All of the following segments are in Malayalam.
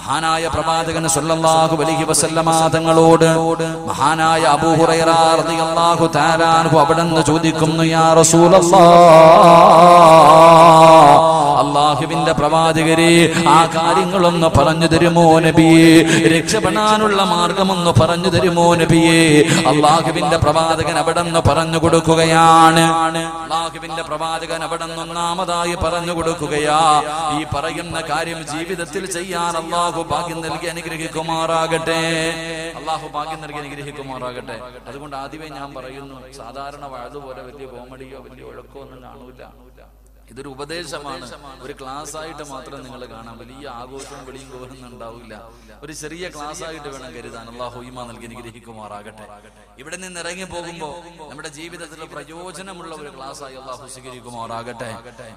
മഹാനായ പ്രവാചകൻ സല്ലല്ലാഹു അലൈഹി വസല്ലമ തങ്ങളോട് മഹാനായ അബൂ ഹുറൈറ റളിയല്ലാഹു തആല അൻഹു അവിടുന്ന് ചോദിക്കുന്നു, യാ റസൂലല്ലാഹ്, അല്ലാഹുവിന്റെ പ്രവാചകരെ, ആ കാര്യങ്ങളൊന്ന് പറഞ്ഞു തരുമോ നബിയേ? രക്ഷപ്പെടാനുള്ള മാർഗമൊന്ന് പറഞ്ഞു തരുമോ നബിയേ? അല്ലാഹുവിന്റെ പ്രവാചകൻ അവിടുന്ന് പറഞ്ഞു കൊടുക്കുകയാണ്. അല്ലാഹുവിന്റെ പ്രവാചകൻ അവിടുന്ന് ഒന്നാമതായി പറഞ്ഞു കൊടുക്കുകയാ, ഈ പറയുന്ന കാര്യം ജീവിതത്തിൽ ചെയ്യാൻ അല്ലാഹു ഭാഗ്യം നൽകി അനുഗ്രഹിക്കുമാറാകട്ടെ. അല്ലാഹു ഭാഗ്യം നൽകി അനുഗ്രഹിക്കുമാറാകട്ടെ. അതുകൊണ്ട് ആദ്യമേ ഞാൻ പറയുന്നു, സാധാരണ വഅദ് പോലെ വലിയ കോമഡിയോ വലിയ ഒഴക്കോ ഒന്നും കാണൂല. ഇതൊരു ഉപദേശമാണ്. ഒരു ക്ലാസ് ആയിട്ട് മാത്രം നിങ്ങൾ കാണാം. വലിയ ആഘോഷവും വെളിയും കോരൊന്നും ഉണ്ടാവില്ല. ഒരു ചെറിയ ക്ലാസ് ആയിട്ട് വേണം കരുതാൻ. അല്ലാഹു ഈമാൻ നൽകി അനുഗ്രഹിക്കുമാറാകട്ടെ. ഇവിടെ നിന്ന് ഇറങ്ങി പോകുമ്പോൾ നമ്മുടെ ജീവിതത്തിൽ പ്രയോജനമുള്ള ഒരു ക്ലാസ് ആയി അല്ലാഹു സ്വീകരിക്കുമാറാകട്ടെ.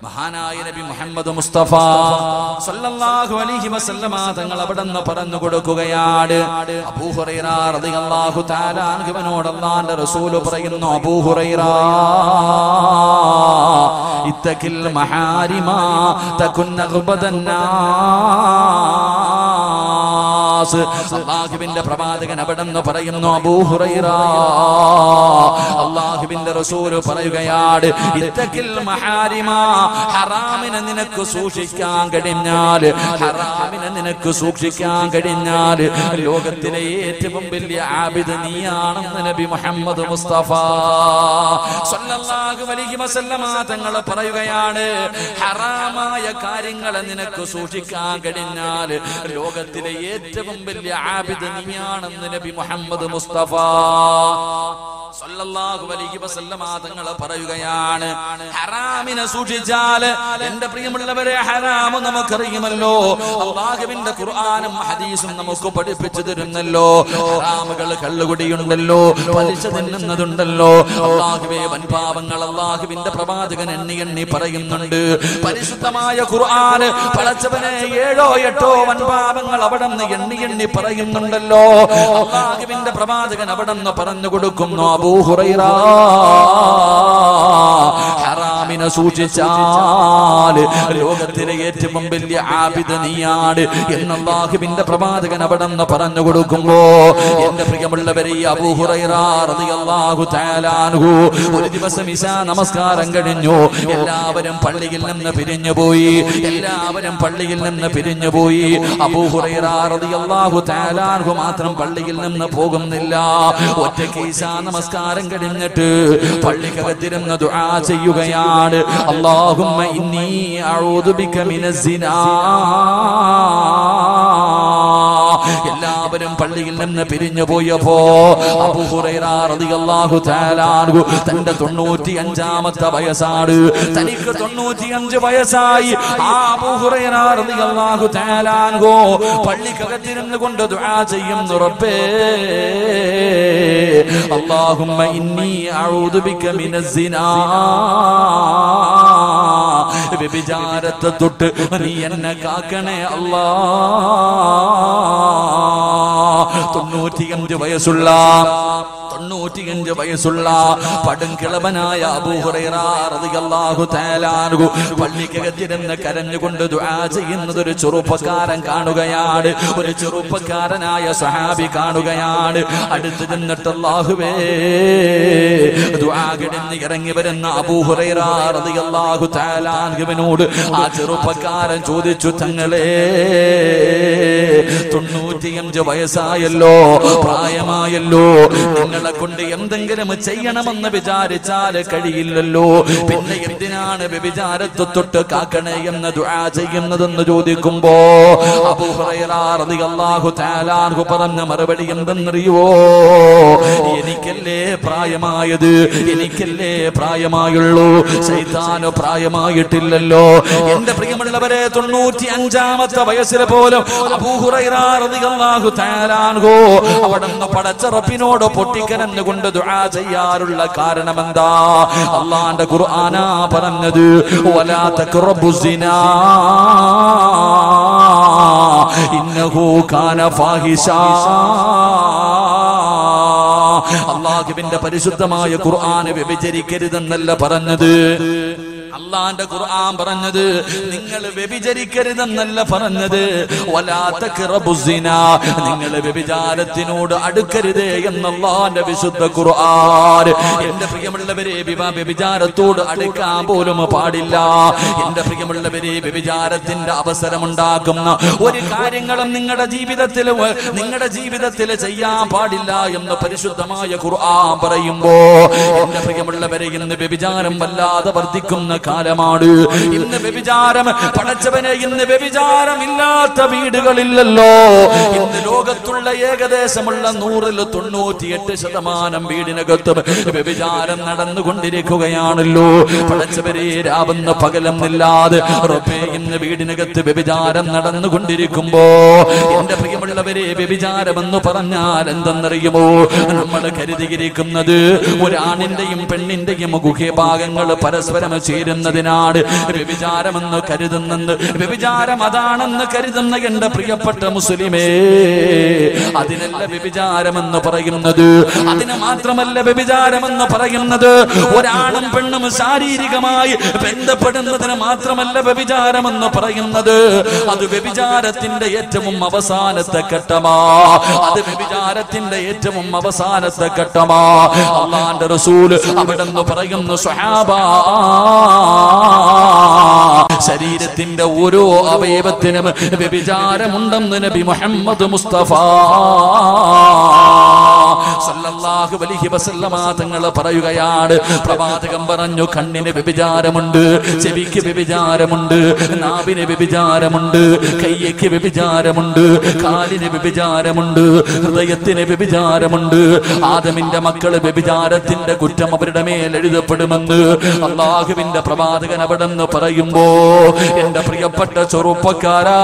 മഹാനായ നബി മുഹമ്മദ് മുസ്തഫ സല്ലല്ലാഹു അലൈഹി വസല്ലമ തങ്ങൾ അവിടുന്ന് പറഞ്ഞു കൊടുക്കുകയാണ്. അബൂ ഹുറൈറ റളിയല്ലാഹു തആല അൻഹുവിനോട് അല്ലാഹുവിന്റെ റസൂൽ പറയുന്നു, അബൂ ഹുറൈറ, ഇത്തഖിൽ മഹാരിമ തകുൻ നഗ്ബദന്നാസ്. അല്ലാഹുവിന്റെ പ്രവാചകൻ അവിടുന്ന് പറയുന്നു, അബൂ ഹുറൈറ, അല്ലാഹുവിന്റെ റസൂൽ പറയുകയാണ്, ഇത്തഖിൽ മഹാരിമ, ഹറാമിനെ നിനക്ക് സൂക്ഷിക്കാൻ കഴിഞ്ഞാൽ, ഹറാമിനെ നിനക്ക് സൂക്ഷിക്കാൻ കഴിഞ്ഞാൽ ലോകത്തിലെ ഏറ്റവും വലിയ ആബിദ് നീയാണെന്ന് നബി മുഹമ്മദ് മുസ്തഫ സല്ലല്ലാഹു അലൈഹി വസല്ലമ തങ്ങൾ പറയുകയാണ്. ഹറാമായ കാര്യങ്ങളെ നിനക്ക് സൂക്ഷിക്കാൻ കഴിഞ്ഞാൽ ലോകത്തിലെ ഏറ്റവും വലിയ ആബിദ് നീയാണെന്ന് നബി മുഹമ്മദ് മുസ്തഫ സല്ലല്ലാഹു അലൈഹി വസല്ലമ തങ്ങൾ പറയുകയാണ്. ഹറാമിനെ സൂക്ഷിച്ചാൽ, എന്റെ പ്രിയമുള്ളവരെ, ഹറാം നമുക്കറിയുമല്ലോ. അല്ലാഹുവിന്റെ ഖുർആനും ഹദീസും നമുക്ക് പഠിപ്പിച്ചു തരുന്നല്ലോ. ഹറാമുകൾ, കള്ളുകുടിയുണ്ടല്ലോ, പലിശ തിന്നുന്നതുണ്ടല്ലോ. അല്ലാഹുവേ, വൻപാപങ്ങൾ അല്ലാഹുവിന്റെ പ്രവാചകൻ എണ്ണി എണ്ണി പറയുന്നുണ്ട്. പരിശുദ്ധമായ ഖുർആൻ പടച്ചവനെ 7 8 വൻപാപങ്ങൾ അവിടെ നിന്ന് എണ്ണി എണ്ണി പറയുന്നുണ്ടല്ലോ. അല്ലാഹുവിന്റെ പ്രവാചകൻ അവിടെ നിന്ന് പറഞ്ഞു കൊടുക്കുന്നു, അബൂ ഹുറൈറ, ഹറാമിനെ സൂക്ഷിച്ചാൽ ലോകത്തിലെ ഏറ്റവും വലിയ ആബിദ് നീയാണ് എന്ന് അല്ലാഹുവിന്റെ പ്രവാചകൻ അവിടെ നിന്ന് പറഞ്ഞു കൊടുക്കുമ്പോ, എന്റെ പ്രിയമുള്ളവരെ, അബൂ ഹുറൈറ റളിയല്ലാഹു തആല അൻഹു ഒരു ദിവസം ഇശാ നമസ്കാരം കഴിഞ്ഞു. എല്ലാവരും പള്ളിയിൽ നിന്ന് പിരിഞ്ഞുപോയി. എല്ലാവരും പള്ളിയിൽ നിന്ന് പിരിഞ്ഞുപോയി. അബൂ ഹുറൈറ റളിയല്ലാഹു തആല അൻഹു മാത്രം പള്ളിയിൽ നിന്ന് പോകുന്നില്ല. ഒറ്റയ്ക്ക് ഇശാ നമസ്കാരം കഴിഞ്ഞിട്ട് പള്ളിക്കകത്തിരുന്ന് ദുആ ചെയ്യുകയാണ്. അല്ലാഹുമ്മ ഇന്നി അഊദു ബിക മിനസ് സിനാ. എല്ലാവരും പള്ളിയിൽ നിന്ന് പിരിഞ്ഞു പോയപ്പോ അബൂ ഹുറൈറ റളിയല്ലാഹു തആല അൻഹു തന്റെ 95ാമത്തെ വയസ്സാണ്. തനിക്ക് 95 വയസ്സായി. ആ അബൂ ഹുറൈറ റളിയല്ലാഹു തആല അൻഹു പള്ളിക്കകത്തിരുന്ന് കൊണ്ട് ദുആ ചെയ്യുന്നു, റബ്ബേ, അല്ലാഹുമ്മ ഇന്നി അഊദു ബിക മിനസ് സിനാ. വ്യഭിചാരത്തെ തൊട്ട് നീ എന്നെ കാക്കണേ അല്ലാ. 95 വയസ്സുള്ള പടുംകിളവനായ അബൂ ഹുറൈറ റളിയല്ലാഹു തആല അൻഹു പള്ളിക്കകത്തിരുന്ന് കരഞ്ഞുകൊണ്ട് ദുആ ചെയ്യുന്നത് ഒരു ചെറുപ്പക്കാരൻ കാണുകയാണ്. ഒരു ചെറുപ്പക്കാരനായ സഹാബി കാണുകയാണ്. അടുത്ത് ചെന്നിട്ട്, അല്ലാഹുവേ, ദുആ കഴിഞ്ഞ് ഇറങ്ങി വരുന്ന അബൂ ഹുറൈറ റളിയല്ലാഹു തആല അൻഹുവിനോട് ആ ചെറുപ്പക്കാരൻ ചോദിച്ചു, തങ്ങളെ, 95 വയസ്സായല്ലോ, പ്രായമായല്ലോ, നിങ്ങളെ കൊണ്ട് എന്തെങ്കിലും ചെയ്യണമെന്ന് വിചാരിച്ചാൽ കഴിയില്ലല്ലോ, പിന്നെ എന്തിനാണ് വ്യഭിചാരത്തെ തൊട്ട് കാക്കണേ എന്ന് ദുആ ചെയ്യുന്നതെന്ന് ചോദിക്കുമ്പോ അബൂ ഹുറൈറ റളിയല്ലാഹു തആല അൻഹു പറഞ്ഞ മറുപടി എന്തെന്നറിയോ? എനിക്കല്ലേ പ്രായമായത്, എനിക്കല്ലേ പ്രായമായുള്ളൂ, ശൈത്താന് പ്രായമായിട്ടില്ലല്ലോ. എന്റെ പ്രിയമുള്ളവരെ, 95ാമത്തെ വയസ്സിൽ പോലും അബൂ ഹുറൈറ റളിയല്ലാഹു തആല അൻഹു അവിടുന്ന് പടച്ച റബ്ബിനോട് പൊട്ടിക്കരഞ്ഞുകൊണ്ട് ദുആ ചെയ്യാറുള്ള കാരണം എന്താ? അല്ലാഹുവിന്റെ ഖുർആനാ പറഞ്ഞത്, വലാ തഖറബുസ് സിനാ ഇന്നഹു കാന ഫാഹിഷാ. അല്ലാഹുവിന്റെ പരിശുദ്ധമായ ഖുർആൻ വ്യഭിചരിക്കരുതെന്നല്ല പറഞ്ഞത്. അള്ളാന്റെ ഖുർആൻ പറഞ്ഞത് നിങ്ങൾ വ്യഭിചരിക്കരുതെന്നല്ല പറഞ്ഞത്, വലാ തഖറബുസിനാ, നിങ്ങൾ വ്യഭിചാരത്തിനോട് അടുക്കരുതേ എന്ന് അള്ളാന്റെ വിശുദ്ധ ഖുർആൻ. എന്റെ പ്രിയമുള്ളവരെ, വ്യഭിചാരത്തോട് അടുക്കാൻ പോലും പാടില്ല. എന്റെ പ്രിയമുള്ളവരെ, വ്യഭിചാരത്തിന്റെ അവസരമുണ്ടാക്കുന്ന ഒരു കാര്യങ്ങളും നിങ്ങളുടെ ജീവിതത്തിൽ ചെയ്യാൻ പാടില്ല എന്ന് പരിശുദ്ധമായ ഖുർആൻ പറയുമ്പോ, എന്റെ പ്രിയമുള്ളവരെ, ഇന്ന് വ്യഭിചാരം വല്ലാതെ വർദ്ധിക്കുന്ന കാലമാണ്. ഇന്ന് വ്യഭിചാരം, പടച്ചവനെ, ഇന്ന് വ്യഭിചാരം ഇല്ലാത്ത വീടുകളില്ലല്ലോ. ഇന്ന് ലോകത്തുള്ള ഏകദേശമുള്ള 198% വീടിനകത്തും വ്യഭിചാരം നടന്നുകൊണ്ടിരിക്കുകയാണല്ലോ. പടച്ചവരെ, രാവെന്ന് പകലെന്നില്ലാതെ റബ്ബേ, ഇന്ന് വീടിനകത്ത് വ്യഭിചാരം നടന്നുകൊണ്ടിരിക്കുമ്പോ, എന്റെ പ്രിയമുള്ളവരെ, വ്യഭിചാരമെന്ന് പറഞ്ഞാൽ എന്തെന്നറിയുമോ? നമ്മൾ കരുതിയിരിക്കുന്നത് ഒരാണിന്റെയും പെണ്ണിന്റെയും ഗുഹ്യഭാഗങ്ങൾ പരസ്പരം ചേരുന്നതിനാണ് വ്യഭിചാരമെന്ന് കരുതുന്നത്. വ്യഭിചാരം അതാണെന്ന് കരുതുന്ന എന്റെ പ്രിയപ്പെട്ട മുസ്ലിമേ, അതിനല്ല വ്യഭിചാരമെന്ന് പറയുന്നത്. അതിന് മാത്രമല്ല വ്യഭിചാരമെന്ന് പറയുന്നത്, ഒരാണും പെണ്ണും ശാരീരികമായി ബന്ധപ്പെടുന്നതിന് മാത്രമല്ല വ്യഭിചാരമെന്ന് പറയുന്നത്. അത് വ്യഭിചാരത്തിന്റെ ഏറ്റവും അവസാനത്തെ ഘട്ടമാ. അത് വ്യഭിചാരത്തിന്റെ ഏറ്റവും അവസാനത്തെ ഘട്ടമാ. അല്ലാഹുവിന്റെ റസൂൽ അവിടെന്ന് പറയുന്നു, സ്വഹാബാ, ശരീരത്തിന്റെ ഓരോ അവയവത്തിനും വ്യഭിചാരമുണ്ടെന്ന് നബി മുഹമ്മദ് മുസ്തഫ സല്ലല്ലാഹു അലൈഹി വസല്ലമ തങ്ങൾ പറയുകയാണ്. പ്രവാചകൻ പറഞ്ഞു, കണ്ണിന് വ്യഭിചാരമുണ്ട്, ചെവിക്ക് വ്യഭിചാരമുണ്ട്, നാവിന് വ്യഭിചാരമുണ്ട്, കൈയ്ക്ക് വ്യഭിചാരമുണ്ട്, കാലിന് വ്യഭിചാരമുണ്ട്, ഹൃദയത്തിന് വ്യഭിചാരമുണ്ട്. ആദമിന്റെ മക്കള് വ്യഭിചാരത്തിന്റെ കുറ്റം അവരുടെ മേൽ എഴുതപ്പെടുമെന്ന് അല്ലാഹുവിന്റെ പ്രവാചകൻ അവിടെ നിന്ന് പറയുമ്പോ, എന്റെ പ്രിയപ്പെട്ട ചെറുപ്പക്കാരാ,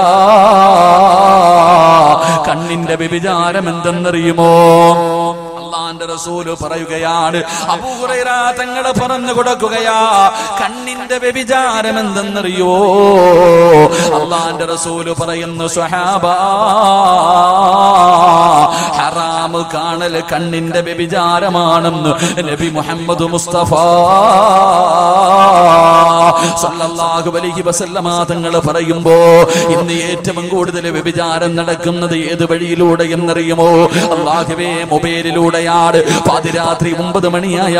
കണ്ണിന്റെ വ്യഭിചാരം എന്തെന്നറിയുമോ? അല്ലാഹുവിന്റെ റസൂല് പറയുകയാണ്, അബൂ ഹുറൈറ തങ്ങൾ പറഞ്ഞു കൊടുക്കുകയാ, കണ്ണിന്റെ വ്യഭിചാരം എന്തെന്നറിയോ? അല്ലാഹുവിന്റെ റസൂല് പറയുന്നു, സ്വഹാബാ, ഹറാമ് കാണൽ കണ്ണിന്റെ വ്യഭിചാരമാണെന്ന് നബി മുഹമ്മദ് മുസ്തഫ സല്ലല്ലാഹു അലൈഹി വസല്ലമ തങ്ങൾ പറയുമ്പോ, ഇന്ന് ഏറ്റവും കൂടുതൽ വ്യഭിചാരം നടക്കുന്നത് ഏത് വഴിയിലൂടെ എന്നറിയുമോ? അല്ലാഹുവേ, മൊബൈലിലൂടെയാണ്. പാതിരാത്രി 9 മണിയായ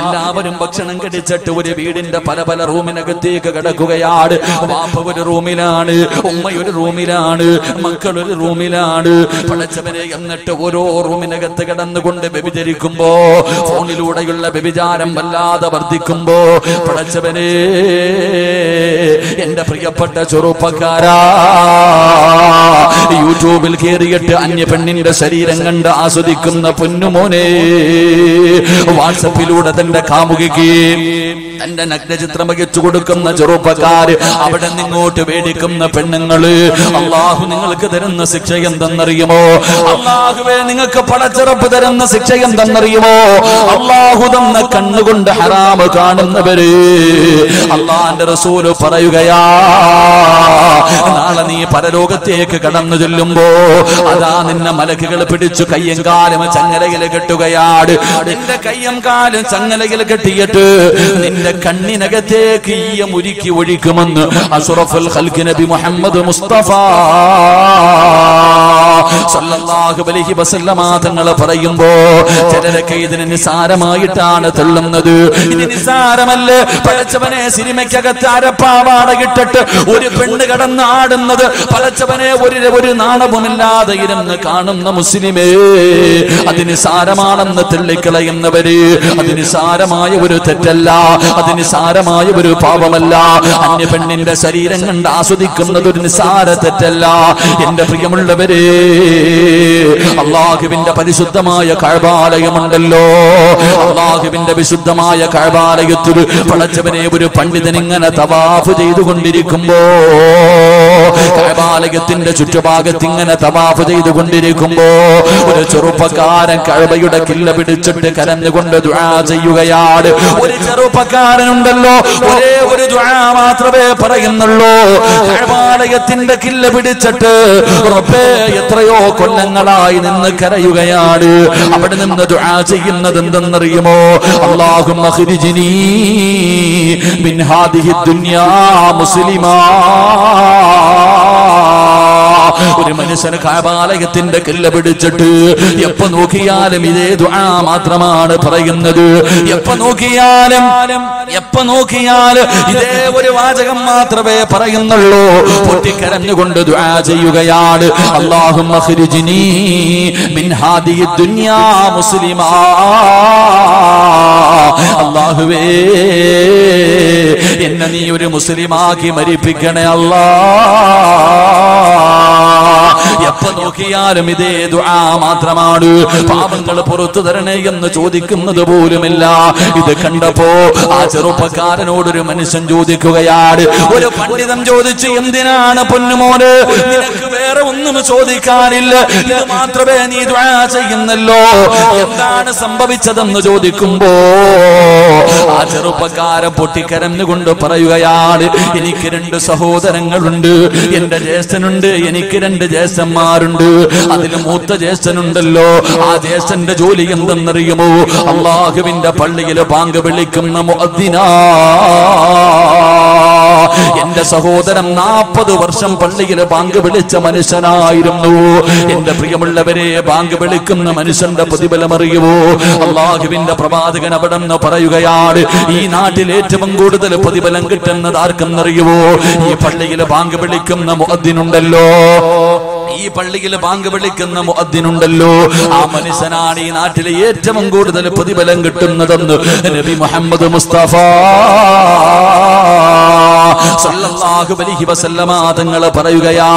എല്ലാവരും ഭക്ഷണം കഴിച്ചിട്ട് ഒരു വീടിന്റെ പല പല റൂമിനകത്തേക്ക് കിടക്കുകയാണ്. വാപ്പ ഒരു റൂമിലാണ്, ഉമ്മ ഒരു റൂമിലാണ്, മക്കൾ ഒരു റൂമിലാണ്. പടച്ചവനെ, എന്നിട്ട് ഓരോ റൂമിനകത്ത് കിടന്നുകൊണ്ട് വ്യഭിചരിക്കുമ്പോ, ഫോണിലൂടെയുള്ള വ്യഭിചാരം വല്ലാതെ വർദ്ധിക്കുമ്പോ, പടച്ചവനെ, എന്റെ പ്രിയപ്പെട്ട ചെറുപ്പക്കാരാ, യൂട്യൂബിൽ കയറിയിട്ട് അന്യ പെണ്ണിന്റെ ശരീരം കണ്ട് ആസ്വദിക്കുന്ന പൊന്നുമോനെ, വാട്സപ്പിലൂടെ തന്റെ കാമുകിക്ക് തന്റെ നഗ്നചിത്രം വഹിച്ചു കൊടുക്കുന്ന ചെറുപ്പക്കാര്, അവിടെ നിങ്ങോട്ട് വേടിക്കുന്ന പെണ്ണുങ്ങള്, അള്ളാഹു നിങ്ങൾക്ക് തരുന്ന ശിക്ഷ എന്തെന്നറിയുമോ? അള്ളാഹുവേ, നിങ്ങൾക്ക് പടച്ചിറപ്പ് തരുന്ന ശിക്ഷ എന്തെന്നറിയുമോ? അള്ളാഹു തന്ന കണ്ണുകൊണ്ട് ഹറാമ് കാണുന്നവര്, അള്ളാന്റെ റസൂല് പറയുകയാ, നാളെ നീ പരലോകത്തേക്ക് കടന്നു ചെല്ലുമ്പോ അതാ നിന്നെ മലക്കുകൾ പിടിച്ചു കയ്യും കാലും ചങ്ങലയിൽ കെട്ടുകയാണ്. നിന്റെ കയ്യും കാലും ചങ്ങലയിൽ കെട്ടിയിട്ട് നിന്റെ കണ്ണിനകത്തേക്ക് ഈയം ഉരുക്കി ഒഴിക്കുമെന്ന് അഷ്റഫുൽ ഖൽഖ് നബി മുഹമ്മദ് മുസ്തഫ സല്ലല്ലാഹു അലൈഹി വസല്ലമ തങ്ങൾ പറയുമ്പോ, ചിലരൊക്കെ ഇതിന് നിസാരമായിട്ടാണ് തള്ളുന്നത്. ഇനി നിസാരമല്ല, പടച്ചവനെ, സിനിമയ്ക്കകത്ത് അരപ്പാവാട ഇട്ടിട്ട് ഒരു പെണ്ണ് കടന്ന് ആടുന്നത് പടച്ചവനെ ഒരു നാണവുമില്ലാതെ ഇരുന്ന് കാണുന്ന മുസ്ലിമേ, അത് നിസാരമാണെന്ന് തള്ളിക്കളയുന്നവര്, അത് നിസാരമായ ഒരു തെറ്റല്ല, അത് നിസാരമായ ഒരു പാപമല്ല. അന്യ പെണ്ണിന്റെ ശരീരം കണ്ട് ആസ്വദിക്കുന്നത് ഒരു നിസാര തെറ്റല്ല. എന്റെ പ്രിയമുള്ളവരെ, അല്ലാഹുവിന്റെ പരിശുദ്ധമായ കഅബാലയമുണ്ടല്ലോ, അല്ലാഹുവിന്റെ വിശുദ്ധമായ കഅബാലയത്തിൽ പടച്ചവനെ ഒരു പണ്ഡിതൻ ഇങ്ങനെ തവാഫ് ചെയ്തുകൊണ്ടിരിക്കുമ്പോ, കഅബാലയത്തിന്റെ ചുറ്റുഭാഗത്ത് ഇങ്ങനെ തവാഫ് ചെയ്തുകൊണ്ടിരിക്കുമ്പോ, ഒരു ചെറുപ്പക്കാരൻ കഅബയുടെ കില്ല പിടിച്ചിട്ട് കരഞ്ഞുകൊണ്ട് ദുആ ചെയ്യുകയാണ്. ഒരു ചെറുപ്പക്കാരനുണ്ടല്ലോ, ഒരേ ഒരു ദുആ മാത്രമേ പറയുന്നുള്ളൂ. കഅബാലയത്തിന്റെ കില്ല പിടിച്ചിട്ട്, റബ്ബേ, എത്രയോ കൊല്ലങ്ങളായി തങ്ങളായി നിന്ന് കരയുകയാണ്. അവിടെ നിന്ന് ദുആ ചെയ്യുന്നത് എന്തെന്നറിയുമോ? അല്ലാഹുമ്മ ഖ്രിജ്നി മിൻ ഹാദിഹി ദുനിയാ മുസ്ലിമാ. ഒരു മനുഷ്യന് കഅബാലയത്തിന്റെ കില്ല പിടിച്ചിട്ട് എപ്പോ നോക്കിയാലും ഇതേ ദുആ മാത്രമാണ് പറയുന്നത്. എപ്പോ നോക്കിയാലും ഇതേ ഒരു വാചകം മാത്രമേ പറയുന്നുള്ളൂ. പൊട്ടിക്കരഞ്ഞുകൊണ്ട് ദുആ ചെയ്യുകയാണ്. അല്ലാഹുമ്മ ഖ്രിജ്നി മിൻ ഹാദിഹി ദുനിയാ മുസ്ലിമാ. അല്ലാഹുവേ, എന്നെ നീ ഒരു മുസ്ലിമാക്കി മരിപ്പിക്കണേ അല്ലാ. എപ്പോ നോക്കിയാലും ഇതേ ദുആ മാത്രമാണ്. പാപങ്ങൾ പുറത്തു തരണേ എന്ന് ചോദിക്കുന്നത് പോലുമില്ല. ഇത് കണ്ടപ്പോ ആ ചെറുപ്പക്കാരനോടൊരു മനുഷ്യൻ ചോദിക്കുകയാണ്. ഒരു പണ്ഡിതൻ ചോദിച്ചു, എന്തിനാണ് പൊന്നുമോന്, നിനക്ക് വേറെ ഒന്നും ചോദിക്കാനില്ല, ഇത് മാത്രമേ നീ ദുആ ചെയ്യുന്നല്ലോ, എന്താണ് സംഭവിച്ചതെന്ന് ചോദിക്കുമ്പോ ആ ചെറുപ്പക്കാരൻ പൊട്ടിക്കരഞ്ഞുകൊണ്ട് പറയുകയാണ്, എനിക്ക് 2 സഹോദരങ്ങളുണ്ട്, എന്റെ ജ്യേഷ്ഠനുണ്ട്, എനിക്ക് 2 ജ്യേഷ്ഠന്മാരുണ്ട്. അതിൽ മൂത്ത ജ്യേഷ്ഠനുണ്ടല്ലോ, ആ ജ്യേഷ്ഠന്റെ ജോലി എന്തെന്നറിയുമോ? അല്ലാഹുവിന്റെ പള്ളിയിൽ ബാങ്ക് വിളിക്കുന്ന മുഅദ്ദിനാ. എന്റെ സഹോദരൻ 40 വർഷം പള്ളിയിൽ ബാങ്ക് വിളിച്ച മനുഷ്യനായിരുന്നു. എന്റെ പ്രിയമുള്ളവരെ, ബാങ്ക് വിളിക്കുന്ന മനുഷ്യന്റെ പ്രതിഫലം അറിയുമോ? അല്ലാഹുവിന്റെ പ്രവാചകൻ അവിടെ നിന്ന് പറയുകയാണ്, ഈ നാട്ടിൽ ഏറ്റവും കൂടുതൽ പ്രതിഫലം കിട്ടുന്നത് ആർക്കെന്നറിയുമോ? ഈ പള്ളിയിൽ ബാങ്ക് വിളിക്കുന്ന മുഅദ്ദിനുണ്ടല്ലോ, ഈ പള്ളിയിൽ ബാങ്ക് വിളിക്കുന്ന മുഅദ്ദിനുണ്ടല്ലോ, ആ മനുഷ്യനാണ് ഈ നാട്ടിലെ ഏറ്റവും കൂടുതൽ പ്രതിഫലം കിട്ടുന്നതെന്ന് നബി മുഹമ്മദ് മുസ്തഫ സല്ലല്ലാഹു അലൈഹി വസല്ലമ തങ്ങൾ പറയുകയാ.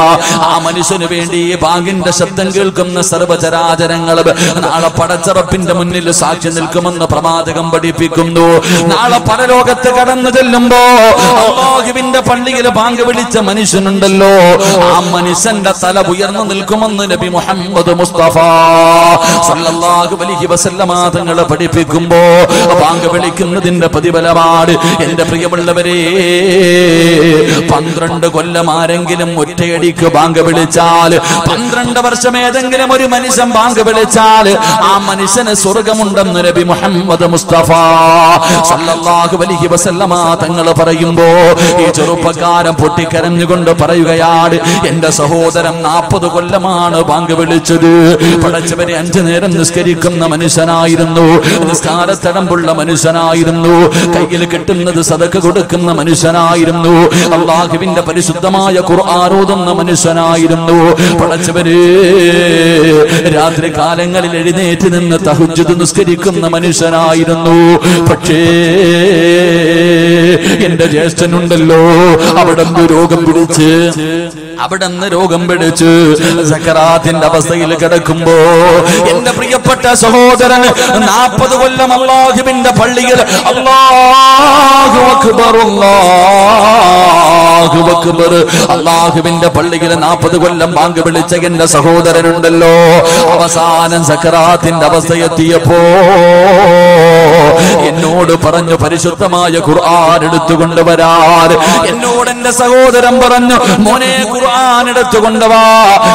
ആ മനുഷ്യന് വേണ്ടി ബാങ്കിന്റെ ശബ്ദം കേൾക്കുന്ന സർവ്വചരാചരങ്ങൾ നാളെ പടച്ചറപ്പിന്റെ മുന്നിൽ സാക്ഷി നിൽക്കുമെന്ന് പ്രവാചകൻ പഠിപ്പിക്കുന്നു. നാളെ പരലോകത്ത് കടന്നു ചെല്ലുമ്പോ അല്ലാഹുവിന്റെ പള്ളിയിൽ ബാങ്ക് വിളിച്ച മനുഷ്യനുണ്ടല്ലോ, ആ മനുഷ്യന്റെ തല ഉയർന്നു നിൽക്കുമെന്ന് നബി മുഹമ്മദ് മുസ്തഫ സല്ലല്ലാഹു അലൈഹി വസല്ലമ തങ്ങൾ പഠിപ്പിക്കുമ്പോ ബാങ്ക് വിളിക്കുന്നതിന്റെ പ്രതിഫലമാണ്. എന്റെ പ്രിയമുള്ളവരെ, 12 കൊല്ലം ആരെങ്കിലും ഒറ്റയടിക്ക് ബാങ്ക് വിളിച്ചാൽ, 12 വർഷം ഏതെങ്കിലും ഒരു മനുഷ്യൻ ബാങ്ക് വിളിച്ചാൽ ആ മനുഷ്യന് സ്വർഗമുണ്ടെന്ന് നബി മുഹമ്മദ് മുസ്തഫ സല്ലല്ലാഹു അലൈഹി വസല്ലമ തങ്ങൾ പറയുമ്പോ ഈ ചെറുപ്പക്കാരൻ പൊട്ടിക്കരഞ്ഞുകൊണ്ട് പറയുകയാണ്, എന്റെ സഹോദരൻ 40 കൊല്ലമാണ് ബാങ്ക് വിളിച്ചത്. പടച്ചവരെ, 5 നേരം നിസ്കരിക്കുന്ന മനുഷ്യനായിരുന്നു, നിസ്കാരത്തടമ്പുള്ള മനുഷ്യനായിരുന്നു, കയ്യിൽ കിട്ടുന്നത് സദഖ കൊടുക്കുന്ന മനുഷ്യനായിരുന്നു, അല്ലാഹുവിന്റെ പരിശുദ്ധമായ ഖുർആൻ ഓതുന്ന മനുഷ്യനായിരുന്നു. പടച്ചവരെ, രാത്രി കാലങ്ങളിൽ എഴുന്നേറ്റ് നിന്ന് തഹജ്ജുദ് നിസ്കരിക്കുന്ന മനുഷ്യനായിരുന്നു. പക്ഷേ എന്റെ ജ്യേഷ്ഠനുണ്ടല്ലോ, അവിടുന്ന് രോഗം പിടിച്ച് സക്കറാത്തിന്റെ അവസ്ഥയിൽ കിടക്കുമ്പോ എന്റെ പ്രിയപ്പെട്ട സഹോദരൻ 40 കൊല്ലം അല്ലാഹുവിന്റെ പള്ളിയിൽ അല്ലാഹു അക്ബർ അല്ലാഹു അക്ബർ അല്ലാഹുവിന്റെ പള്ളിയിൽ 40 കൊല്ലം ബാങ്ക് വിളിച്ച എന്റെ സഹോദരനുണ്ടല്ലോ, അവസാനം സക്കറാത്തിന്റെ അവസ്ഥ എത്തിയപ്പോ എന്നോട് പറഞ്ഞു, പരിശുദ്ധമായ ഖുർആൻ എടുത്തുകൊണ്ടുവരാൻ. എന്നോട് എന്റെ സഹോദരൻ പറഞ്ഞു, മോനെ ഖുർആൻ എടുത്തുകൊണ്ടുവാ.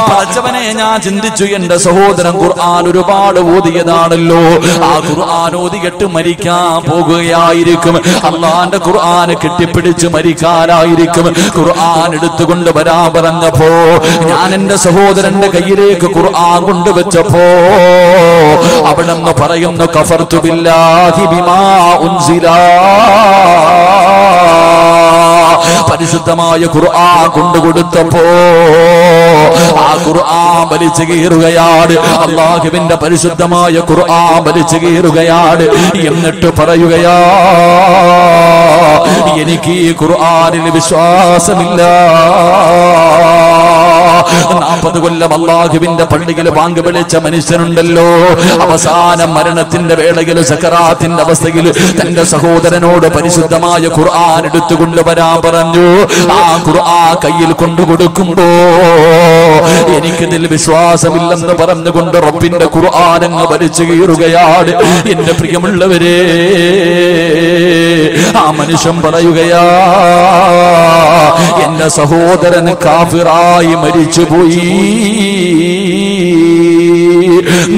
പടച്ചവനെ, ഞാൻ ചിന്തിച്ചു, എന്റെ സഹോദരൻ ഖുർആൻ ഒരുപാട് ഓതിയതാണല്ലോ, ആ ഖുർആൻ ഓതിയിട്ട് മരിക്കാൻ പോകുകയായിരിക്കും, അള്ളാന്റെ ഖുർആൻ കെട്ടിപ്പിടിച്ച് മരിക്കാനായിരിക്കും. ഖുർആൻ എടുത്തുകൊണ്ട് വരാൻ പറഞ്ഞപ്പോ ഞാൻ എന്റെ സഹോദരന്റെ കയ്യിലേക്ക് ഖുർആൻ കൊണ്ടുവച്ചപ്പോ അവിടെ നിന്ന് പറയുന്നു, കഫർതു ബില്ലാഹി ബിമാ ഉൻസില. പരിശുദ്ധമായ ഖുർആൻ കൊണ്ടുകൊടുത്തപ്പോ ആ ഖുർആൻ വലിച്ചു കീറുകയാണ്, അല്ലാഹുവിന്റെ പരിശുദ്ധമായ ഖുർആൻ വലിച്ചു കീറുകയാണ്. എന്നിട്ട് പറയുകയാ, എനിക്ക് ഈ ഖുർആനിൽ വിശ്വാസമില്ല. 40 കൊല്ലം അല്ലാഹുവിന്റെ പള്ളിയിൽ ബാങ്ക് വിളിച്ച മനുഷ്യനുണ്ടല്ലോ, അവസാനം മരണത്തിന്റെ വേളയിൽ സക്കറാത്തിന്റെ അവസ്ഥയിൽ തന്റെ സഹോദരനോട് പരിശുദ്ധമായ ഖുർആൻ എടുത്തുകൊണ്ടുവരാൻ പറഞ്ഞു. ആ ഖുർആൻ കയ്യിൽ കൊണ്ടുകൊടുക്കുമ്പോ എനിക്കിതിൽ വിശ്വാസമില്ലെന്ന് പറഞ്ഞുകൊണ്ട് റബ്ബിന്റെ ഖുർആൻ അങ്ങ് വലിച്ചു കീറുകയാണ്. എന്റെ പ്രിയമുള്ളവരെ, ആ മനുഷ്യൻ പറയുകയാ, എന്റെ സഹോദരൻ കാഫിറായി മരിച്ചുപോയി.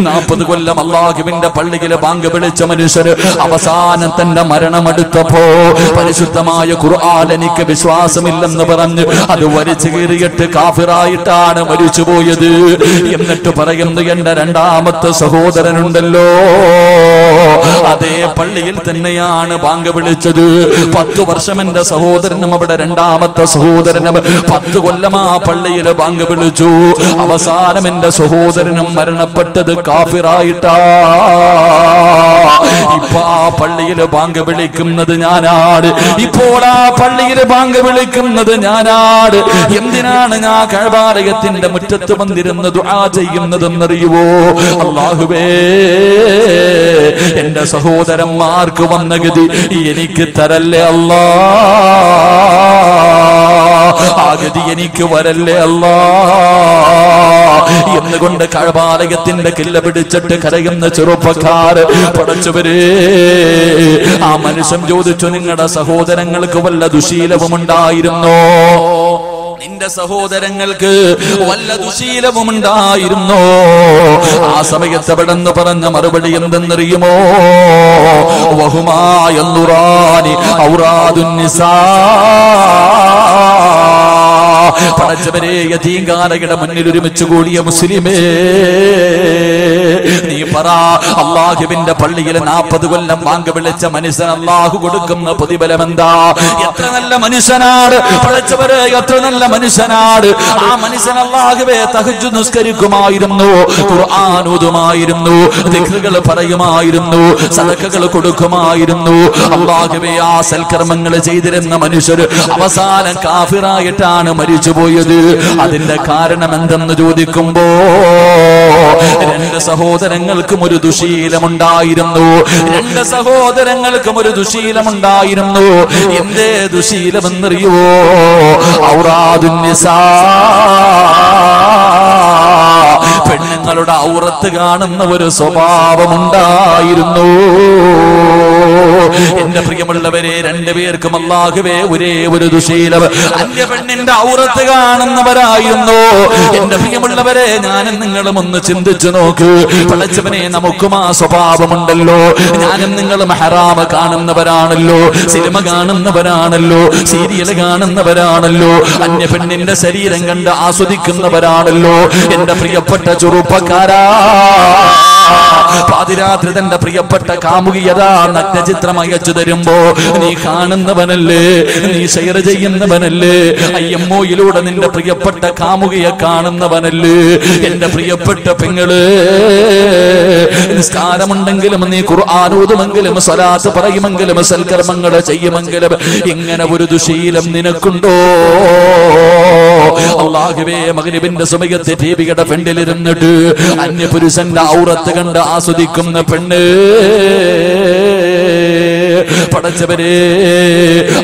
40 കൊല്ലം അല്ലാഹുവിന്റെ പള്ളിയിലെ ബാങ്ക് വിളിച്ച മനുഷ്യര് അവസാനം തന്റെ മരണമെടുത്തപ്പോ പരിശുദ്ധമായ ഖുർആൻ എനിക്ക് വിശ്വാസമില്ലെന്ന് പറഞ്ഞ് അത് വലിച്ചു കീറിയിട്ട് കാഫിറായിട്ടാണ് മരിച്ചുപോയത്. എന്നിട്ട് പറയുന്നു, എന്റെ രണ്ടാമത്തെ സഹോദരനുണ്ടല്ലോ, അതേ പള്ളിയിൽ തന്നെയാണ് ബാങ്ക് വിളിച്ചത്. 10 വർഷം എന്റെ സഹോദരനും അവിടെ രണ്ടാമത്തെ സഹോദരനും 10 കൊല്ലം ആ പള്ളിയിൽ ബാങ്ക് വിളിച്ചു. അവസാനം എന്റെ സഹോദരനും മരണപ്പെട്ടത് കാഫിറായിട്ടാ. ഇപ്പൊ ആ പള്ളിയിൽ ബാങ്ക് വിളിക്കുന്നത് ഞാനാണ്. ഇപ്പോൾ ആ പള്ളിയിൽ ബാങ്ക് വിളിക്കുന്നത് ഞാനാണ്. എന്തിനാണ് ഞാൻ കഅബാലയത്തിന്റെ മുറ്റത്ത് വന്നിരുന്ന് ദുആ ചെയ്യുന്നതെന്നറിയുവോ? അല്ലാഹുവേ, എന്റെ സഹോദരന്മാർക്ക് വന്ന ഗതി എനിക്ക് തരല്ലേ അല്ലാ, ആ ഗതി എനിക്ക് വരല്ലേ അല്ലാ എന്നുകൊണ്ട് കഅബാലയത്തിന്റെ കില്ല പിടിച്ചിട്ട് കരയുന്ന ചെറുപ്പക്കാര്, പടച്ചവരെ, ആ മനുഷ്യൻ ചോദിച്ചു, നിങ്ങളുടെ സഹോദരങ്ങൾക്ക് വല്ല ദുശീലവും ഉണ്ടായിരുന്നോ? നിന്റെ സഹോദരങ്ങൾക്ക് വല്ല ദുശീലവും ഉണ്ടായിരുന്നോ? ആ സമയത്ത് അവിടെന്ന് പറഞ്ഞ മറുപടി എന്തെന്നറിയുമോ? വഹുമായന്നുറാനി ഔറാദുൻ നിസാ. പടച്ചവരെ, യതീംഖാനയുടെ മുന്നിൽ ഒരുമിച്ച് കൂടിയ മുസ്ലിമേ, നീ പറ, അല്ലാഹുവിന്റെ പള്ളിയിൽ 40 കൊല്ലം ബാങ്ക് വിളിച്ച മനുഷ്യൻ അല്ലാഹു കൊടുക്കുന്ന പ്രതിഫലം എന്താ? എത്ര നല്ല മനുഷ്യനാണ് പടച്ചവരെ, എത്ര നല്ല മനുഷ്യനാണ്. ആ മനുഷ്യൻ അല്ലാഹുവേ തഹജ്ജുദ് നിസ്കരിക്കുമായിരുന്നു, ഖുർആൻ ഓതുമായിരുന്നു, ദിക്റുകൾ പറയുമായിരുന്നു, സദഖകൾ കൊടുക്കുമായിരുന്നു. അല്ലാഹുവേ, ആ സൽക്കർമ്മങ്ങൾ ചെയ്തിരുന്ന മനുഷ്യർ അവസാനം കാഫിറായിട്ടാണ് മരിച്ചുപോയത്. അതിന്റെ കാരണം എന്തെന്ന് ചോദിക്കുമ്പോ, 2 സഹോദരങ്ങൾക്കും ഒരു ദുശീലമുണ്ടായിരുന്നു. 2 സഹോദരങ്ങൾക്കും ഒരു ദുശീലമുണ്ടായിരുന്നു. എന്തേ ദുശീലമെന്നറിയോ? ഔറാദുൻ നിസാ, പെണ്ണുങ്ങളുടെ ഔറത്ത് കാണുന്ന ഒരു സ്വഭാവമുണ്ടായിരുന്നു. എന്റെ പ്രിയമുള്ളവരെ, 2 പേർക്കും അല്ലാഹുവേ ഒരേ ഒരു ദുശീലം, അന്യ പെണ്ണിന്റെ ഔറത്ത് കാണുന്നവരായിരുന്നു. എന്റെ പ്രിയമുള്ളവരെ, ഞാനും നിങ്ങളും ഒന്ന് ചിന്തിച്ചു നോക്ക്. പടച്ചവനെ, നമുക്കും ആ സ്വഭാവമുണ്ടല്ലോ. ഞാനും നിങ്ങളും ഹറാമ കാണുന്നവരാണല്ലോ, സിനിമ കാണുന്നവരാണല്ലോ, സീരിയൽ കാണുന്നവരാണല്ലോ, അന്യ പെണ്ണിന്റെ ശരീരം കണ്ട് ആസ്വദിക്കുന്നവരാണല്ലോ. എന്റെ പ്രിയപ്പെട്ട ചെറുപ്പക്കാരാ, പാതിരാത്രി തന്റെ പ്രിയപ്പെട്ട കാമുകിയതാ നഗ്നചിത്രം അയച്ചു തരുമ്പോ നീ കാണുന്നവനല്ലേ, നീ ഷെയർ ചെയ്യുന്നവനല്ലേ, IMOയിലൂടെ നിന്റെ പ്രിയപ്പെട്ട കാമുകിയെ കാണുന്നവനല്ലേ? എന്റെ പ്രിയപ്പെട്ട പെങ്ങള്, നിസ്കാരമുണ്ടെങ്കിലും നീ ഖുർആൻ ഓതുമെങ്കിലും സ്വലാത്ത് പറയുമെങ്കിലും സൽക്കർമ്മങ്ങൾ ചെയ്യുമെങ്കിലും ഇങ്ങനെ ഒരു ദുശീലം നിനക്കുണ്ടോ? അല്ലാഹുവേ, മഗ്രിബിന്റെ സമയത്ത് ടിവിയുടെ ഫ്രണ്ടിലിരുന്നിട്ട് അന്യപുരുഷന്റെ ഔറത്ത് കണ്ട് ആസ്വദിക്കുന്ന പെണ്ണ്, പടച്ചവരെ,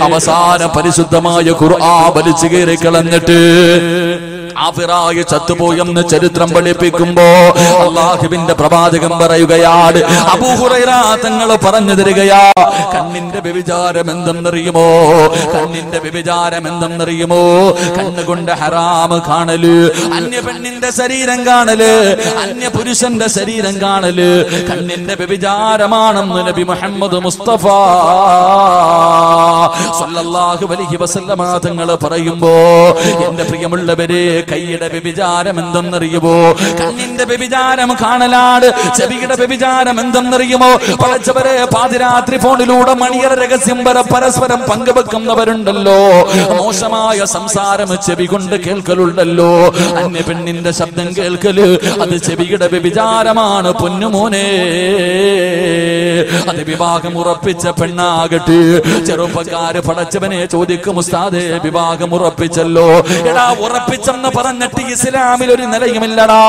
അവസാന പരിശുദ്ധമായ ഖുർആൻ വലിച്ചു കയറി കളഞ്ഞിട്ട് കാഫിറായി ചത്തുപോയെന്ന് ചരിത്രം പഠിപ്പിക്കുമ്പോ അല്ലാഹുവിന്റെ പ്രവാചകൻ പറയുകയാണ്, അബൂ ഹുറൈറ തങ്ങൾ പറഞ്ഞു തരികയാ, കണ്ണിന്റെ വ്യഭിചാരം എന്തെന്നറിയുമോ? കണ്ണിന്റെ വ്യഭിചാരം എന്തെന്നറിയുമോ? കണ്ണുകൊണ്ട് ഹറാമ് കാണല്, അന്യ പെണ്ണിന്റെ ശരീരം കാണല്, അന്യ പുരുഷന്റെ ശരീരം കാണല് കണ്ണിന്റെ വ്യഭിചാരമാണെന്ന് നബി മുഹമ്മദ് മുസ്തഫ സല്ലല്ലാഹു അലൈഹി വസല്ലമ തങ്ങൾ പറയുമ്പോ, എന്റെ പ്രിയമുള്ളവരെ, കൈയുടെ വ്യഭിചാരം എന്തെന്നറിയുമോ? കണ്ണിന്റെ വ്യഭിചാരം കാണലാണ്. ചെവിയുടെ വ്യഭിചാരം എന്തെന്നറിയുമോ? പടച്ചവരെ, പാതിരാത്രി ഫോണിലൂടെ മണിയറ രഹസ്യം വരെ പരസ്പരം പങ്കുവെക്കുന്നവരുണ്ടല്ലോ. മോശമായ സംസാരം ചെവി കൊണ്ട് കേൾക്കലുണ്ടല്ലോ. അന്യ പെണ്ണിന്റെ ശബ്ദം കേൾക്കല് അത് ചെവിയുടെ വ്യഭിചാരമാണ് പൊന്നുമോനെ. അത് വിവാഹം ഉറപ്പിച്ച പെണ്ണാകട്ടെ, ചെറുപ്പക്കാര് പടച്ചവനെ ചോദിക്കും, ഉസ്താദേ വിവാഹം ഉറപ്പിച്ചല്ലോ. എടാ, ഉറപ്പിച്ചെന്ന് പറഞ്ഞിട്ട് ഇസ്ലാമിൽ ഒരു നിലയുമില്ലടാ.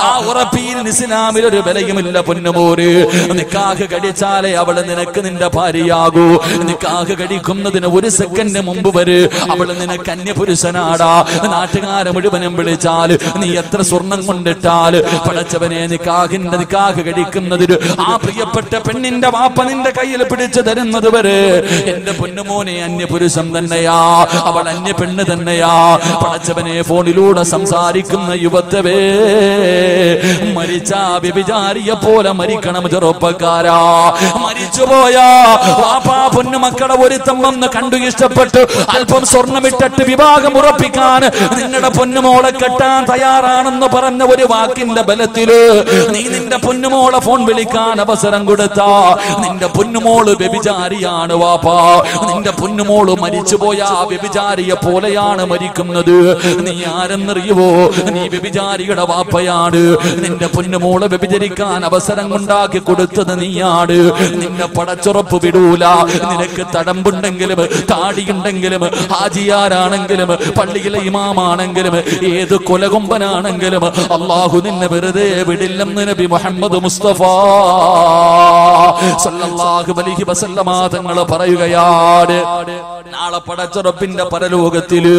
ആ ഉറപ്പിയിൽ ഇസ്ലാമിൽ ഒരു വിലയുമില്ല പൊന്നുമോര്. നിക്കാഹ് കഴിച്ചാലേ അവള് നിനക്ക് നിന്റെ ഭാര്യയാകൂ. നിക്കാഹ് കഴിക്കുന്നതിന് 1 സെക്കൻഡ് മുമ്പ് വരെ അവള് നിനക്ക് അന്യപുരുഷനാടാ. നാട്ടുകാരെ മുഴുവനും വിളിച്ചാല്, നീ എത്ര സ്വർണം കൊണ്ടിട്ടാല് പടച്ചവനെ, നിക്കാഹ് കഴിക്കുന്നതിന് ആ പ്രിയപ്പെട്ട പെണ്ണിന്റെ വാപ്പ നിന്റെ കയ്യിൽ പിടിച്ചു തരുന്നത് വരെ എന്റെ പൊന്നുമോനെ അന്യപുരുഷൻ തന്നെയാ, അവൾ അന്യ പെണ്ണ് തന്നെയാ. പടച്ചവനെ, ഫോണിലൂടെ സംസാരിക്കുന്ന യുവത്വേ, മരിച്ച വ്യഭിചാരിയെ പോലെ മരിക്കണം ചെറുപ്പക്കാരാ. മരിച്ചുപോയാ വാപ്പാ പൊന്നുമക്കളെ ഒരുത്തം വന്ന് കണ്ടു ഇഷ്ടപ്പെട്ടു അല്പം സ്വർണ്ണമിട്ടിട്ട് വിവാഹം ഉറപ്പിക്കാൻ നിങ്ങളുടെ പൊന്നുമോളെ കെട്ടാൻ തയ്യാറാണെന്ന് പറഞ്ഞ ഒരു വാക്കിന്റെ ബലത്തില് നീ നിന്റെ പൊന്നുമോളെ ഫോൺ വിളിക്കാൻ അവസരം കൊടുത്താ നിന്റെ പൊന്നുമോള് വ്യഭിചാരിയാണ് വാപ്പാ. നിന്റെ പൊന്നുമോള് മരിച്ചുപോയാ വ്യഭിചാരിയെ പോലെയാണ് മരിക്കുന്നത്. നീ ആരെന്നറിയുവോ? നീ വ്യഭിചാരിയുടെ വാപ്പയാണ്. നിന്റെ പൊന്നുമോളെ വ്യഭിചരിക്കാൻ അവസരം ഉണ്ടാക്കി കൊടുത്തത് നീയാണ്. നിന്നെ പടച്ചുറപ്പ് വിടൂല. നിനക്ക് തടമ്പുണ്ടെങ്കിലും താടിയുണ്ടെങ്കിലും ഹാജിയാരാണെങ്കിലും പള്ളിയിലെ ഇമാമാണെങ്കിലും ഏത് കൊലകൊമ്പനാണെങ്കിലും അള്ളാഹു നിന്നെ വെറുതെ വിടില്ലെന്ന് നബി മുഹമ്മദ് മുസ്തഫ സല്ലല്ലാഹു അലൈഹി വസല്ലമ തങ്ങൾ പറയുകയാണ്. നാളെ പടച്ചുറപ്പിന്റെ പരലോകത്തില്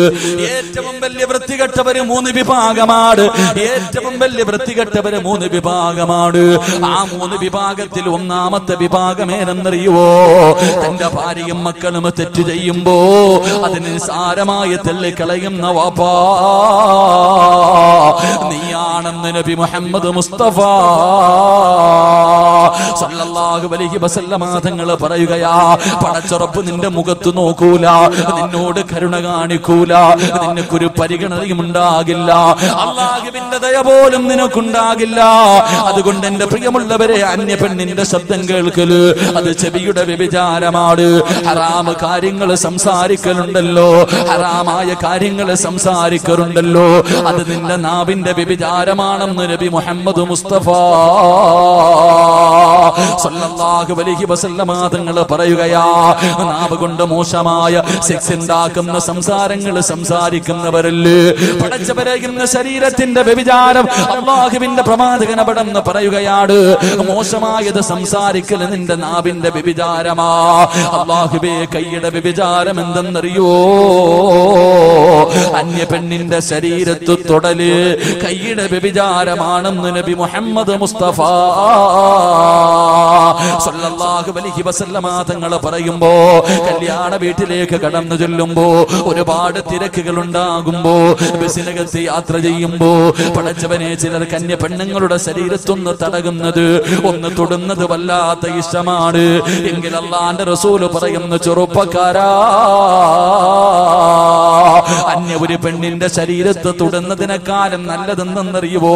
ഏറ്റവും വലിയ വൃത്തികെട്ടവര് 3 വിഭാഗമാണ്. ഏറ്റവും വലിയ വൃത്തികെട്ടവര് 3 വിഭാഗമാണ്. ആ 3 വിഭാഗത്തിൽ ഒന്നാമത്തെ വിഭാഗം ഏതെന്നറിയുവോ? തന്റെ ഭാര്യയും മക്കളും തെറ്റ് ചെയ്യുമ്പോ അതിന് സാരമായി തള്ളിക്കളയുന്ന വാപ്പാ നീയാണെന്ന് നബി മുഹമ്മദ് മുസ്തഫ സല്ലല്ലാഹു അലൈഹി വസല്ലമ തങ്ങൾ പറയുകയാ. പടച്ചുറപ്പ് നിന്റെ മുഖത്ത് നോക്കൂല, നിന്നോട് കരുണ കാണിക്കൂല, നിനക്കൊരു പരിഗണനയും ഉണ്ടാകില്ല, അല്ലാഹുവിന്റെ ദയ പോലും നിനക്കുണ്ടാകില്ല. അതുകൊണ്ട് എന്റെ പ്രിയമുള്ളവരെ, അന്യ പെണ്ണിന്റെ ശബ്ദം കേൾക്കല് അത് ചെവിയുടെ വ്യഭിചാരമാണ്. ഹറാമ് കാര്യങ്ങൾ സംസാരിക്കലുണ്ടല്ലോ, ഹറാമായ കാര്യങ്ങൾ സംസാരിക്കലുണ്ടല്ലോ, അത് നിന്റെ നാവിന്റെ വ്യഭിചാരമാണെന്ന് നബി മുഹമ്മദ് മുസ്തഫ സല്ലല്ലാഹു അലൈഹി വസല്ലമ തങ്ങൾ പറയുകയാ. നാവ് കൊണ്ട് മോശമായ സെക്സ് ഉണ്ടാക്കുന്ന സംസാരങ്ങൾ സംസാരിക്കുന്നവരല്ലേ പടച്ചവരെ. ഇന്ന് ശരീരത്തിന്റെ വ്യഭിചാരം അല്ലാഹുവിന്റെ പ്രവാചകൻ അവിടെന്ന് പറയുകയാണ്. മോശമായത് സംസാരിക്കൽ നിന്റെ നാവിന്റെ വ്യഭിചാരമാ. അല്ലാഹുവേ, കൈയുടെ വ്യഭിചാരം എന്തെന്നറിയോ? അന്യ പെണ്ണിന്റെ ശരീരത്ത് തൊടല് കൈയുടെ വ്യഭിചാരമാണെന്ന് നബി മുഹമ്മദ് മുസ്തഫ സല്ലല്ലാഹു അലൈഹി വസല്ലമ തങ്ങൾ പറയുമ്പോ, കല്യാണ വീട്ടിലേക്ക് കടന്നു ചെല്ലുമ്പോ, ഒരുപാട് തിരക്കുകൾ ഉണ്ടാകുമ്പോ, ബസ്സിനകത്ത് യാത്ര ചെയ്യുമ്പോ പടച്ചവനെ ചിലർ കന്യ പെണ്ണുങ്ങളുടെ ശരീരത്തൊന്ന് തടകുന്നത്, ഒന്ന് തൊടുന്നത് വല്ലാത്ത ഇഷ്ടമാണ്. എങ്കിൽ അല്ലാഹുവിന്റെ റസൂല് പറയുന്നു, ചെറുപ്പക്കാരാ, അന്യ ഒരു പെണ്ണിന്റെ ശരീരത്ത് തൊടുന്നതിനേക്കാളും നല്ലതെന്നറിയുവോ?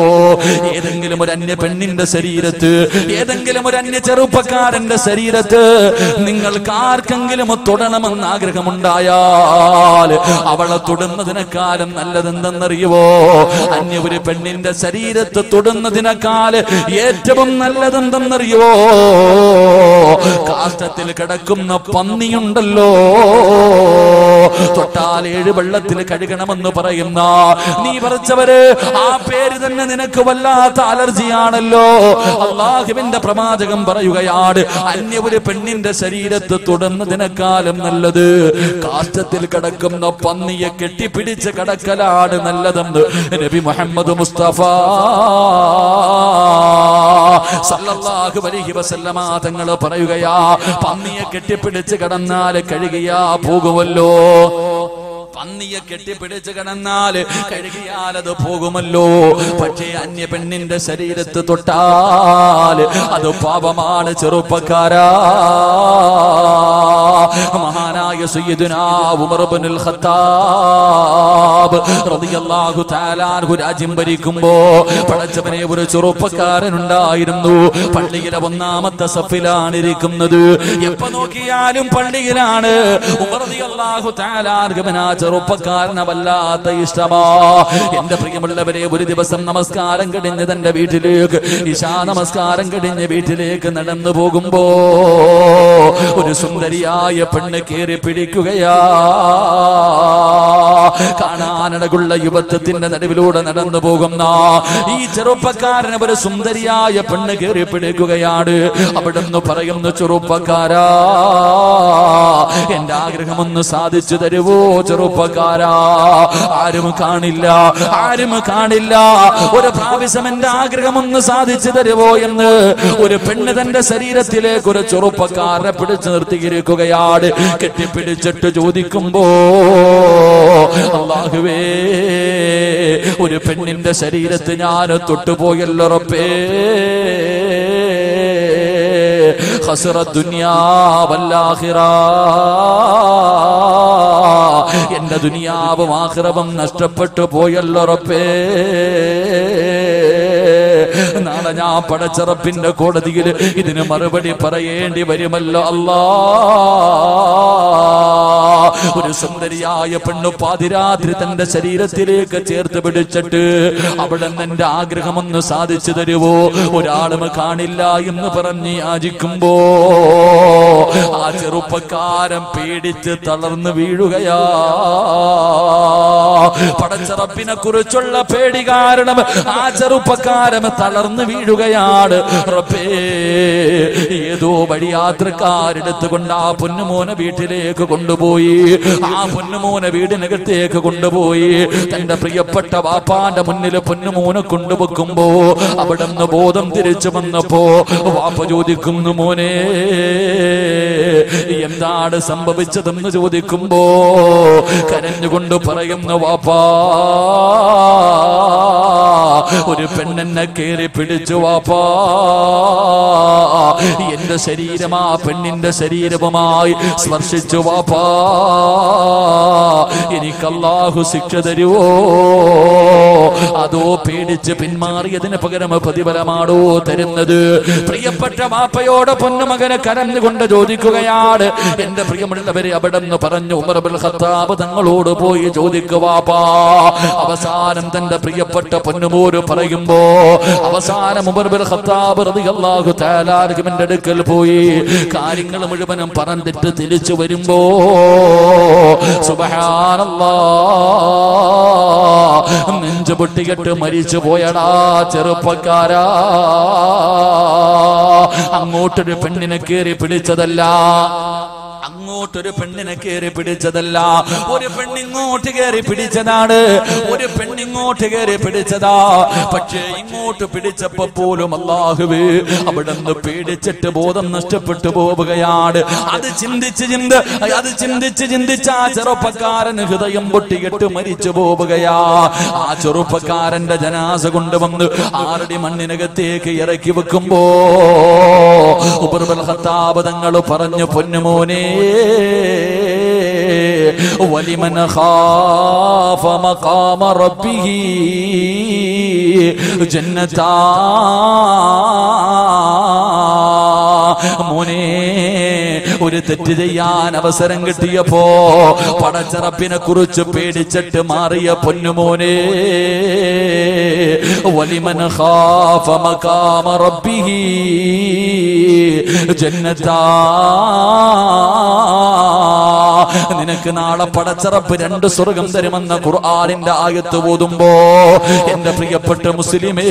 ഏതെങ്കിലും ഒരു അന്യ പെണ്ണിന്റെ ശരീരത്ത്, ഏതെങ്കിലും ഒരു അന്യ ചെറുപ്പക്കാരന്റെ ശരീരത്ത് നിങ്ങൾക്ക് ആർക്കെങ്കിലും തൊടണമെന്ന് ആഗ്രഹമുണ്ടായാൽ അവളെ തൊടുന്നതിനേക്കാളും നല്ലതെന്തെന്നറിയുവോ? അന്യ ഒരു പെണ്ണിന്റെ ശരീരത്ത് തൊടുന്നതിനേക്കാൾ ഏറ്റവും നല്ലതെന്തെന്നറിയുവോ? കാഷ്ടത്തിൽ കിടക്കുന്ന പന്നിയുണ്ടല്ലോ, തൊട്ടാൽ 7 വെള്ളത്തിൽ കഴുകണമെന്ന് പറയുന്ന നീ പറിച്ചവര്, ആ പേര് തന്നെ നിനക്ക് വല്ലാത്ത അലർജിയാണല്ലോ. അല്ലാഹുവിന്റെ പ്രവാചകൻ പറയുകയാണ്, അന്യ ഒരു പെണ്ണിന്റെ ശരീരത്ത് തൊടുന്നതിനേക്കാളും നല്ലത് കാഷ്ടത്തിൽ കിടക്കുന്ന പന്നിയെ കെട്ടിപ്പിടിച്ച് കിടക്കലാണ് നല്ലതെന്ന് നബി മുഹമ്മദ് മുസ്തഫ സല്ലല്ലാഹു അലൈഹി വസല്ലമ തങ്ങൾ പറയുകയാ. പന്നിയെ കെട്ടിപ്പിടിച്ച് കിടന്നാൽ കഴുകിയാ പോകുമല്ലോ, പന്നിയെ കെട്ടിപ്പിടിച്ച് കിടന്നാൽ കഴുകിയാൽ അത് പോകുമല്ലോ. പക്ഷേ അന്യ പെണ്ണിന്റെ ശരീരത്ത് തൊട്ടാൽ അത് പാപമാണ് ചെറുപ്പക്കാരാ. മഹാനായ സയ്യിദുനാ ഉമർ ഇബ്നുൽ ഖത്താബ് റളിയല്ലാഹു തആല അൻഹു രാജ്യം ഭരിക്കുമ്പോ പടച്ചവനെ ഒരു ചെറുപ്പക്കാരൻ ഉണ്ടായിരുന്നു. പള്ളിയിലെ 1-ാമത്തെ സഫിലാണ് ഇരിക്കുന്നത്. എപ്പോ നോക്കിയാലും പള്ളിയിലാണ്. ഉമർ റളിയല്ലാഹു തആല അൻഹു ചെറുപ്പക്കാരനെ വല്ലാത്ത ഇഷ്ടമാ. എന്റെ പ്രിയമുള്ളവരെ, ഒരു ദിവസം നമസ്കാരം കഴിഞ്ഞ് തന്റെ വീട്ടിലേക്ക്, ഇശാ നമസ്കാരം കഴിഞ്ഞ് വീട്ടിലേക്ക് നടന്നു പോകുമ്പോ ഒരു സുന്ദരിയായ പെണ്ണ് കേറി പിടിക്കുകയാ. കാണാനടകുള്ള യുവത്വത്തിന്റെ നടുവിലൂടെ നടന്നു പോകുന്ന ഈ ചെറുപ്പക്കാരനെ ഒരു സുന്ദരിയായ പെണ്ണ് കേറി പിടിക്കുകയാണ്. അവിടുന്ന് പറയുന്നു, ചെറുപ്പക്കാരാ, എന്റെ ആഗ്രഹമൊന്ന് സാധിച്ചു തരുവോ ചെറുപ്പ ചെറുപ്പക്കാരാ, ആരും കാണില്ല, ആരും കാണില്ല. ഒരു പ്രാവശ്യം എന്റെ ആഗ്രഹമൊന്ന് സാധിച്ചു തരുവോ എന്ന് ഒരു പെണ്ണ് തന്റെ ശരീരത്തിലേക്ക് ഒരു ചെറുപ്പക്കാരനെ പിടിച്ചു നിർത്തിയിരിക്കുകയാണ്. കെട്ടിപ്പിടിച്ചിട്ട് ചോദിക്കുമ്പോ, അല്ലാഹുവേ, ഒരു പെണ്ണിന്റെ ശരീരത്ത് ഞാൻ തൊട്ടുപോയല്ലോ റബ്ബേ, ഖസറ ദുനിയാ വൽ ആഖിറ, എന്റെ ദുനിയാവും ആഖിറവും നഷ്ടപ്പെട്ടു പോയല്ലോ റബ്ബേ. നാളെ ഞാൻ പടച്ച റബ്ബിന്റെ കോടതിയിൽ ഇതിന് മറുപടി പറയേണ്ടി വരുമല്ലോ അല്ലാ. ഒരു സുന്ദരിയായ പെണ്ണ് പാതിരാത്രി തന്റെ ശരീരത്തിലേക്ക് ചേർത്ത് പിടിച്ചിട്ട് അവിടെ എന്റെ ആഗ്രഹമൊന്ന് സാധിച്ചു തരുവോ, ഒരാളും കാണില്ല എന്ന് പറഞ്ഞ് യാചിക്കുമ്പോ ആ ചെറുപ്പക്കാരൻ പേടിച്ച് തളർന്നു വീഴുകയാ. പടച്ച റബ്ബിനെ കുറിച്ചുള്ള പേടി കാരണം ആ ചെറുപ്പക്കാരൻ തളർന്നു വീഴുകയാണ്. റബ്ബേ, ഏതോ വഴിയാത്രക്കാരെടുത്തുകൊണ്ട് ആ പൊന്നുമോനെ വീട്ടിലേക്ക് കൊണ്ടുപോയി. ആ പൊന്നുമോനെ വീടിനകത്തേക്ക് കൊണ്ടുപോയി തന്റെ പ്രിയപ്പെട്ട വാപ്പാന്റെ മുന്നിൽ പൊന്നുമോനെ കൊണ്ടുവെക്കുമ്പോ അവിടെ നിന്ന് ബോധം തിരിച്ചു വന്നപ്പോ വാപ്പ ചോദിക്കുന്നു, മോനെ എന്താണ് സംഭവിച്ചതെന്ന് ചോദിക്കുമ്പോ കരഞ്ഞുകൊണ്ട് പറയുന്നു, വാപ്പാ, ഒരു പെണ്ണെന്നെ കേറി പിടിച്ചു വാപ്പാ, എന്റെ ശരീരം ആ പെണ്ണിന്റെ ശരീരവുമായി സ്പർശിച്ചു വാപ്പാ, എനിക്ക് അല്ലാഹു ശിക്ഷ തരുവോ, അതോ പേടിച്ച് പിന്മാറിയതിന് പകരം പ്രതിഫലമാണോ തരുന്നത്? പ്രിയപ്പെട്ട വാപ്പയോട് പൊന്നുമകനെ കരഞ്ഞുകൊണ്ട് ചോദിക്കുകയാണ്. എന്റെ പ്രിയമുള്ളവരെ, അവിടെ നിന്ന് പറഞ്ഞു ഉമർ ഇബ്നുൽ ഖത്താബ് തങ്ങളോട് പോയി ചോദിക്കുക വാപ്പാ. അവസാനം തന്റെ പ്രിയപ്പെട്ട പൊന്നുമോര് പറയുമ്പോ അവസാനം ഉമർ ഇബ്നുൽ ഖത്താബ് റളിയല്ലാഹു തആല അൻഹുവിന്റെ അടുക്കൽ പോയി കാര്യങ്ങൾ മുഴുവനും പറഞ്ഞിട്ട് തിരിച്ചു വരുമ്പോ സുബ്ഹാനല്ലാഹ്, നെഞ്ചു പൊട്ടിയിട്ട് മരിച്ചു പോയടാ ചെറുപ്പക്കാരാ. അങ്ങോട്ടൊരു പെണ്ണിനെ കേറി പിടിച്ചതല്ല, അങ്ങോട്ടൊരു പെണ്ണിനെ കയറി പിടിച്ചതല്ല, ഒരു പെണ്ണിങ്ങോട്ട് കയറി പിടിച്ചതാണ്, ഒരു പെണ്ണിങ്ങോട്ട് കയറി പിടിച്ചതാ. പക്ഷേ ഇങ്ങോട്ട് പിടിച്ചപ്പോ പോലും അല്ലാഹുവേ അവിടെ നിന്ന് പേടിച്ചിട്ട് ബോധം നഷ്ടപ്പെട്ടു പോവുകയാണ്. അത് ചിന്തിച്ച് ആ ചെറുപ്പക്കാരൻ ഹൃദയം പൊട്ടിയിട്ട് മരിച്ചു പോവുകയാ. ആ ചെറുപ്പക്കാരന്റെ ജനാസ കൊണ്ടുവന്ന് 6 അടി മണ്ണിനകത്തേക്ക് ഇറക്കി വെക്കുമ്പോ ഉമർ ഇബ്നുൽ ഖത്താബ് തങ്ങൾ പറഞ്ഞു, പൊന്നുമോനെ, വലിമൻ ഖാഫ മഖാമ റബ്ബിഹി ജന്നതാ, മോനെ, ഒരു തെറ്റ് ചെയ്യാൻ അവസരം കിട്ടിയപ്പോ പടച്ച റബ്ബിനെ കുറിച്ച് പേടിച്ചിട്ട് മാറിയ പൊന്നുമോനെ, വലിമൻ ഖാഫ മഖാമ റബ്ബിഹി ജന്നതാ, നിനക്ക് നാളെ പടച്ച റബ്ബ് 2 സ്വർഗം തരുമെന്ന ഖുർആനിന്റെ ആയത്ത് ഓതുമ്പോ എന്റെ പ്രിയപ്പെട്ട മുസ്ലിമേ,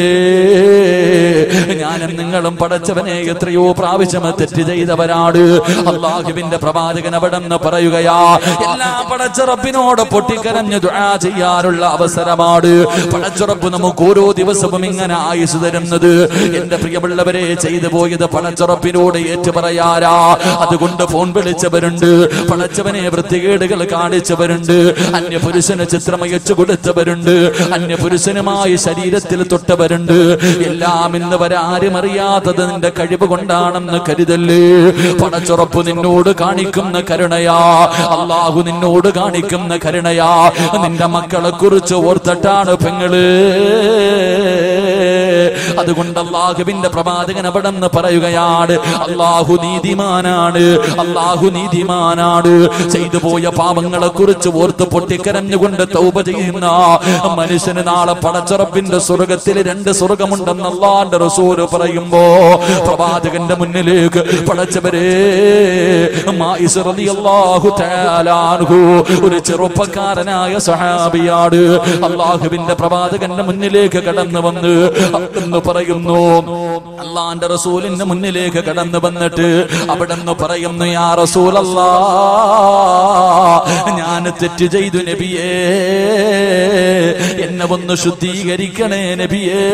ഞാനും നിങ്ങളും പടച്ചവനെ എത്രയോ പ്രാവശ്യം തെറ്റ് ചെയ്തവരാണ്. അല്ലാഹുവിന്റെ പ്രവാചകൻ അവിടെ നിന്ന് പറയുകയാ, എല്ലാം പടച്ച റബ്ബിനോട് പൊട്ടിക്കരഞ്ഞ് ദുആ ചെയ്യാനുള്ള അവസരമാണ്. പടച്ച റബ്ബ് നമുക്ക് ഓരോ ദിവസവും ഇങ്ങനെ ആയുസ് തരുന്നത്. എന്റെ പ്രിയമുള്ളവരെ, ചെയ്തു പോയത് പടച്ച റബ്ബിനോട് ഏറ്റു പറയാരാ. അതുകൊണ്ട് ഫോൺ വിളിച്ചവരുണ്ട്, പടച്ചവനെ വൃത്തികേടുകൾ കാണിച്ചവരുണ്ട്, അന്യപുരുഷന് ചിത്രമയച്ചു കൊടുത്തവരുണ്ട്, അന്യപുരുഷനുമായി ശരീരത്തിൽ തൊട്ടവരുണ്ട്. എല്ലാം ഇന്ന് വരെ ആരും അറിയാത്തത് നിന്റെ കഴിവ് കൊണ്ടാണെന്ന് കരുതല്ലേ. പടച്ചുറപ്പ് നിന്നോട് കാണിക്കുന്ന കരുണയാ, അല്ലാഹു നിന്നോട് കാണിക്കുന്ന കരുണയാ. നിന്റെ മക്കളെ കുറിച്ച് ഓർത്തിട്ടാണ് പെങ്ങള്. അതുകൊണ്ട് അല്ലാഹുവിന്റെ പ്രവാചകൻ അവിടെ നിന്ന് പറയുകയാണ്, അല്ലാഹു നീതിമാനാണ്, അല്ലാഹു നീതിമാനാണ്. ചെയ്തു പോയ പാപങ്ങളെ കുറിച്ച് ഓർത്ത് പൊട്ടിക്കരഞ്ഞുകൊണ്ട് തൗബ ചെയ്യുന്ന മനുഷ്യന് നാളെ പടച്ചുറപ്പിന്റെ സ്വർഗത്തിൽ 2 സ്വർഗമുണ്ടെന്ന് അല്ലാഹുവിന്റെ റസൂൽ പറയുമ്പോ പ്രവാചകന്റെ മുന്നിലേക്ക് പടച്ചവരെ, മാഇസ് റളിയല്ലാഹു തആല അൻഹു ഒരു ചെറുപ്പക്കാരനായ സഹാബിയാണ്. അല്ലാഹുവിന്റെ പ്രവാചകന്റെ മുന്നിലേക്ക് കടന്നു വന്ന് പറയുന്നു. അള്ളാന്റെ റസൂലിന്റെ മുന്നിലേക്ക് കടന്നു വന്നിട്ട് അവിടെന്ന് പറയുന്നു, യാ റസൂലല്ലാഹ്, ഞാൻ തെറ്റ് ചെയ്തു നബിയേ, എന്നെ ഒന്ന് ശുദ്ധീകരിക്കണേ നബിയേ.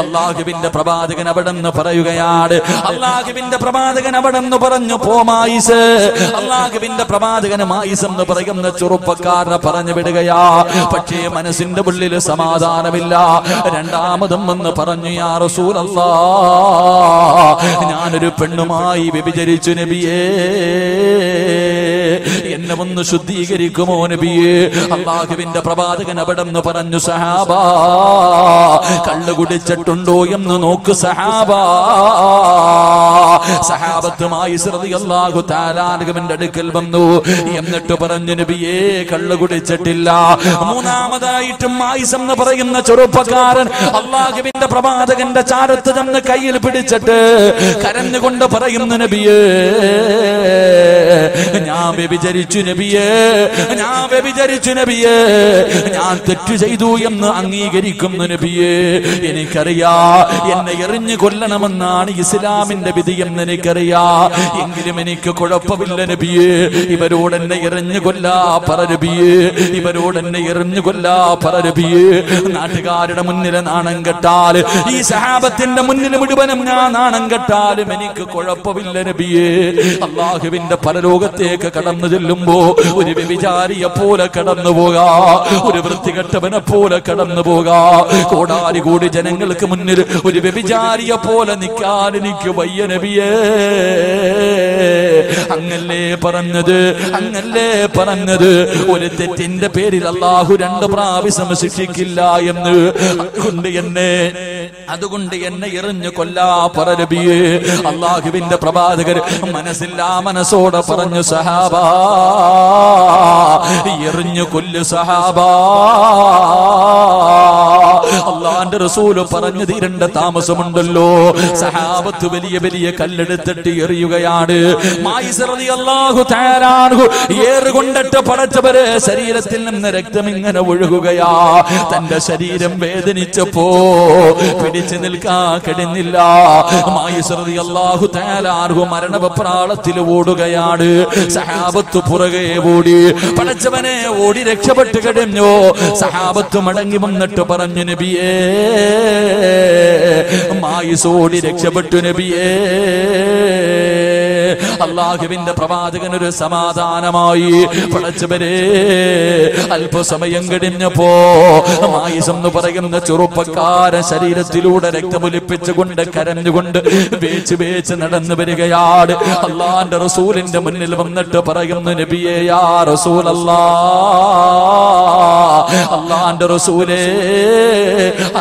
അള്ളാഹുവിന്റെ പ്രവാചകൻ അവിടെന്ന് പറയുകയാണ്, അള്ളാഹുവിന്റെ പ്രവാചകൻ അവിടെന്ന് പറഞ്ഞു, പോ മായിസ്. അള്ളാഹുവിന്റെ പ്രവാചകന് മായിസ് എന്ന് പറയുന്ന ചെറുപ്പക്കാരനെ പറഞ്ഞു വിടുകയാ. പക്ഷേ മനസ്സിന്റെ ഉള്ളിൽ സമാധാനമില്ല. രണ്ടാമതും എന്ന് പറഞ്ഞു, യാ റസൂലല്ലാഹ്, ഞാനൊരു പെണ്ണുമായി വ്യഭിചരിച്ചു നബിയേ, എന്നെ ഒന്ന് ശുദ്ധീകരിക്കുമോ നബിയേ. അള്ളാഹുവിന്റെ പ്രവാചകൻ അവിടെന്ന് പറഞ്ഞു, സഹാബാ, കള്ളു കുടിച്ചിട്ടുണ്ടോ എന്ന് നോക്ക് സഹാബാ. സഹാബത്തുമായി റളിയല്ലാഹു തആല അൻഹുവിന്റെ അടുക്കൽ വന്നു. എന്നിട്ട് പറഞ്ഞു, നബിയേ, കള്ളു കുടിച്ചിട്ടില്ല. മൂന്നാമതായിട്ടും മായിസ് എന്ന് പറയുന്ന ചെറുപ്പക്കാരൻ അള്ളാഹുവിന്റെ പ്രവാചകന്റെ ചാരത്ത് ചെന്ന് കയ്യിൽ പിടിച്ചിട്ട് കരഞ്ഞുകൊണ്ട് പറയുന്നു, നബിയേ, ഞാൻ വ്യഭിചരിച്ചു നബിയേ, ഞാൻ വ്യഭിചരിച്ചു നബിയേ, ഞാൻ തെറ്റു ചെയ്തു എന്ന് അംഗീകരിക്കുന്നു നബിയേ. എനിക്കറിയാ എന്നെ എറിഞ്ഞു കൊല്ലണമെന്നാണ് ഇസ്ലാമിന്റെ വിധിയെന്ന് എനിക്കറിയാ. എങ്കിലും എനിക്ക് കുഴപ്പമില്ല നബിയേ, ഇവരോട് എന്നെ എറിഞ്ഞു കൊല്ലാ പറ നബിയേ, ഇവരോട് എന്നെ എറിഞ്ഞു കൊല്ലാ പറ നബിയേ. നാട്ടുകാരുടെ മുന്നിൽ നാണം കെട്ടാൽ, ഈ സഹാബത്തിന്റെ മുന്നിൽ മുഴുവനും ഞാൻ നാണം കെട്ടാലും എനിക്ക് കുഴപ്പമില്ല നബിയേ. അള്ളാഹുവിന്റെ പരലോകത്തേക്ക് കടന്നു ചെല്ലുമ്പോ ഒരു വ്യഭിചാരിയെ പോലെ കടന്നു പോകാ, ഒരു വൃത്തികെട്ടവനെ പോലെ കടന്നു പോകാ. കോടാരി കൂടി ജനങ്ങൾക്ക് മുന്നിൽ ഒരു വ്യഭിചാരിയെ പോലെ നിൽക്കാൻ എനിക്ക് വയ്യ നബിയേ. അങ്ങല്ലേ പറഞ്ഞത്, അങ്ങല്ലേ പറഞ്ഞത്, ഒരു തെറ്റിന്റെ പേരിൽ അള്ളാഹു 2 പ്രാവശ്യം ശിക്ഷിക്കില്ല എന്ന്. അതുകൊണ്ട് എന്നെ എറിഞ്ഞു കൊല്ലാ പറ നബിയേ. അള്ളാഹുവിന്റെ പ്രവാചകർ മനസ്സില്ലാ മനസ്സോടെ പറഞ്ഞു, സഹാബാ, എറിഞ്ഞു കൊല്ലു സഹാബാ. അള്ളാന്റെ റസൂല് പറഞ്ഞു തീരേണ്ട താമസമുണ്ടല്ലോ. സഹാബത്ത് വലിയ വലിയ കല്ലെടുത്തിട്ട് എറിയുകയാണ്. മായിസ് റളിയല്ലാഹു തആല അൻഹു ഏറുകൊണ്ടിട്ട് പടച്ചവരെ ശരീരത്തിൽ നിന്ന് രക്തം ഇങ്ങനെ ഒഴുകുകയാ. തന്റെ ശരീരം വേദനിച്ചപ്പോ പിടിച്ചു നിൽക്കാൻ കഴിഞ്ഞില്ല. മായിസ് റളിയല്ലാഹു തആല അൻഹു മരണവെപ്രാളത്തിൽ ഓടുകയാണ്. സഹാബത്ത് പുറകെ ഓടി, പടച്ചവനെ ഓടി രക്ഷപ്പെട്ട് കഴിഞ്ഞു. സഹാബത്ത് മടങ്ങി വന്നിട്ട് പറഞ്ഞു, നബിയേ, മായിസ് ഓടി രക്ഷപ്പെട്ടു നബിയേ. അള്ളാഹുവിന്റെ പ്രവാചകനൊരു സമാധാനമായി. പടച്ചവരെ, അല്പസമയം കഴിഞ്ഞപ്പോ മായിസ് എന്ന് പറയുന്ന ചെറുപ്പക്കാരൻ ശരീരത്തിലൂടെ രക്തമൊലിപ്പിച്ചുകൊണ്ട് കരഞ്ഞുകൊണ്ട് വേച്ച് വേച്ച് നടന്നു വരികയാണ്. അള്ളാന്റെ റസൂലിന്റെ മുന്നിൽ വന്നിട്ട് പറയുന്നു, നബിയേ, യാ റസൂലല്ലാഹ്, അള്ളാന്റെ റസൂലേ,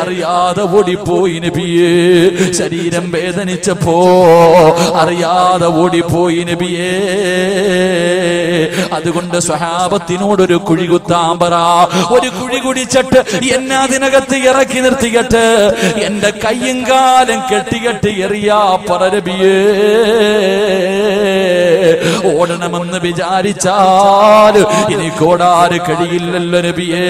അറിയാതെ ഓടിപ്പോയി നബിയേ. ശരീരം വേദനിച്ചപ്പോ അറിയാതെ ഓടിപ്പോയി നബിയേ. അതുകൊണ്ട് സ്വഹാബത്തിനോടൊരു കുഴി കുത്താൻ പറ. ഒരു കുഴി കുടിച്ചിട്ട് എന്നെ അതിനകത്ത് ഇറക്കി നിർത്തിയിട്ട് എന്റെ കയ്യും കാലും കെട്ടികെട്ടി എറിയാ പറ നബിയേ. ഓടണമെന്ന് വിചാരിച്ചാൽ എനിക്കോടാറ് കഴിയില്ലല്ലോ നബിയേ.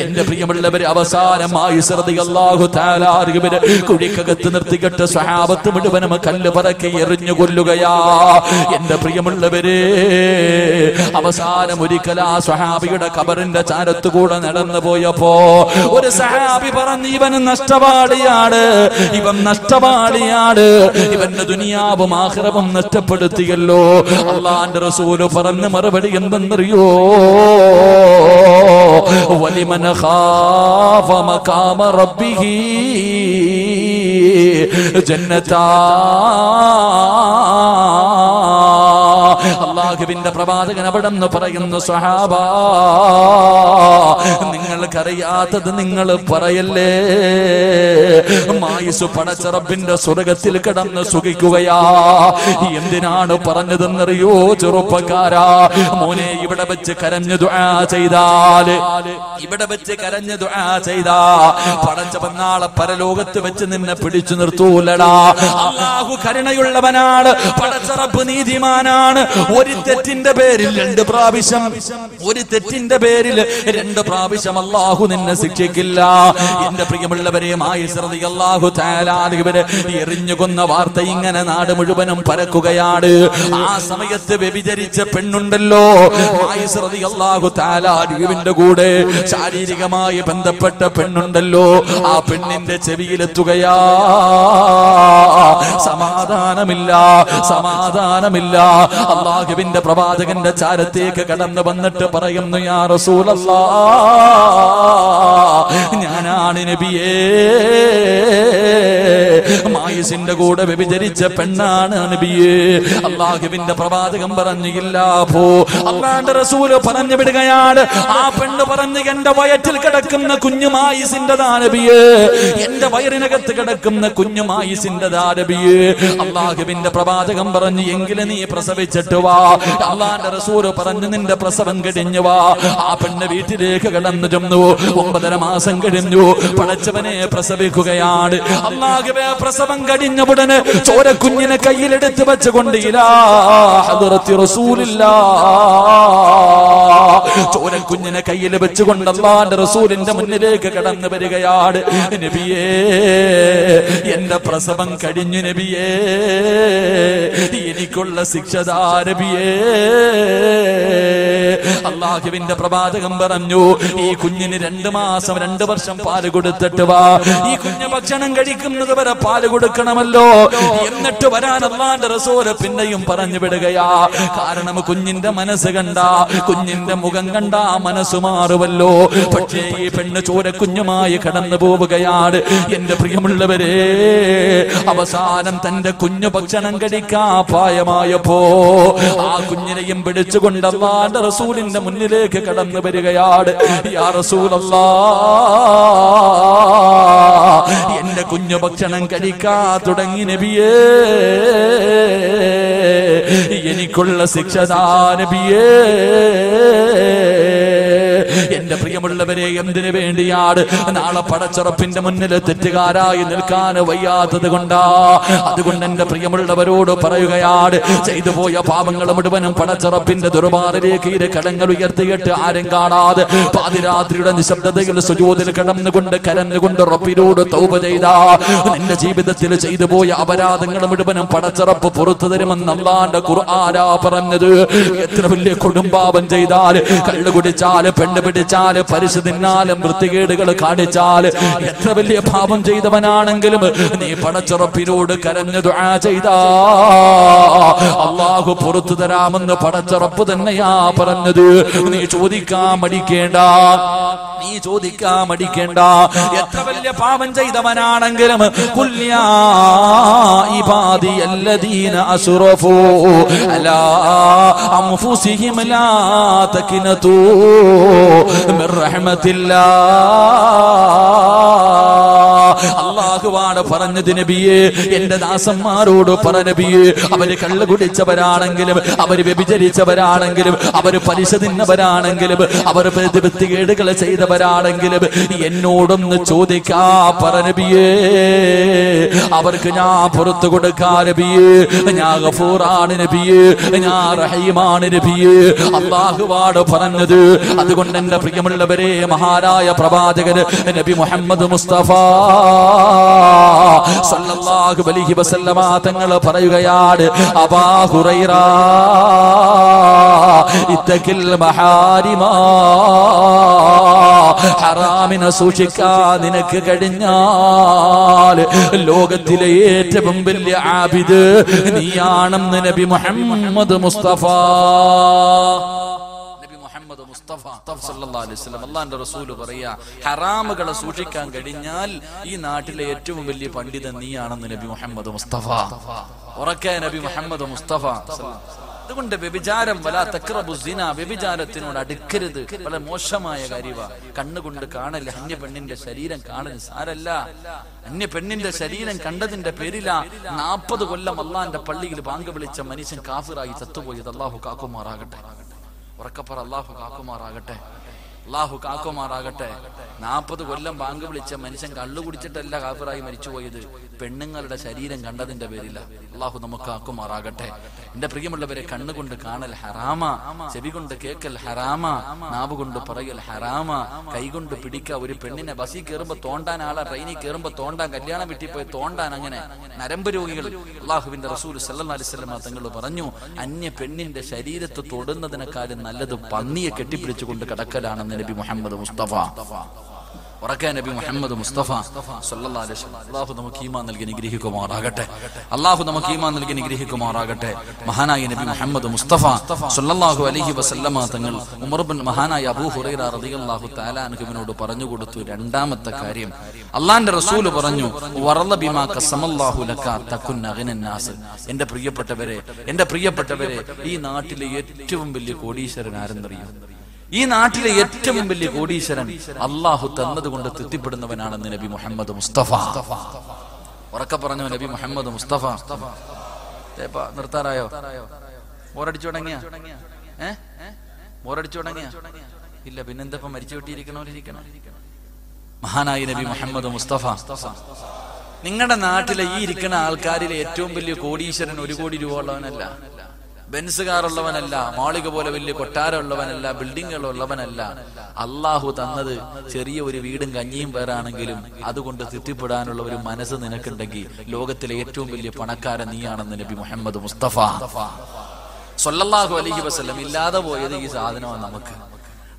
എന്റെ പ്രിയമുള്ളവരെ, അവസാനമായി റളിയല്ലാഹു തആല അൻഹുവിനെ കുഴിക്കകത്ത് നിർത്തിയിട്ട് സ്വഹാബത്ത് മുഴുവനും കല്ല് പറക്കി എറിഞ്ഞു കൊല്ലുകയാ. എന്റെ പ്രിയമുള്ളവരെ, അവസാനം ഒരിക്കൽ ആ സ്വഹാബിയുടെ ഖബറിന്റെ ചാരത്തുകൂടെ നടന്നു പോയപ്പോ ഒരു സഹാബി പറഞ്ഞു, ഇവൻ നഷ്ടപാളിയാണ്, ഇവൻ നഷ്ടപാളിയാണ്, ഇവന്റെ ദുനിയാവും ആഖിറവും നഷ്ടപ്പെടുത്തിയല്ലോ. അള്ളാന്റെ റസൂല് പറഞ്ഞ മറുപടി എന്തെന്നറിയോ? വലിമൻ ഖാഫ മഖാമ റബ്ബിഹി ജന്നതാ. അല്ലാഹുവിന്റെ പ്രവാചകൻ അവിടെന്ന് പറയുന്നു, സ്വഹാബാ, നിങ്ങൾക്കറിയാത്തത് നിങ്ങൾ പറയല്ലേ. മായിസ് പടച്ച റബ്ബിന്റെ സ്വർഗത്തിൽ കിടന്ന് സുഖിക്കുകയാ. എന്തിനാണ് പറഞ്ഞതെന്നറിയോ ചെറുപ്പക്കാരാ? മോനെ, ഇവിടെ വെച്ച് കരഞ്ഞു ദുആ ചെയ്താൽ, ഇവിടെ വെച്ച് കരഞ്ഞു ദുആ ചെയ്താ പടച്ചവൻ നാളെ പരലോകത്ത് വെച്ച് നിന്നെ പിടിച്ചു നിർത്തൂലടാ. അല്ലാഹു കരുണയുള്ളവനാണ്, പടച്ച റബ്ബ് നീതിമാനാണ്. ഒരു തെറ്റിന്റെ പേരിൽ 2 പ്രാവശ്യം, ഒരു തെറ്റിന്റെ പേരിൽ 2 പ്രാവശ്യം അല്ലാഹു നിന്നെ ശിക്ഷിക്കില്ല. എന്റെ പ്രിയമുള്ളവരെ, മായിസ് റളിയല്ലാഹു തആല അൻഹുവിനെ എറിഞ്ഞു കൊന്ന വാർത്ത ഇങ്ങനെ നാട് മുഴുവനും പരക്കുകയാണ്. ആ സമയത്ത് വ്യഭിചരിച്ച പെണ്ണുണ്ടല്ലോ, മായിസ് റളിയല്ലാഹു തആല അൻഹുവിന്റെ കൂടെ ശാരീരികമായി ബന്ധപ്പെട്ട പെണ്ണുണ്ടല്ലോ, ആ പെണ്ണിന്റെ ചെവിയിലെത്തുകയാ. സമാധാനമില്ല, സമാധാനമില്ല. അല്ലാഹുവിന്റെ പ്രവാചകന്റെ ചാരത്തേക്ക് കടന്നു വന്നിട്ട് പറയുന്നു, യാ റസൂലല്ലാഹ്, ഞാനാണ് നബിയേ, മായിസിന്റെ കൂടെ വ്യഭിചരിച്ച പെണ്ണാണ് നബിയേ. അല്ലാഹുവിന്റെ പ്രവാചകൻ പറഞ്ഞില്ല. പോ. അല്ലാഹുവിന്റെ റസൂല് പറഞ്ഞു വിടുകയാണ്. ആ പെണ്ണ് പറഞ്ഞു, എന്റെ വയറ്റിൽ കിടക്കുന്ന കുഞ്ഞു മായിസിന്റെതാ നബിയേ, എന്റെ വയറിനകത്ത് കിടക്കുന്ന കുഞ്ഞു മായിസിന്റെതാ നബിയേ. അല്ലാഹുവിന്റെ പ്രവാചകൻ പറഞ്ഞു, എങ്കിലും നീ പ്രസവിച്ചിട്ട് വാ. അല്ലാഹുവിന്റെ റസൂല് പറഞ്ഞു, നിന്റെ പ്രസവം കഴിഞ്ഞു വാ. ആ പെണ്ണ് വീട്ടിലേക്ക് കടന്നു ചെന്നു. 9.5 മാസം കഴിഞ്ഞു. പടച്ചവനെ പ്രസവിക്കുകയാണ്. അല്ലാഹുവേ, പ്രസവം കഴിഞ്ഞ ഉടനെ ചോരക്കുഞ്ഞിനെ കയ്യിലെടുത്ത് വെച്ചുകൊണ്ട് ഇലാ ഹദ്റത്തി റസൂലില്ലാഹ്, ചോരക്കുഞ്ഞിനെ കയ്യിൽ വെച്ചുകൊണ്ട് അല്ലാഹുവിന്റെ റസൂലിന്റെ മുന്നിലേക്ക് കടന്നു വരികയാണ്. നബിയേ, എന്റെ പ്രസവം കഴിഞ്ഞു നബിയേ, എനിക്കുള്ള ശിക്ഷതാ നബിയേ. അല്ലാഹുവിന്റെ പ്രവാചകൻ പറഞ്ഞു, ഈ കുഞ്ഞിന് 2 മാസം 2 വർഷം പാല് കൊടുത്തിട്ട് വാ. ഈ കുഞ്ഞ് ഭക്ഷണം കഴിക്കുന്നത് വരെ പാല് കൊടുക്കണമല്ലോ. എന്നിട്ട് വരാൻ അല്ലാഹുവിന്റെ റസൂൽ പിന്നെയും പറഞ്ഞു വിടുകയാ. കാരണം കുഞ്ഞിന്റെ മനസ്സ് കണ്ട, കുഞ്ഞിന്റെ മുഖം കണ്ട മനസ്സ് മാറുമല്ലോ. പക്ഷേ ഈ പെണ്ണ് ചോരക്കുഞ്ഞുമായി കടന്നു പോവുകയാണ്. എന്റെ പ്രിയമുള്ളവരെ, അവസാനം തന്റെ കുഞ്ഞു ഭക്ഷണം കഴിക്കാൻ പ്രായമായപ്പോ ആ കുഞ്ഞിനെയും പിടിച്ചുകൊണ്ട് അല്ലാഹുവിന്റെ റസൂലിന്റെ മുന്നിലേക്ക് കടന്നു വരികയാണ്. യാ റസൂലല്ലാഹ്, എന്റെ കുഞ്ഞു ഭക്ഷണം കഴിക്കാ തുടങ്ങി നബിയേ, എനിക്കുള്ള ശിക്ഷതാ നബിയേ. എന്റെ പ്രിയമുള്ളവരെ, എന്തിനു വേണ്ടിയാണ്? നാളെ പടച്ചുറപ്പിന്റെ മുന്നിൽ തെറ്റുകാരായി നിൽക്കാൻ വയ്യാത്തത് കൊണ്ടാ. അതുകൊണ്ട് എന്റെ പ്രിയമുള്ളവരോട് പറയുകയാണ്, ചെയ്തു പോയ പാപങ്ങൾ മുഴുവനും പടച്ചുറപ്പിന്റെ ദുർബാറിലേക്ക് ഇരു കടങ്ങൾ ഉയർത്തിയിട്ട് ആരും കാണാതെ പാതിരാത്രിയുടെ നിശബ്ദതയിൽ സുജൂദിൽ കിടന്നുകൊണ്ട് കരഞ്ഞുകൊണ്ട് റബ്ബിനോട് തൗബ ചെയ്താ നിന്റെ ജീവിതത്തിൽ ചെയ്തു പോയ അപരാധങ്ങൾ മുഴുവനും പടച്ചുറപ്പ് പുറത്തു തരുമെന്ന് അല്ലാഹുവിന്റെ ഖുർആനാ പറഞ്ഞത്. എത്ര വലിയ കൊടുമ്പാപം ചെയ്താൽ, കള്ളു കുടിച്ചാല്, പെണ്ണ് പിടിച്ചാല്, പരിശു തിന്നാലും, വൃത്തികേടുകൾ കാണിച്ചാല്, എത്ര വലിയ പാപം ചെയ്തവനാണെങ്കിലും നീ പടച്ചുറപ്പിനോട് കരഞ്ഞു ദുആ ചെയ്താ അല്ലാഹു പുറത്തു തരാമെന്ന് പടച്ചുറപ്പ് തന്നെയാ പറഞ്ഞത്. നീ ചോദിക്കാൻ മടിക്കേണ്ട, നീ ചോദിക്കാൻ മടിക്കേണ്ട. എത്ര വലിയ പാപം ചെയ്തവനാണെങ്കിലും ഖുൽ യാ ഇബാദിയല്ലദീന അസ്റഫൂ അലാ അൻഫുസിഹിം ലാ തഖ്നതൂ മിർ റഹ്മത്തില്ലാഹ്. അല്ലാഹുവാണ് പറഞ്ഞത് നബിയേ, എന്റെ ദാസന്മാരോട് പറ നബിയേ, അവര് കള്ളു കുടിച്ചവരാണെങ്കിലും, അവര് വ്യഭിചരിച്ചവരാണെങ്കിലും, അവര് പലിശ തിന്നവരാണെങ്കിലും, അവർ വൃത്തികേടുകൾ ചെയ്തവരാണെങ്കിലും എന്നോടൊന്ന് ചോദിക്കാ പറ നബിയേ, അവർക്ക് ഞാൻ പുറത്തു കൊടുക്കാ നബിയേ. ഞാൻ ഗഫൂറാണ് നബിയേ, ഞാൻ റഹീമാണ് നബിയേ. അല്ലാഹുവാണ് പറഞ്ഞത്. അതുകൊണ്ട് എന്റെ പ്രിയമുള്ളവരെ, മഹാനായ പ്രവാചകൻ നബി മുഹമ്മദ് മുസ്തഫ സല്ലല്ലാഹു അലൈഹി വസല്ലമ തങ്ങൾ പറയുകയാണ്, അബാ ഹുറൈറ ഇത്തഖിൽ മഹാരിമ, ഹറാമിനെ സൂക്ഷിക്കാൻ നിനക്ക് കഴിഞ്ഞാൽ ലോകത്തിലെ ഏറ്റവും വലിയ ആബിദ് നീയാണെന്ന് നബി മുഹമ്മദ് മുസ്തഫ അല്ലാഹുവിന്റെ റസൂല് പറയാ, ഹറാമുകളെ സൂക്ഷിക്കാൻ കഴിഞ്ഞാൽ ഈ നാട്ടിലെ ഏറ്റവും വലിയ പണ്ഡിതൻ നീയാണെന്ന് നബി മുഹമ്മദ് മുസ്തഫ. ഉറക്കെ നബി മുഹമ്മദ് മുസ്തഫ. അതുകൊണ്ട് വ്യഭിചാരം, വലാ തഖ്റബു സിന, വ്യഭിചാരത്തിനോട് അടുക്കരുത്. വളരെ മോശമായ കാര്യമാണ്. കണ്ണുകൊണ്ട് കാണല്, അന്യ പെണ്ണിന്റെ ശരീരം കാണല് സാരല്ല. അന്യ പെണ്ണിന്റെ ശരീരം കണ്ടതിന്റെ പേരിലാ 40 കൊല്ലം അള്ളാന്റെ പള്ളിയിൽ ബാങ്ക് വിളിച്ച മനുഷ്യൻ കാഫിറായി ചത്തുപോയത്. അല്ലാഹു കാക്കുമാറാകട്ടെ. ഉറക്കപ്പറ, അല്ലാഹു കാക്കുമാറാകട്ടെ, അല്ലാഹു കാക്കുമാറാകട്ടെ. 40 കൊല്ലം ബാങ്ക് വിളിച്ച മനുഷ്യൻ കള്ളു കുടിച്ചിട്ടല്ല കാഫിറായി മരിച്ചുപോയത്, പെണ്ണുങ്ങളുടെ ശരീരം കണ്ടതിന്റെ പേരില്ല. അല്ലാഹു നമുക്ക് കാക്കുമാറാകട്ടെ. എന്റെ പ്രിയമുള്ളവരെ, കണ്ണുകൊണ്ട് കാണൽ ഹറാമ, ചെവി കൊണ്ട് കേക്കൽ ഹറാമ, നാവ് കൊണ്ട് പറയൽ ഹറാമ, കൈകൊണ്ട് പിടിക്കുക. ഒരു പെണ്ണിനെ ബസ്സിൽ കയറുമ്പോ തോണ്ടാൻ, ആളെ ട്രെയിനിൽ കയറുമ്പോ തോണ്ടാൻ, കല്യാണം വീട്ടിൽ പോയി തോണ്ടാൻ, അങ്ങനെ നരമ്പ് രോഗികൾ. അള്ളാഹുവിന്റെ റസൂൽ സല്ലല്ലാഹു അലൈഹി വസല്ലം തങ്ങൾ പറഞ്ഞു, അന്യ പെണ്ണിന്റെ ശരീരത്ത് തൊടുന്നതിനേക്കാളും നല്ലത് പന്നിയെ കെട്ടിപ്പിടിച്ചുകൊണ്ട് കിടക്കലാണെന്ന് നബി മുഹമ്മദ് മുസ്തഫ. ഉറക്കെ നബി മുഹമ്മദ് മുസ്തഫ സല്ലല്ലാഹു അലൈഹി വസല്ലം. അല്ലാഹു നമുക്ക് ഈമാൻ നൽകി അനുഗ്രഹിക്കുമാറാകട്ടെ. അല്ലാഹു നമുക്ക് ഈമാൻ നൽകി അനുഗ്രഹിക്കുമാറാകട്ടെ. മഹാനായ നബി മുഹമ്മദ് മുസ്തഫ സല്ലല്ലാഹു അലൈഹി വസല്ലമ തങ്ങൾ മഹാനായ അബൂ ഹുറൈറ റളിയല്ലാഹു തആല അൻഹുവിനോട് പറഞ്ഞു കൊടുത്തു രണ്ടാമത്തെ കാര്യം. അല്ലാഹുവിന്റെ റസൂൽ പറഞ്ഞു, വറള ബിമാ ഖസമല്ലാഹു ലക തകുൻ അഗ്നൻ നാസ്. എന്റെ പ്രിയപ്പെട്ടവരെ, ഈ നാട്ടിലെ ഏറ്റവും വലിയ കോടീശ്വരൻ ആരെന്നറിയോ? ഈ നാട്ടിലെ ഏറ്റവും വലിയ കോടീശ്വരൻ അള്ളാഹു തന്നതുകൊണ്ട് തൃപ്തിപ്പെടുന്നവനാണെന്ന് നബി മുഹമ്മദ് മുസ്തഫ. ഉറക്കെ പറഞ്ഞു നബി മുഹമ്മദ് മുസ്തഫ. നിർത്താറായോ? ബോറടിച്ചു തുടങ്ങിയ? ബോറടിച്ചു തുടങ്ങിയ? ഇല്ല, പിന്നെന്താ മരിച്ചു വിട്ടിരിക്കണോരിക്കണം. മഹാനായ നബി മുഹമ്മദ് മുസ്തഫ. നിങ്ങളുടെ നാട്ടിലെ ഈ ഇരിക്കുന്ന ആൾക്കാരിലെ ഏറ്റവും വലിയ കോടീശ്വരൻ 1 കോടി രൂപ ഉള്ളവനല്ല, ബെൻസ് കാറുള്ളവനല്ല, മാളിക പോലെ വലിയ കൊട്ടാരം ഉള്ളവനല്ല, ബിൽഡിങ്ങുകൾ ഉള്ളവനല്ല. അള്ളാഹു തന്നത് ചെറിയ ഒരു വീടും കഞ്ഞിയും പേരാണെങ്കിലും അതുകൊണ്ട് തൃപ്തിപ്പെടാനുള്ള ഒരു മനസ്സ് നിനക്കുണ്ടെങ്കിൽ ലോകത്തിലെ ഏറ്റവും വലിയ പണക്കാരൻ നീയാണെന്ന് നബി മുഹമ്മദ് മുസ്തഫ സല്ലല്ലാഹു അലൈഹി വസല്ലം. ഇല്ലാതെ പോയത് ഈ സാധനമാണ്.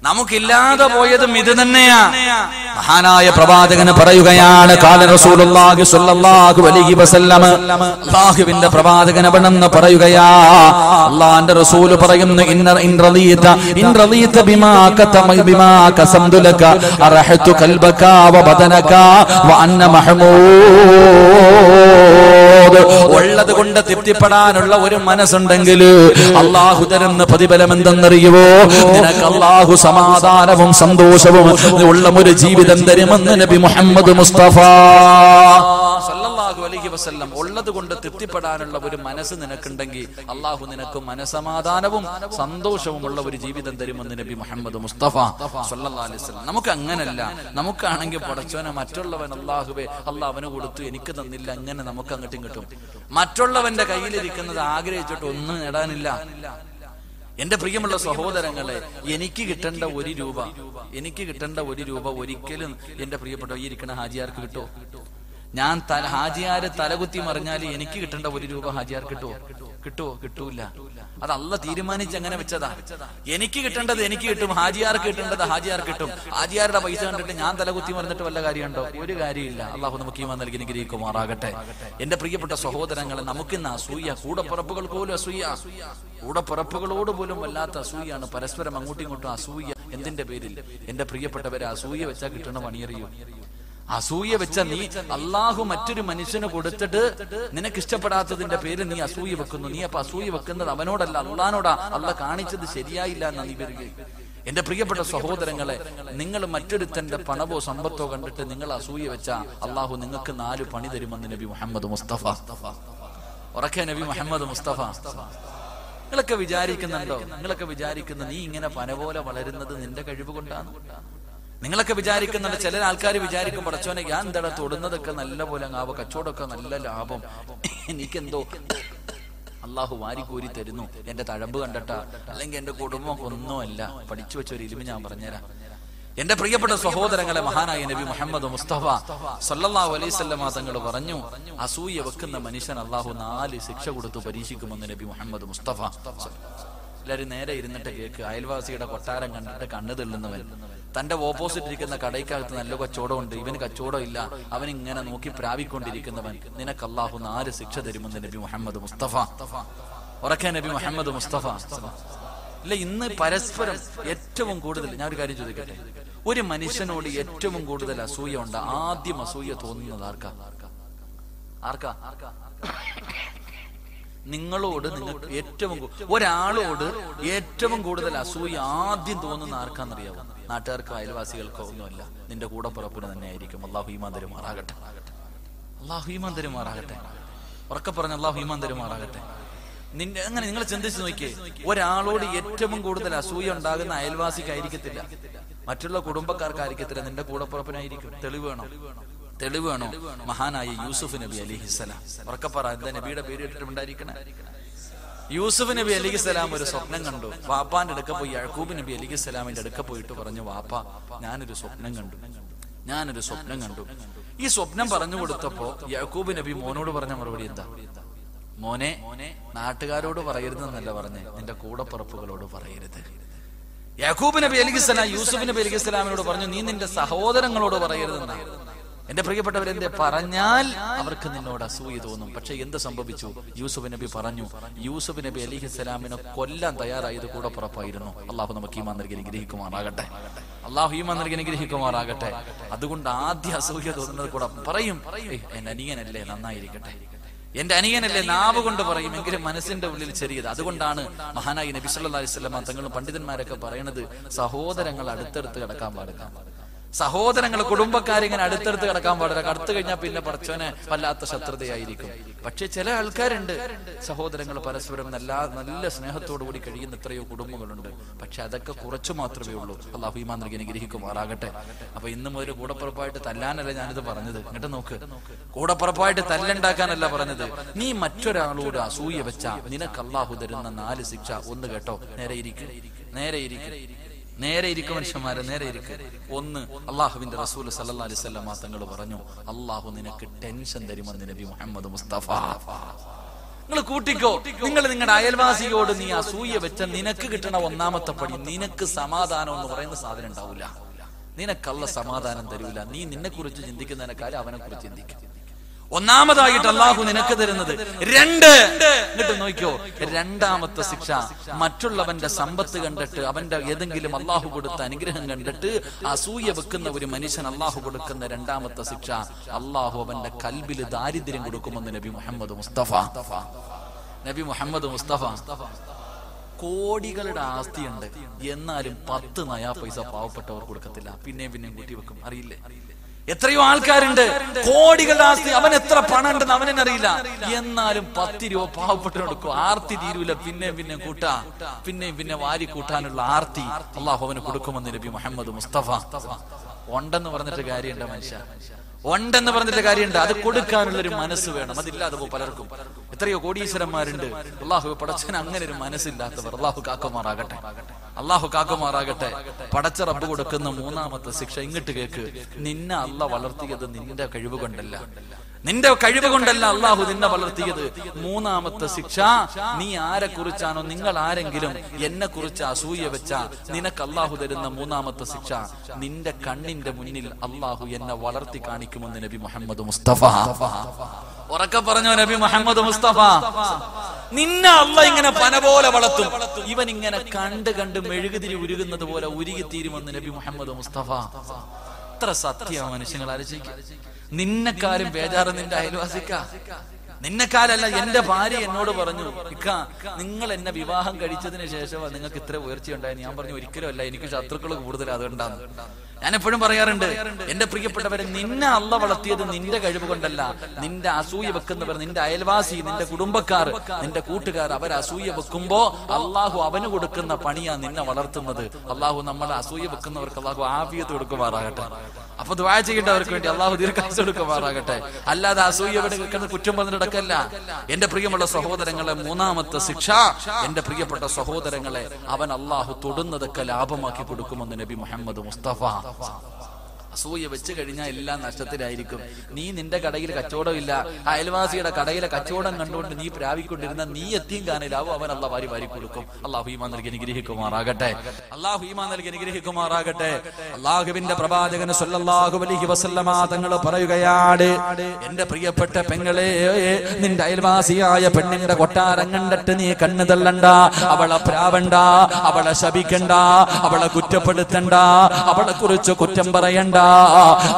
നമുക്കില്ലാതെ പോയതും ഇത് തന്നെയാ. മഹാനായ പ്രവാചകന് പറയുകയാണ്, ഖാല റസൂലുള്ളാഹി സ്വല്ലല്ലാഹു അലൈഹി വസല്ലം. അല്ലാഹുവിന്റെ പ്രവാചകൻ അവിടെന്ന് പറയുകയാ, അല്ലാഹുവിന്റെ റസൂൽ പറയുന്നു, ഇൻ റളീത ബിമാ കസംതു ലക അറഹതു ഖൽബക വ ബദനക വ അന്ന മഹ്മൂദ്. ഉള്ളത് കൊണ്ട് തൃപ്തിപ്പെടാനുള്ള ഒരു മനസ്സുണ്ടെങ്കിൽ അല്ലാഹു തരുന്ന പ്രതിഫലം എന്തെന്നറിയുവോ? നിനക്ക് അല്ലാഹു സമാധാനവും സന്തോഷവും ഉള്ള ഒരു ജീവിതം തരുമെന്ന് നബി മുഹമ്മദ് മുസ്തഫ സല്ലല്ലാഹു അലൈഹി വസല്ലം. ഉള്ളത് കൊണ്ട് തൃപ്തിപ്പെടാനുള്ള ഒരു മനസ്സ് നിനക്കുണ്ടെങ്കിൽ അള്ളാഹു നിനക്ക് മനസമാധാനവും സന്തോഷവും ഉള്ള ഒരു ജീവിതം തരുമെന്ന് നബി മുഹമ്മദ് മുസ്തഫ സല്ലല്ലാഹു അലൈഹി വസല്ലം. നമുക്ക് അങ്ങനല്ല. നമുക്കാണെങ്കിൽ പടച്ചോനെ മറ്റുള്ളവൻ അള്ളാഹുവേ അവന് കൊടുത്തു എനിക്ക് തന്നില്ല, അങ്ങനെ നമുക്ക് അങ്ങോട്ടും ഇങ്ങോട്ടും മറ്റുള്ളവന്റെ കയ്യിലിരിക്കുന്നത് ആഗ്രഹിച്ചിട്ട് ഒന്നും നേടാനില്ല. എന്റെ പ്രിയമുള്ള സഹോദരങ്ങളെ, എനിക്ക് കിട്ടേണ്ട 1 രൂപ ഒരിക്കലും എന്റെ പ്രിയപ്പെട്ട ഈ ഇരിക്കുന്ന ഹാജിയാർക്ക് കിട്ടുമോ? ഞാൻ ഹാജിയാര് തലകുത്തി മറിഞ്ഞാൽ എനിക്ക് കിട്ടേണ്ട 1 രൂപ ഹാജിയാർക്ക് കിട്ടുമോ? കിട്ടൂല. അത് അള്ളാഹ് തീരുമാനിച്ച് അങ്ങനെ വെച്ചതാ. എനിക്ക് കിട്ടേണ്ടത് എനിക്ക് കിട്ടും, ഹാജിയാർക്ക് കിട്ടേണ്ടത് ഹാജിയാർക്ക് കിട്ടും. ഹാജിയാരുടെ പൈസ കണ്ടിട്ട് ഞാൻ തലകുത്തി മറിഞ്ഞിട്ട് വല്ല കാര്യമുണ്ടോ? ഒരു കാര്യമില്ല. അള്ളാഹു നമുക്ക് ഈമാൻ നൽകി അനുഗ്രഹിക്കുമാറാകട്ടെ. എന്റെ പ്രിയപ്പെട്ട സഹോദരങ്ങളെ, നമുക്കിന്ന് അസൂയ, കൂടപ്പിറപ്പുകൾ പോലും അസൂയ, കൂടപ്പിറപ്പുകളോട് പോലും വല്ലാത്ത അസൂയാണ്. പരസ്പരം അങ്ങോട്ടും ഇങ്ങോട്ടും അസൂയ. എന്തിന്റെ പേരിൽ? എന്റെ പ്രിയപ്പെട്ടവരെ, അസൂയ വെച്ചാൽ കിട്ടണ പണിയറിയോ? അസൂയ വെച്ച നീ അള്ളാഹു മറ്റൊരു മനുഷ്യന് കൊടുത്തിട്ട് നിനക്ക് ഇഷ്ടപ്പെടാത്തതിന്റെ പേര് നീ അസൂയ വെക്കുന്നു. നീ അപ്പൊ അസൂയ വെക്കുന്നത് അവനോടല്ല, അള്ളാനോടാ. അള്ളാഹ് കാണിച്ചത് ശരിയായില്ല എന്നാ നീ വരികയും. എന്റെ പ്രിയപ്പെട്ട സഹോദരങ്ങളെ, നിങ്ങൾ മറ്റൊരുത്തന്റെ പണവോ സമ്പത്തോ കണ്ടിട്ട് നിങ്ങൾ അസൂയ വെച്ചാ അള്ളാഹു നിങ്ങൾക്ക് 4 പണി തരുമെന്ന് നബി മുഹമ്മദ് മുസ്തഫ. ഉറക്കെ നബി മുഹമ്മദ് മുസ്തഫ. നിങ്ങളൊക്കെ വിചാരിക്കുന്നുണ്ടോ? നിങ്ങളൊക്കെ വിചാരിക്കുന്ന നീ ഇങ്ങനെ പന പോലെ വളരുന്നത് നിന്റെ കഴിവ് കൊണ്ടാണ്? നിങ്ങളൊക്കെ വിചാരിക്കുന്നുണ്ട്. ചില ആൾക്കാർ വിചാരിക്കും, പടച്ചോനെ ഞാൻ എന്താ തൊടുന്നതൊക്കെ നല്ല പോലെ ആവോ, കച്ചവടമൊക്കെ നല്ല ലാഭം, എനിക്കെന്തോ അള്ളാഹു വാരിക്കോരി തരുന്നു, എന്റെ തഴമ്പ് കണ്ടിട്ടാ, അല്ലെങ്കിൽ എന്റെ കുടുംബം ഒന്നുമല്ല. പഠിച്ചു വെച്ചൊരു ഇൽമ ഞാൻ പറഞ്ഞുതരാം. എന്റെ പ്രിയപ്പെട്ട സഹോദരങ്ങളെ, മഹാനായ നബി മുഹമ്മദ് മുസ്തഫ സല്ലല്ലാഹു അലൈഹി വസല്ലം തങ്ങൾ പറഞ്ഞു, അസൂയ വെക്കുന്ന മനുഷ്യൻ അള്ളാഹു 4 ശിക്ഷ കൊടുത്തു പരീക്ഷിക്കുമെന്ന് നബി മുഹമ്മദ് മുസ്തഫ. എല്ലാവരും നേരെ ഇരുന്നിട്ട് കേക്ക്. അയൽവാസിയുടെ കൊട്ടാരം കണ്ടിട്ട് കണ്ണു തെള്ളുന്നവൻ, തന്റെ ഓപ്പോസിറ്റ് ഇരിക്കുന്ന കടയ്ക്കകത്ത് നല്ല കച്ചവടം ഉണ്ട്, ഇവന് കച്ചവടം ഇല്ല, അവൻ ഇങ്ങനെ നോക്കി പ്രാപിക്കൊണ്ടിരിക്കുന്നവൻ, നിനക്ക് അള്ളാഹു 4 ശിക്ഷ തരുമെന്ന് നബി മുഹമ്മദ് മുസ്തഫ. ഉറക്കെ നബി മുഹമ്മദ് മുസ്തഫ. ഇല്ല, ഇന്ന് പരസ്പരം ഏറ്റവും കൂടുതൽ, ഞാൻ ഒരു കാര്യം ചോദിക്കട്ടെ, ഒരു മനുഷ്യനോട് ഏറ്റവും കൂടുതൽ അസൂയ ഉണ്ട്. ആദ്യം അസൂയ തോന്നുന്നത് ആർക്കാ? നിങ്ങളോട്. നിങ്ങൾക്ക് ഏറ്റവും ഒരാളോട് ഏറ്റവും കൂടുതൽ അസൂയ ആദ്യം തോന്നുന്ന ആർക്കാന്നറിയാവോ? നാട്ടുകാർക്കോ അയൽവാസികൾക്കോ ഒന്നുമല്ല, നിന്റെ കൂടപ്പിറപ്പിന് തന്നെ ആയിരിക്കും. അള്ളാഹു ഈമാൻ തരുമാറാകട്ടെ. അള്ളാഹു ഈമാൻ തരുമാറാകട്ടെ. ഉറക്കെ പറഞ്ഞ അള്ളാഹു ഈമാൻ തരുമാറാകട്ടെ. അങ്ങനെ നിങ്ങൾ ചിന്തിച്ചു നോക്കിയേ, ഒരാളോട് ഏറ്റവും കൂടുതൽ അസൂയ ഉണ്ടാകുന്ന അയൽവാസിക്കായിരിക്കത്തില്ല, മറ്റുള്ള കുടുംബക്കാർക്കായിരിക്കത്തില്ല, നിന്റെ കൂടപ്പിറപ്പിനായിരിക്കും. തെളിവ് വേണോ? മഹാനായ യൂസുഫ് നബി അലൈഹിസ്സലാം. ഉറക്കെ പറ, എന്താ നബിയുടെ പേര് ഇട്ടിട്ടുണ്ടായിരിക്കണേ? യൂസുഫ് നബി അലൈഹിസ്സലാം ഒരു സ്വപ്നം കണ്ടു. വാപ്പാന്റെ അടുക്ക പോയി യാക്കൂബ് നബി അലൈഹിസ്സലാമിന്റെ അടുക്ക പോയിട്ട് പറഞ്ഞു, വാപ്പ ഞാനൊരു സ്വപ്നം കണ്ടു. ഈ സ്വപ്നം പറഞ്ഞു കൊടുത്തപ്പോ യാക്കൂബ് നബി മോനോട് പറഞ്ഞ മറുപടി എന്താ? മോനെ, നാട്ടുകാരോട് പറയരുതെന്നല്ല പറഞ്ഞേ, നിന്റെ കൂടപ്പുറപ്പുകളോട് പറയരുത്. യാക്കൂബ് നബി അലൈഹിസ്സലാം യൂസുഫ് നബി അലൈഹിസ്സലാമിനോട് പറഞ്ഞു, നീ നിന്റെ സഹോദരങ്ങളോട് പറയരുതെന്നാ. എന്റെ പ്രിയപ്പെട്ടവരെന്തെ പറഞ്ഞാൽ അവർക്ക് നിന്നോട് അസൂയ തോന്നും. പക്ഷെ എന്ത് സംഭവിച്ചു? യൂസുഫ് നബി പറഞ്ഞു, യൂസുഫ് നബി അലൈഹിസ്സലാമിനെ കൊല്ലാൻ തയ്യാറായത് കൂടപ്പുറപ്പായിരുന്നു. അള്ളാഹു നമുക്ക് ഈമാൻ നൽകി അനുഗ്രഹിക്കുമാറാകട്ടെ. അതുകൊണ്ട് ആദ്യ അസൂയ തോന്നുന്നത് കൂടെ പറയും, എന്റെ അനിയനല്ലേ, നന്നായിരിക്കട്ടെ, എന്റെ അനിയനല്ലേ, നാവ് കൊണ്ട് പറയും, എങ്കിലും മനസ്സിന്റെ ഉള്ളിൽ ചെറിയത്. അതുകൊണ്ടാണ് മഹാനായി നബി സല്ലല്ലാഹു അലൈഹി വസല്ലം തങ്ങളും പണ്ഡിതന്മാരൊക്കെ പറയുന്നത്, സഹോദരങ്ങൾ അടുത്തടുത്ത് കിടക്കാൻ പാടില്ല. സഹോദരങ്ങൾ, കുടുംബക്കാരിങ്ങനെ അടുത്തടുത്ത് കിടക്കാൻ പാടില്ല. അടുത്തു കഴിഞ്ഞാൽ പിന്നെ പടച്ചോനെ വല്ലാത്ത ശത്രുതയായിരിക്കും. പക്ഷെ ചില ആൾക്കാരുണ്ട്, സഹോദരങ്ങൾ പരസ്പരം നല്ല സ്നേഹത്തോടു കൂടി കഴിയുന്ന എത്രയോ കുടുംബങ്ങളുണ്ട്. പക്ഷെ അതൊക്കെ കുറച്ചു മാത്രമേ ഉള്ളൂ. അല്ലാഹു ഈമാൻ നൽകി അനുഗ്രഹിക്കുമാറാകട്ടെ. അപ്പൊ ഇന്ന് മുതൽ കൂടപ്പുറപ്പായിട്ട് തല്ലാനല്ല ഞാനിത് പറഞ്ഞത്. ഇങ്ങോട്ട് നോക്ക്, കൂടപ്പുറപ്പായിട്ട് തല്ലുണ്ടാക്കാനല്ല പറഞ്ഞത്. നീ മറ്റൊരാളോട് അസൂയ വെച്ച നിനക്ക് അല്ലാഹു തരുന്ന 4 ശിക്ഷ. ഒന്ന് കേട്ടോ, നേരെ ഇരിക്കും മനുഷ്യന്മാരെ, നേരെ ഇരിക്കും. ഒന്ന്, അള്ളാഹുവിന്റെ റസൂൽ സല്ലല്ലാഹു അലൈഹി വസല്ലം തങ്ങൾ പറഞ്ഞു, അള്ളാഹു നിനക്ക് ടെൻഷൻ തരുമെന്ന് നബി മുഹമ്മദ് മുസ്തഫ. നിങ്ങൾ കൂട്ടിക്കോ, നിങ്ങൾ നിങ്ങളുടെ അയൽവാസിയോട് നീ അസൂയ വെച്ച നിനക്ക് കിട്ടണ ഒന്നാമത്തെ പടി, നിനക്ക് സമാധാനം എന്ന് പറയുന്ന സാധനം ഉണ്ടാവില്ല. നിനക്കല്ല സമാധാനം തരൂല. നീ നിന്നെ കുറിച്ച് ചിന്തിക്കുന്നതിനേക്കാളും അവനെ കുറിച്ച് ചിന്തിക്കും. ഒന്നാമതായിട്ട് അള്ളാഹു നിനക്ക് തരുന്നത്. 2, എന്നിട്ട് നോക്കിയോ, രണ്ടാമത്തെ ശിക്ഷ, മറ്റുള്ളവന്റെ സമ്പത്ത് കണ്ടിട്ട്, അവന്റെ ഏതെങ്കിലും അള്ളാഹു കൊടുത്ത അനുഗ്രഹം കണ്ടിട്ട് അസൂയ വെക്കുന്ന ഒരു മനുഷ്യൻ അള്ളാഹു കൊടുക്കുന്ന രണ്ടാമത്തെ ശിക്ഷ, അള്ളാഹു അവന്റെ കൽബിൽ ദാരിദ്ര്യം കൊടുക്കുമെന്ന് നബി മുഹമ്മദ് മുസ്തഫ. കോടികളുടെ ആസ്തിയുണ്ട്, എന്നാലും 10 നയാ പൈസ പാവപ്പെട്ടവർ കൊടുക്കത്തില്ല. പിന്നെയും കൂട്ടി വെക്കും. അറിയില്ലേ, എത്രയോ ആൾക്കാരുണ്ട്, കോടികളുടെ ആസ്തി, അവൻ എത്ര പണം ഉണ്ടെന്ന് അവനെന്നെ അറിയില്ല, എന്നാലും 10 രൂപ പാവപ്പെട്ടവന് കൊടുക്കും. ആർത്തി തീരൂല, പിന്നെ കൂട്ടാ, പിന്നെ വാരി കൂട്ടാനുള്ള ആർത്തി അള്ളാഹു അവന് കൊടുക്കുമെന്ന് നബി മുഹമ്മദ് മുസ്തഫ. ഉണ്ടെന്ന് പറഞ്ഞിട്ട് കാര്യമുണ്ട് മനുഷ്യ, ഉണ്ടെന്ന് പറഞ്ഞിട്ട് കാര്യമുണ്ട്. അത് കൊടുക്കാനുള്ളൊരു മനസ്സ് വേണം. അതില്ലാതെ പലർക്കും, എത്രയോ കോടീശ്വരന്മാരുണ്ട്. അള്ളാഹു പടച്ചവന് അങ്ങനെ ഒരു മനസ്സില്ലാത്തവർ അള്ളാഹു കാക്കുമാറാകട്ടെ. പടച്ച റബ്ബ് കൊടുക്കുന്ന 3ാമത്തെ ശിക്ഷ, ഇങ്ങോട്ട് കേക്ക്, നിന്നെ അല്ല വളർത്തിയത് നിന്റെ കഴിവ് കൊണ്ടല്ല, അള്ളാഹു നിന്നെ വളർത്തിയത്. 3ാമത്തെ ശിക്ഷ, നീ ആരെ കുറിച്ചാണോ, നിങ്ങൾ ആരെങ്കിലും എന്നെ കുറിച്ച് അസൂയ വെച്ച നിനക്ക് അള്ളാഹു തരുന്ന 3ാമത്തെ ശിക്ഷ, നിന്റെ കണ്ണിന്റെ മുന്നിൽ അള്ളാഹു എന്നെ വളർത്തി കാണിക്കുമെന്ന് നബി മുഹമ്മദ് മുസ്തഫ. ഉറക്കെ പറഞ്ഞോ, നബി മുഹമ്മദ് മുസ്തഫ. നിന്നെ അള്ള ഇങ്ങനെ പന പോലെ വളർത്തും. ഇവൻ ഇങ്ങനെ കണ്ട് മെഴുകുതിരി ഉരുകുന്നത് പോലെ ഉരുകിത്തീരുമെന്ന് നബി മുഹമ്മദ് മുസ്തഫ. എത്ര സത്യമാണ് മനുഷ്യങ്ങൾ ആലോചിക്കുക. നിന്നെക്കാരും ബേജാറ് നിന്റെ അയൽവാസിക്ക, നിന്നെക്കാരല്ല. എന്റെ ഭാര്യ എന്നോട് പറഞ്ഞു, ഇക്ക നിങ്ങൾ എന്നെ വിവാഹം കഴിച്ചതിന് ശേഷമാണ് നിങ്ങൾക്ക് ഇത്ര ഉയർച്ചയുണ്ടായി. ഞാൻ പറഞ്ഞു, ഒരിക്കലും അല്ല, എനിക്ക് ശത്രുക്കൾ കൂടുതൽ അതുകൊണ്ടാണ്. ഞാൻ എപ്പോഴും പറയാറുണ്ട്, എന്റെ പ്രിയപ്പെട്ടവരെ, നിന്നെ അള്ള വളർത്തിയത് നിന്റെ കഴിവ് കൊണ്ടല്ല. നിന്റെ അസൂയ വെക്കുന്നവർ, നിന്റെ അയൽവാസി, നിന്റെ കുടുംബക്കാർ, നിന്റെ കൂട്ടുകാർ, അവർ അസൂയ വെക്കുമ്പോ അള്ളാഹു അവന് കൊടുക്കുന്ന പണിയാ നിന്നെ വളർത്തുന്നത്. അള്ളാഹു നമ്മളെ അസൂയ വെക്കുന്നവർക്ക് അള്ളാഹു ആഫിയത്ത് കൊടുക്കുമാറാകട്ടെ. അപ്പൊ ദുആ ചെയ്യേണ്ടവർക്ക് വേണ്ടി അള്ളാഹു ദീർഘായുസ്സ് കൊടുക്കുമാറാകട്ടെ. അല്ലാതെ അസൂയ വെക്കുന്ന കുറ്റം പറഞ്ഞിടക്കല്ല. എന്റെ പ്രിയമുള്ള സഹോദരങ്ങളെ, 3ാമത്തെ ശിക്ഷ, എന്റെ പ്രിയപ്പെട്ട സഹോദരങ്ങളെ, അവൻ അള്ളാഹു തൊടുന്നതൊക്കെ ലാഭമാക്കി കൊടുക്കുമെന്ന് നബി മുഹമ്മദ് മുസ്തഫ. അസൂയ വെച്ച് കഴിഞ്ഞാൽ എല്ലാം നഷ്ടത്തിലായിരിക്കും. നീ നിന്റെ കടയിൽ കച്ചവടമില്ല, അയൽവാസിയുടെ കടയിലെ കച്ചവടം കണ്ടുകൊണ്ട് നീ പ്രാപിക്കൊണ്ടിരുന്ന നീ എത്തിയും കാണിലാവും, അവൻ അള്ളാഹ് വാരി കൊടുക്കും. അള്ളാഹു ഈമാൻ നൽകി അനുഗ്രഹിക്കുമാറാകട്ടെ. അള്ളാഹുവിന്റെ പ്രവാചകൻ സല്ലല്ലാഹു അലൈഹി വസല്ലമ തങ്ങൾ പറയുകയാണ്, എന്റെ പ്രിയപ്പെട്ട പെങ്ങളെ, നിന്റെ അയൽവാസിയായ പെണ്ണിന്റെ കൊട്ടാരം കണ്ടിട്ട് നീ കണ്ണു തള്ളണ്ട, അവളെ പ്രാവണ്ട, അവളെ ശപിക്കണ്ട, അവളെ കുറ്റപ്പെടുത്തണ്ട, അവളെ കുറിച്ച് കുറ്റം പറയണ്ട.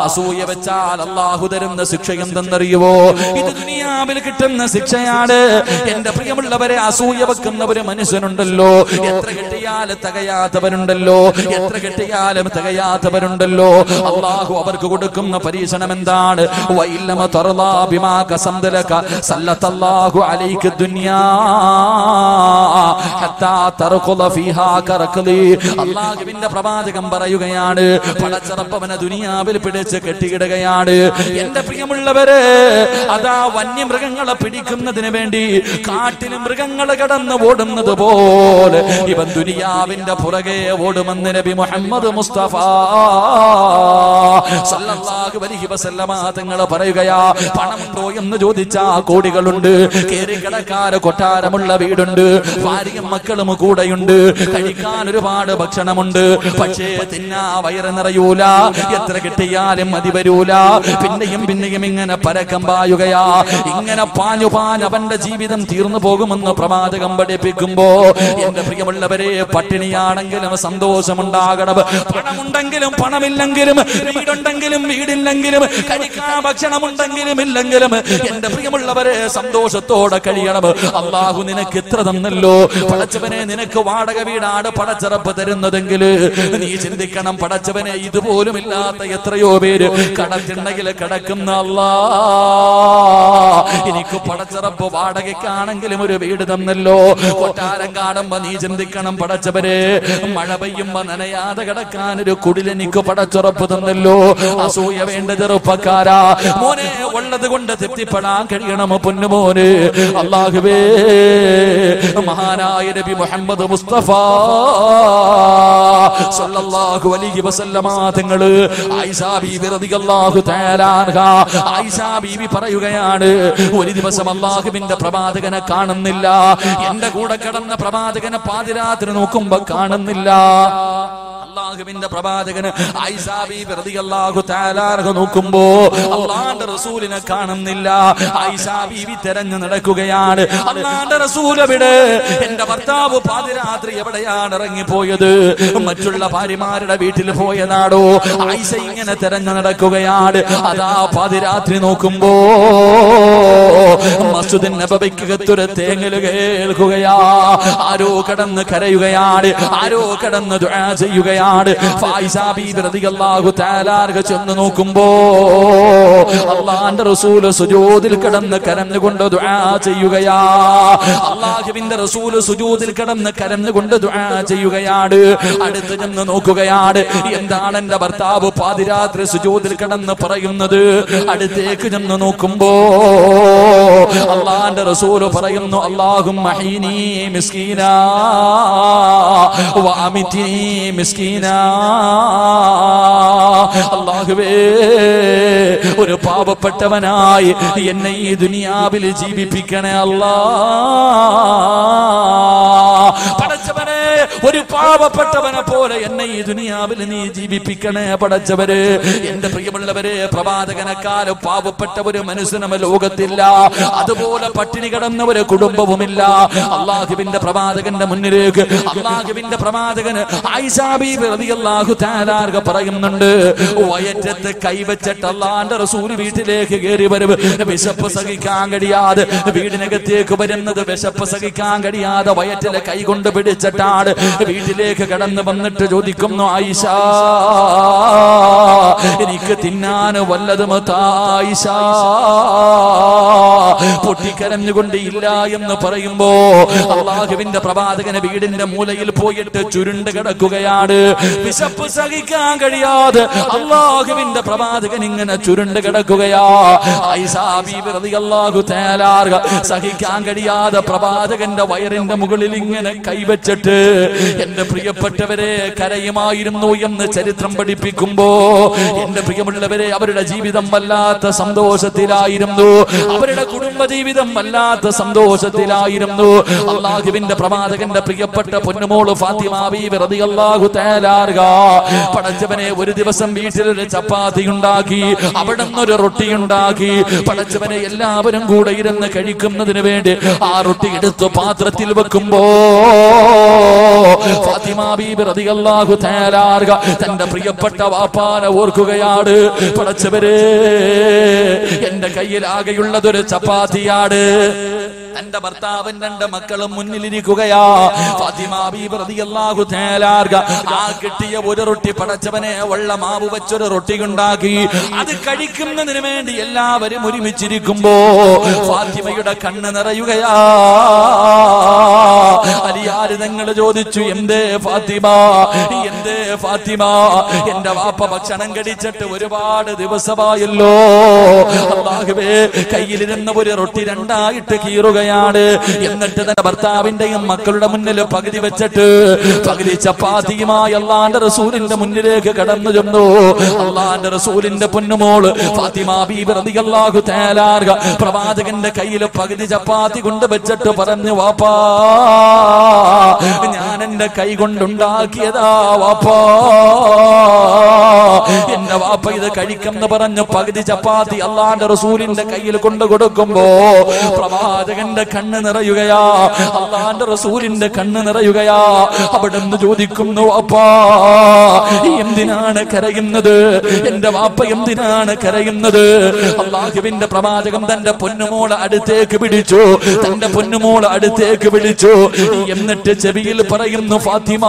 അസൂയ വെച്ചാൽ അള്ളാഹു തരുന്ന ശിക്ഷ എന്തെന്നറിയുവോ? ഇത് ദുനിയാവിൽ കിട്ടുന്ന ശിക്ഷയാണ്. എന്റെ പ്രിയമുള്ളവരെ, അസൂയ വെക്കുന്ന ഒരു മനുഷ്യനുണ്ടല്ലോ, എത്ര കിട്ടിയാലും തികയാത്തവരുണ്ടല്ലോ, അള്ളാഹു അവർക്ക് കൊടുക്കുന്ന പരീക്ഷണം എന്താണ്? അള്ളാഹുവിന്റെ പ്രവാചകൻ പറയുകയാണ്, പടച്ചറപ്പവനെ ദുനിയാവിൽ പിടിച്ച് കെട്ടിയിടുകയാണ്. എന്റെ പ്രിയമുള്ളവരെ, അതാ വന്യമൃഗങ്ങളെ പിടിക്കുന്നതിന് വേണ്ടി കാട്ടിൽ മൃഗങ്ങൾ കടന്ന് ഓടുന്നത് പോലെ ഇവൻ ദുനിയാവിന്റെ പുറകെ ഓടുമെന്ന് നബി മുഹമ്മദ് മുസ്തഫ സല്ലല്ലാഹു അലൈഹി വസല്ലമ തങ്ങൾ പറയുകയാ. പണമുണ്ടോ എന്ന് ചോദിച്ചാ കോടികളുണ്ട്, കേറി കിടക്കാറ് കൊട്ടാരമുള്ള വീടുണ്ട്, ഭാര്യയും മക്കളും കൂടെയുണ്ട്, കഴിക്കാൻ ഒരുപാട് ഭക്ഷണമുണ്ട്. പക്ഷേ തിന്നാ വയറ് നിറയൂല, എത്ര കിട്ടിയാലും മതി വരൂല. പിന്നെയും പിന്നെയും ഇങ്ങനെ പരക്കം പായുകയാ. ഇങ്ങനെ പാഞ്ഞു അവന്റെ ജീവിതം തീർന്നു പോകുമെന്ന് പ്രവാചകം പഠിപ്പിക്കുമ്പോ എന്റെ പ്രിയമുള്ളവരെ, പട്ടിണിയാണെങ്കിലും സന്തോഷമുണ്ടാകണം. പണമുണ്ടെങ്കിലും പണമില്ലെങ്കിലും, വീടുണ്ടെങ്കിലും വീടില്ലെങ്കിലും, കഴിക്കാൻ ഭക്ഷണമുണ്ടെങ്കിലും ഇല്ലെങ്കിലും എന്റെ പ്രിയമുള്ളവരെ സന്തോഷത്തോടെ കഴിയണം. അള്ളാഹു നിനക്ക് ഇത്ര തന്നല്ലോ, പടച്ചവനെ നിനക്ക് വാടക വീടാണ് പടച്ചറപ്പ് തരുന്നതെങ്കിൽ നീ ചിന്തിക്കണം, പടച്ചവനെ ഇതുപോലും ഇല്ലാത്ത എത്രയോ പേര് കടത്തിണ്ണയിൽ കിടക്കുന്ന അല്ലാ, എനിക്ക് പടച്ചറപ്പ് വാടകയ്ക്കാണെങ്കിലും ഒരു വീട് തന്നല്ലോ. കൊട്ടാരം കാണുമ്പോ നീ ചിന്തിക്കണം, പടച്ചവരെ മഴ പെയ്യുമ്പോ നനയാതെ കിടക്കാൻ ഒരു കുടിലെനിക്ക് പടച്ചുറപ്പ് തന്നല്ലോ. അസൂയ വേണ്ട ചെറുപ്പക്കാരാ, മോനെ ഉള്ളത് കൊണ്ട് തൃപ്തിപ്പെടാൻ കഴിയണം പൊന്നുമോന്. അല്ലാഹുവേ, മഹാനായ നബി മുഹമ്മദ് മുസ്തഫ സല്ലല്ലാഹു അലൈഹി വസല്ലമ തങ്ങള് ആയിഷാ ബീവി റളിയല്ലാഹു തആല അൻഹാ, ആയിഷാ ബീവി പറയുകയാണ്, ഒരു ദിവസം അല്ലാഹുവിന്റെ പ്രവാചകനെ കാണുന്നില്ല. എന്റെ കൂടെ കിടന്ന പ്രവാചകനെ പാതിരാത്രി നോക്കുമ്പോ കാണുന്നില്ല. അല്ലാഹുവിന്റെ പ്രവാചകന് ആയിഷാ ബീവി റളിയല്ലാഹു തആല അൻഹ നോക്കുമ്പോ അല്ലാഹുവിന്റെ റസൂലിനെ കാണുന്നില്ല. ആയിഷാ ബീവി തെരഞ്ഞു നടക്കുകയാണ്. അല്ലാഹുവിന്റെ റസൂൽ എവിടെ? എന്റെ ഭർത്താവ് പാതിരാത്രി എവിടെയാണ് ഇറങ്ങിപ്പോയത്? മറ്റുള്ള ഭാര്യമാരുടെ വീട്ടിൽ പോയതാണോ? ആയിഷ ഇങ്ങനെ തെരഞ്ഞു നടക്കുകയാണ്. അതാ പാതിരാത്രി നോക്കുമ്പോ മസ്ജിദുൻ നബവിക്കകത്തൊരു തേങ്ങല് കേൾക്കുകയാ. ആരോ കടന്ന് കരയുകയാണ്, ആരോ കടന്ന് ദുആ ചെയ്യുകയാണ്. ആയിഷാ ബീവി റളിയല്ലാഹു തആല അൻഹ ചെന്ന് നോക്കുമ്പോ അല്ലാഹുവിന്റെ റസൂൽ സുജൂദിൽ കിടന്ന് കരഞ്ഞുകൊണ്ട് ദുആ ചെയ്യുകയാ. അല്ലാഹുവിന്റെ റസൂൽ സുജൂദിൽ കിടന്ന് കരഞ്ഞുകൊണ്ട് ദുആ ചെയ്യുകയാണ്. അടുത്ത് ചെന്ന് നോക്കുകയാണ്, എന്താണ് എന്റെ ഭർത്താവ് പാതിരാത്രി സുജൂദിൽ കിടന്ന് പറയുന്നത്? അടുത്തേക്ക് ചെന്ന് നോക്കുമ്പോ അല്ലാഹുവിന്റെ റസൂൽ പറയുന്നു, അല്ലാഹുമ്മ ഹീനി മിസ്കീനാ വഅമിത്നി മിസ്കീനാ. അല്ലാഹുവേ, ഒരു പാവപ്പെട്ടവനായി എന്നെ ഈ ദുനിയാവിൽ ജീവിപ്പിക്കണേ അല്ലാ. പടച്ചവനെ, ഒരു പാവപ്പെട്ടവനെ പോലെ എന്നെ ഈ ദുനിയാവിൽ നീ ജീവിപ്പിക്കണേ പടച്ചവരെ. എന്റെ പ്രിയമുള്ളവരെ, പ്രവാചകനെക്കാളും പാവപ്പെട്ട ഒരു മനുഷ്യനും ലോകത്തില്ല. അതുപോലെ പട്ടിണി കിടന്ന ഒരു കുടുംബവുമില്ല. അല്ലാഹുവിന്റെ പ്രവാചകന്റെ മുന്നിലേക്ക് അല്ലാഹുവിന്റെ പ്രവാചകന് ആയിഷാ ബീവി റളിയല്ലാഹു തആല അൻഹ പറയുന്നുണ്ട്, വയറ്റത്ത് കൈവച്ചിട്ട് അല്ലാഹുവിന്റെ റസൂൽ വീട്ടിലേക്ക് കയറി വരും. വിശപ്പ് സഹിക്കാൻ കഴിയാതെ വീടിനകത്തേക്ക് വരുന്നത്, വിശപ്പ് സഹിക്കാൻ കഴിയാതെ വയറ്റിലെ കൈ കൊണ്ട് പിടിച്ചിട്ടാണ് വീട്ടിലേക്ക് കടന്നു വന്നിട്ട് ചോദിക്കുന്നു, ആയിഷ എനിക്ക് തിന്നാൻ വല്ലതും ആയിഷ. പൊട്ടിക്കരഞ്ഞുകൊണ്ട് ഇല്ല എന്ന് പറയുമ്പോ അല്ലാഹുവിന്റെ പ്രവാചകന് വീടിന്റെ മൂലയിൽ പോയിട്ട് ചുരുണ്ട് കിടക്കുകയാണ്. വിശപ്പ് സഹിക്കാൻ കഴിയാതെ അല്ലാഹുവിന്റെ പ്രവാചകൻ ഇങ്ങനെ ചുരുണ്ട് കിടക്കുകയാ. ആയിഷാ ബീവി റളിയല്ലാഹു തആല അൻഹ സഹിക്കാൻ കഴിയാതെ പ്രവാചകന്റെ വയറിന്റെ മുകളിൽ ഇങ്ങനെ കൈവച്ചിട്ട് എന്റെ പ്രിയപ്പെട്ടവരെ കരയുമായിരുന്നു എന്ന് ചരിത്രം പഠിപ്പിക്കുമ്പോ എന്റെ പ്രിയമുള്ളവരെ, അവരുടെ ജീവിതം വല്ലാത്ത സന്തോഷത്തിലായിരുന്നു, അവരുടെ കുടുംബജീവിതം വല്ലാത്ത സന്തോഷത്തിലായിരുന്നു. അല്ലാഹുവിന്റെ പ്രവാചകന്റെ പ്രിയപ്പെട്ട പൊന്നുമോള് ഫാത്തിമ ബീവി റളിയല്ലാഹു തആല അൻഹ പടച്ചവനെ ഒരു ദിവസം വീട്ടിലൊരു ചപ്പാത്തി ഉണ്ടാക്കി, അവിടെ നിന്നൊരു റൊട്ടി ഉണ്ടാക്കി. പടച്ചവനെ എല്ലാവരും കൂടെ ഇരുന്ന് കഴിക്കുന്നതിന് വേണ്ടി ആ റൊട്ടി എടുത്ത് പാത്രത്തിൽ വെക്കുമ്പോ ഫാത്തിമ ബീബി റളിയല്ലാഹു തആല അൻഹ തന്റെ പ്രിയപ്പെട്ട വാപ്പാനെ ഓർക്കുകയാണ്. പടച്ചവരെ, എന്റെ കയ്യിൽ ആകെയുള്ളതൊരു ചപ്പാത്തിയാണ്. തന്റെ ഭർത്താവും രണ്ട് മക്കളും മുന്നിലിരിക്കുകയാ. ഫാത്തിമ ബീബി റളിയല്ലാഹു തആല അൻഹ ആ കിട്ടിയ ഒരു റൊട്ടി പടച്ചവനെ ഉള്ള മാവ് വെച്ചൊരു റൊട്ടി ഉണ്ടാക്കി. അത് കഴിക്കുന്നതിന് വേണ്ടി എല്ലാവരും ഒരുമിച്ചിരിക്കുമ്പോ ഫാത്തിമയുടെ കണ്ണ് നിറയുകയാ. അലിയാർ തങ്ങൾ ചോദിച്ചു, എന്തേ ഫാത്തിമ, എന്തേ ഫാത്തിമ, എന്റെ വാപ്പ ഭക്ഷണം കഴിച്ചിട്ട് ഒരുപാട് ദിവസമായല്ലോ. അല്ലാഹുവേ, കയ്യിലിരുന്ന ഒരു റൊട്ടി രണ്ടായിട്ട് കീറുകയാണ്. എന്നിട്ട് തന്റെ ഭർത്താവിന്റെയും മക്കളുടെ മുന്നിൽ പകുതി വെച്ചിട്ട് പകുതി ചപ്പാത്തിയുമായി അള്ളാന്റെ റസൂലിന്റെ മുന്നിലേക്ക് കടന്നു ചെന്നു. അള്ളാന്റെ റസൂലിന്റെ പൊന്നുമോള് ഫാത്തിമ ബീബി റളിയല്ലാഹു തആല അൻഹ പ്രവാചകന്റെ കയ്യിൽ പകുതി ചപ്പാത്തി കൊണ്ട് വെച്ചിട്ട് പറഞ്ഞു, വാപ്പാ, ഞാൻ എന്റെ കൈ കൊണ്ടുണ്ടാക്കിയതാ വാപ്പാ, എന്റെ വാപ്പ ഇത് കഴിക്കെന്ന് പറഞ്ഞ് പകുതി ചപ്പാത്തി അള്ളാന്റെ റസൂലിന്റെ കയ്യിൽ കൊണ്ട് കൊടുക്കുമ്പോ പ്രവാചകന്റെ കണ്ണ് നിറയുകയാ, അള്ളാന്റെ റസൂലിന്റെ കണ്ണ് നിറയുകയാ. അവിടെ നിന്ന് ചോദിക്കുന്നു, വാപ്പാ, എന്തിനാണ് കരയുന്നത്, എന്റെ വാപ്പ എന്തിനാണ് കരയുന്നത്? അള്ളാഹുവിന്റെ പ്രവാചകം തന്റെ പൊന്നുമോളെ അടുത്തേക്ക് പിടിച്ചു, തന്റെ പൊന്നുമോളെ അടുത്തേക്ക് വിളിച്ചു. എന്നിട്ട് ചെവിയിൽ പറയുന്നു, ഫാത്തിമ,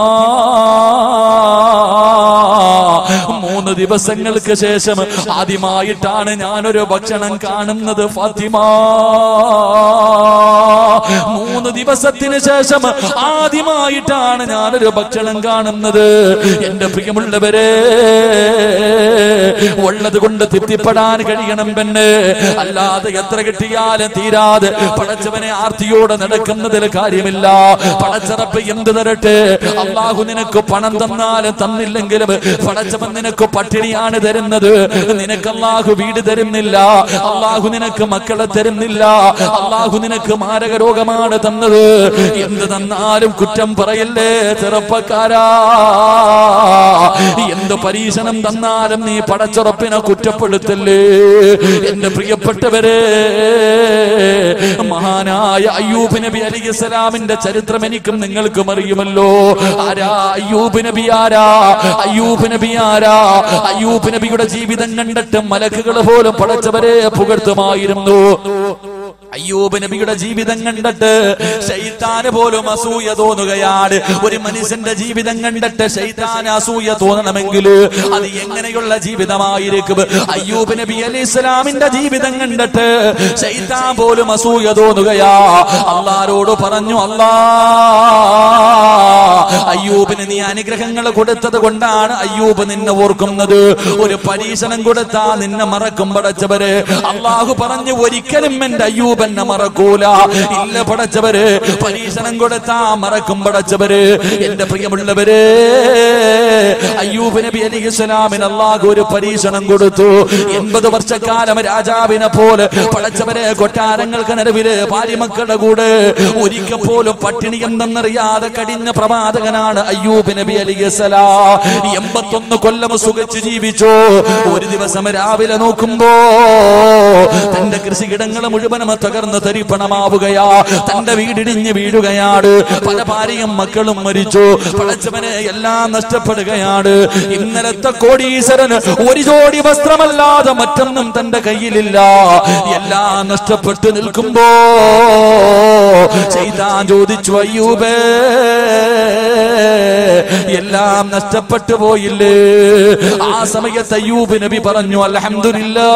3 ദിവസങ്ങൾക്ക് ശേഷം ആദ്യമായിട്ടാണ് ഞാനൊരു ഭക്ഷണം കാണുന്നത് ഫാത്തിമ. 3 ദിവസത്തിന് ശേഷം ആദ്യമായിട്ടാണ് ഞാനൊരു ഭക്ഷണം കാണുന്നത്. എന്റെ പ്രിയമുള്ളവരെ, ഉള്ളത് കൊണ്ട് തൃപ്തിപ്പെടാൻ കഴിയണം പെണ്ണ്, അല്ലാതെ എത്ര കിട്ടിയാലും തീരാതെ പടച്ചവനെ ആർത്തിയോടെ നടക്കുന്നതിൽ കാര്യമില്ല. പടച്ചറപ്പ് എന്ത് തരട്ടെ, അള്ളാഹു നിനക്ക് പണം തന്നാലും തന്നില്ലെങ്കിലും പടച്ചവൻ നിനക്ക് പട്ടിണിയാണ് തരുന്നത്. നിനക്ക് അള്ളാഹു വീട് തരുന്നില്ല, അള്ളാഹു നിനക്ക് മക്കളെ തരുന്നില്ല, അള്ളാഹു നിനക്ക് മാരക രോഗമാണ് തന്നത്. എന്ത് തന്നാലും കുറ്റം പറയല്ലേ ചെറുപ്പക്കാരാ. എന്ത് പരീക്ഷണം തന്നാലും നീ പടച്ചുറപ്പിനെ കുറ്റപ്പെടുത്തല്ലേ. എന്റെ പ്രിയപ്പെട്ടവരെ, മഹാനായ അയ്യൂബ് നബി അലൈഹിസ്സലാമിന്റെ ചരിത്രം എനിക്കും നിങ്ങൾക്കും അറിയുമല്ലോ. ആരാ അയ്യൂബ് നബി? ആരാ അയ്യൂബ് നബി? ആരാ അയ്യൂബ് നബിയുടെ ജീവിതം കണ്ടിട്ട് മലക്കുകൾ പോലും പടച്ചവരെ പുകഴ്ത്തുമായിരുന്നു. അയ്യൂബ് നബിയുടെ ജീവിതം കണ്ടിട്ട് ശൈത്താന് പോലും അസൂയ തോന്നുകയാണ്. ഒരു മനുഷ്യന്റെ ജീവിതം കണ്ടിട്ട് ശൈത്താന് അസൂയ തോന്നണമെങ്കിൽ അത് എങ്ങനെയുള്ള ജീവിതമായിരിക്കും? അയ്യൂബ് നബി അലൈഹിസ്സലാമിന്റെ ജീവിതം കണ്ടിട്ട് ശൈത്താൻ പോലും അസൂയ തോന്നുകയാ. അല്ലാഹുവോട് പറഞ്ഞു, അല്ലാ, അയ്യൂബിന് നീ അനുഗ്രഹങ്ങൾ കൊടുത്തത് കൊണ്ടാണ് അയ്യൂബ് നിന്നെ ഓർക്കുന്നത്. ഒരു പരീക്ഷണം കൊടുത്താ നിന്നെ മറക്കും പടച്ചവര്. അല്ലാഹു പറഞ്ഞു, ഒരിക്കലും എന്റെ അയ്യൂബ് എന്നെ മറക്കൂല. ഇല്ല പടച്ചവര്, പരീക്ഷണം കൊടുത്താ മറക്കും പടച്ചവര്. എന്റെ പ്രിയമുള്ളവര്, അയ്യൂബ് നബി അലൈഹിസ്സലാമിന് അല്ലാഹു ഒരു പരീക്ഷണം കൊടുത്തു. 80 വർഷക്കാലം രാജാവിനെ പോലെ പടച്ചവരെ കൊട്ടാരങ്ങൾക്ക് നടുവില് ഭാര്യമക്കളുടെ കൂടെ ഒരിക്കൽ പോലും പട്ടിണി എന്തെന്നറിയാതെ കഴിഞ്ഞ പ്രവാചകനാണ് അയ്യൂബ് നബി അലൈഹിസ്സലാം. 81 കൊല്ലം സുഖിച്ച് ജീവിച്ചു. ഒരു ദിവസം രാവിലെ നോക്കുമ്പോ തന്റെ കൃഷിയിടങ്ങൾ മുഴുവനും തകർന്ന് തരിപ്പണമാവുകയാ. തന്റെ വീടിടിഞ്ഞ് വീഴുകയാണ്. പല ഭാര്യയും മക്കളും മരിച്ചു. പടച്ചവനെ എല്ലാം നഷ്ടപ്പെടുകയാണ്. ഇന്നലത്തെ കോടീശ്വരന് ഒരു ജോഡി വസ്ത്രമല്ലാതെ മറ്റൊന്നും തന്റെ കയ്യിലില്ല. എല്ലാം നഷ്ടപ്പെട്ടു നിൽക്കുമ്പോ ശൈത്താൻ ചോദിച്ചു, അയ്യൂബേ, എല്ലാം നഷ്ടപ്പെട്ടു പോയില്ലേ? ആ സമയത്ത് അയ്യൂബ് നബി പറഞ്ഞു, അൽഹംദുലില്ലാഹ്,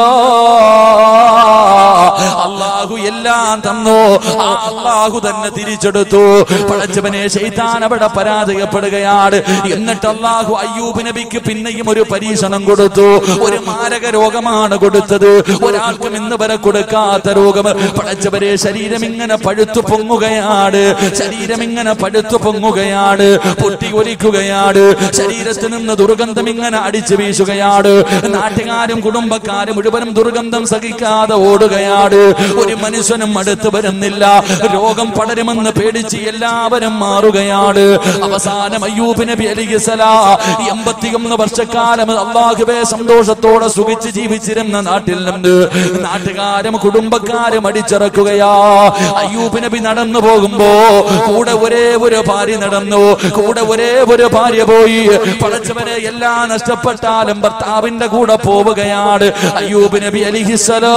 അല്ലാഹു എല്ലാം തന്നു. ആ അല്ലാഹു തന്നെ തിരിച്ചെടുത്തു. പടച്ചവനെ, ശൈത്താൻ അവിടെ പരാജയപ്പെടുകയാണ്. എന്നിട്ട് അല്ലാഹു അയ്യൂബ് നബിക്ക് പിന്നെയും ഒരു പരീക്ഷണം കൊടുത്തു. ഒരു മാരക രോഗമാണ് കൊടുത്തത്. ഒരാൾക്കും ഇന്ന് വരെ കൊടുക്കാത്ത രോഗം. പടച്ചവരെ, ശരീരം ഇങ്ങനെ പഴുത്തു പൊങ്ങുകയാണ്. ശരീരം ഇങ്ങനെ പഴുത്തു പൊങ്ങുകയാണ്. പൊട്ടി ഒലിക്കുകയാണ്. ശരീരത്തിൽ നിന്ന് ദുർഗന്ധം ഇങ്ങനെ അടിച്ചു വീശുകയാണ്. നാട്ടുകാരും കുടുംബക്കാരും മുഴുവനും ദുർഗന്ധം സഹിക്കാതെ ഓടുകയാണ്. ഒരു മനുഷ്യനും അടുത്ത് വരുന്നില്ല. രോഗം പടരുമെന്ന് പേടിച്ച് എല്ലാവരും മാറുകയാണ്. അവസാനം അയ്യൂബ് നബി അലൈഹിസ്സലാം 81 വർഷക്കാലം അല്ലാഹുവേ സന്തോഷത്തോടെ സുഖിച്ച് ജീവിച്ചിരുന്ന നാട്ടിൽ നിന്ന് നാട്ടുകാരും കുടുംബക്കാരും അടിച്ചിറക്കുകയാ. അയ്യൂബ് നബി നടന്നു പോകുമ്പോ കൂടെ ഒരേ ഒരു ഭാര്യ നടന്നു. കൂടെ ഒരേ ഒരു ഭാര്യ പോയി. പടച്ചവനെ, എല്ലാം നഷ്ടപ്പെട്ടാലും ഭർത്താവിന്റെ കൂടെ പോവുകയാണ് അയ്യൂബ് നബി അലൈഹിസ്സലാം.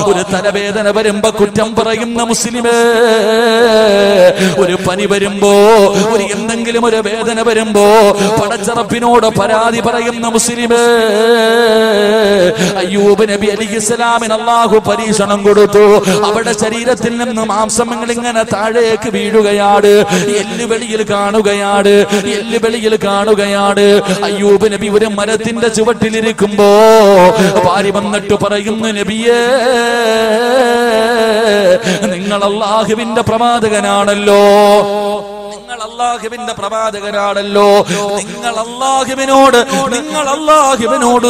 ഒരു തലവേദന വരുമ്പോ കുറ്റം പറയുന്ന മുസ്ലിമേ, ഒരു പനി വരുമ്പോ, ഒരു എന്തെങ്കിലും ഒരു വേദന വരുമ്പോ പടച്ചറപ്പിനോട് പരാതി പറയുന്ന മുസ്ലിമേ, അയ്യൂബ് നബി അലൈഹിസ്സലാമിന് അല്ലാഹു പരീക്ഷണം കൊടുത്തു. അവിടെ ശരീരത്തിൽ നിന്ന് മാംസങ്ങൾ ഇങ്ങനെ താഴേക്ക് വീഴുകയാണ്. എല്ലുവെളിയിൽ കാണുകയാണ്. അയ്യൂബ് നബി ഒരു മരത്തിന്റെ ചുവട്ടിലിരിക്കുമ്പോ ഭാര്യ വന്നിട്ട് പറയുന്നു, നബിയേ, നിങ്ങൾ അല്ലാഹുവിന്റെ പ്രവാചകനാണല്ലോ, നിങ്ങൾ അല്ലാഹുവിനോട്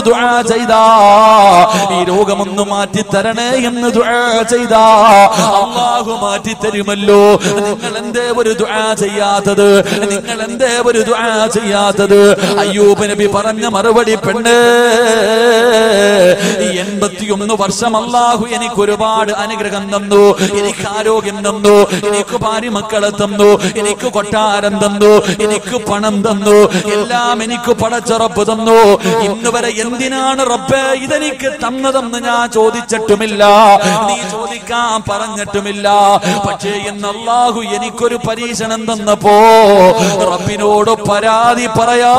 ദുആ ചെയ്താ ഈ രോഗമൊന്ന് മാറ്റി തരണേ എന്ന് ദുആ ചെയ്താ അല്ലാഹു മാറ്റി തരുമല്ലോ. നിങ്ങൾ എന്തേ ഒരു ദുആ ചെയ്യാത്തത്? അയ്യൂബ് നബി പറഞ്ഞ മറുപടി, പെണ്ണേ, 81 വർഷം അല്ലാഹു എനിക്ക് ഒരുപാട് അനുഗ്രഹം തന്നു, എനിക്ക് ആരോഗ്യം തന്നു, എനിക്ക് ഭാര്യ മക്കളെ തന്നു, എനിക്ക് കൊട്ടാരം തന്നു, എനിക്ക് പണം തന്നു, എല്ലാം എനിക്ക് പടച്ച റബ്ബ് തന്നു. ഇന്ന് വരെ എന്തിനാണ് റബ്ബേ ഇതെനിക്ക് തന്നതെന്ന് ഞാൻ ചോദിച്ചിട്ടുമില്ല, നീ ചോദിക്കാൻ പറഞ്ഞിട്ടുമില്ല. പക്ഷേ ഇന്ന് അല്ലാഹു എനിക്കൊരു പരീക്ഷണം തന്നപ്പോ റബ്ബിനോട് പരാതി പറയാ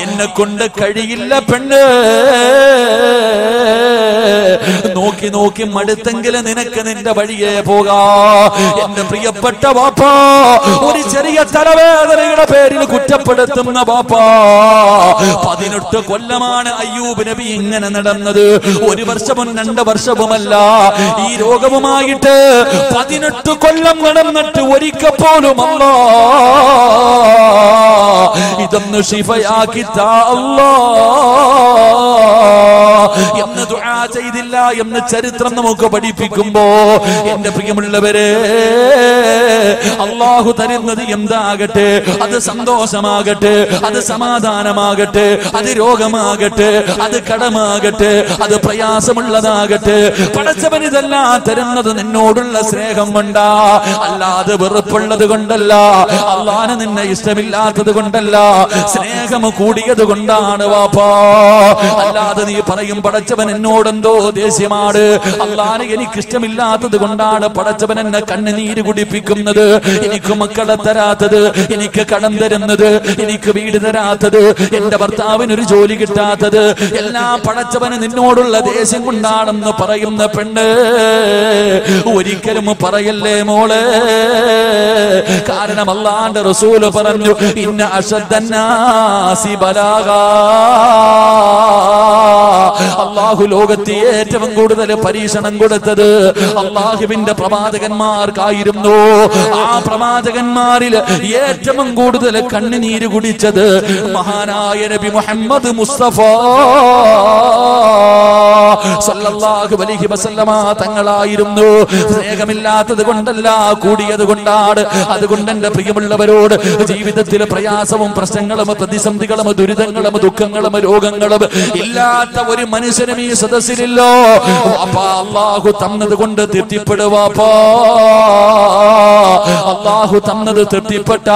എന്നെ കൊണ്ട് കഴിയില്ല പെണ്ണ്. നോക്കി നോക്കി മടുത്തെങ്കിലും നിനക്ക് നിന്റെ വഴിയെ പോകാ. എന്റെ പ്രിയപ്പെട്ട ബാപ്പാ, ഒരു ചെറിയ തലവേദനയുടെ പേരിൽ കുറ്റപ്പെടുത്തുന്ന ബാപ്പാ, 18 കൊല്ലമാണ് അയ്യൂബ് നബി ഇങ്ങനെ നടന്നത്. 1 വർഷവും 2 വർഷവുമല്ല, ഈ രോഗവുമായിട്ട് 18 കൊല്ലം നടന്നിട്ട് ഒരിക്കൽ പോലും അല്ലാ ഇതൊന്ന് ശിഫയാക്കി താ അല്ലാ എന്ന് ദുആ ചെയ്തില്ല എന്ന് ചരിത്രം നമുക്ക് പഠിപ്പിക്കുമ്പോ, എന്റെ പ്രിയമുള്ളവരെ, അല്ലാഹു തരുന്നത് എന്താകട്ടെ, അത് സന്തോഷമാകട്ടെ, അത് സമാധാനമാകട്ടെ, അത് രോഗമാകട്ടെ, അത് കടമാകട്ടെ, അത് പ്രയാസമുള്ളതാകട്ടെ, പടച്ചവൻ ഇതെല്ലാം തരുന്നത് നിന്നോടുള്ള സ്നേഹം കൊണ്ടാ, അല്ലാതെ വെറുപ്പുള്ളത് കൊണ്ടല്ല, അല്ലാഹുവിന് നിന്നെ ഇഷ്ടമില്ലാത്തത് കൊണ്ടല്ല, സ്നേഹം കൂടിയത് കൊണ്ടാണ് വാപ്പാ. അല്ലാതെ നീ പറയും പടച്ചവൻ എന്നോടെന്തോ ദേഷ്യമാണ്, അല്ലാഹുവിനെ എനിക്ക് ഇഷ്ടമില്ലാത്തത് കൊണ്ടാണ് പടച്ചവൻ എന്നെ കണ്ണുനീര് കുടിപ്പിക്കുന്നത്, എനിക്ക് മക്കളെ തരാത്തത്, എനിക്ക് കടം തരുന്നത്, എനിക്ക് വീട് തരാത്തത്, എന്റെ ഭർത്താവിനൊരു ജോലി കിട്ടാത്തത്, എല്ലാം പടച്ചവന് നിന്നോടുള്ള ദേഷ്യം കൊണ്ടാണെന്ന് പറയുന്ന പെണ്ണ്, ഒരിക്കലും പറയല്ലേ മോളെ. കാരണം അല്ലാഹുവിന്റെ റസൂൽ പറഞ്ഞു, ഇന്ന അശദ്ദന്നാസി ബലാഗാ, അല്ലാഹു ലോകത്തെ ഏറ്റവും കൂടുതൽ പരീക്ഷണം കൊടുത്തത് അല്ലാഹുവിന്റെ പ്രവാചകന്മാർക്കായിരുന്നു. ആ പ്രവാചകന്മാരിൽ ഏറ്റവും കൂടുതൽ കണ്ണുനീര് കുടിച്ചത് മഹാനായ നബി മുഹമ്മദ് മുസ്തഫ സല്ലല്ലാഹു അലൈഹി വസല്ലമ തങ്ങളായിരുന്നു. സ്നേഹമില്ലാത്തത് കൊണ്ടല്ല, കൂടിയത് കൊണ്ടാണ്. അതുകൊണ്ട് എന്റെ പ്രിയമുള്ളവരോട്, ജീവിതത്തിലെ പ്രയാസവും പ്രശ്നങ്ങളും പ്രതിസന്ധികളും ദുരിതങ്ങളും ദുഃഖങ്ങളും രോഗങ്ങളും ഇല്ലാത്ത ഒരു മനുഷ്യനും ഈ സദസ്സിലില്ലോ. അപ്പാ അല്ലാഹു തന്നത് കൊണ്ട് തൃപ്തിപ്പെടുവാപ്പാ, അല്ലാഹു തന്നത് തൃപ്തിപ്പെട്ട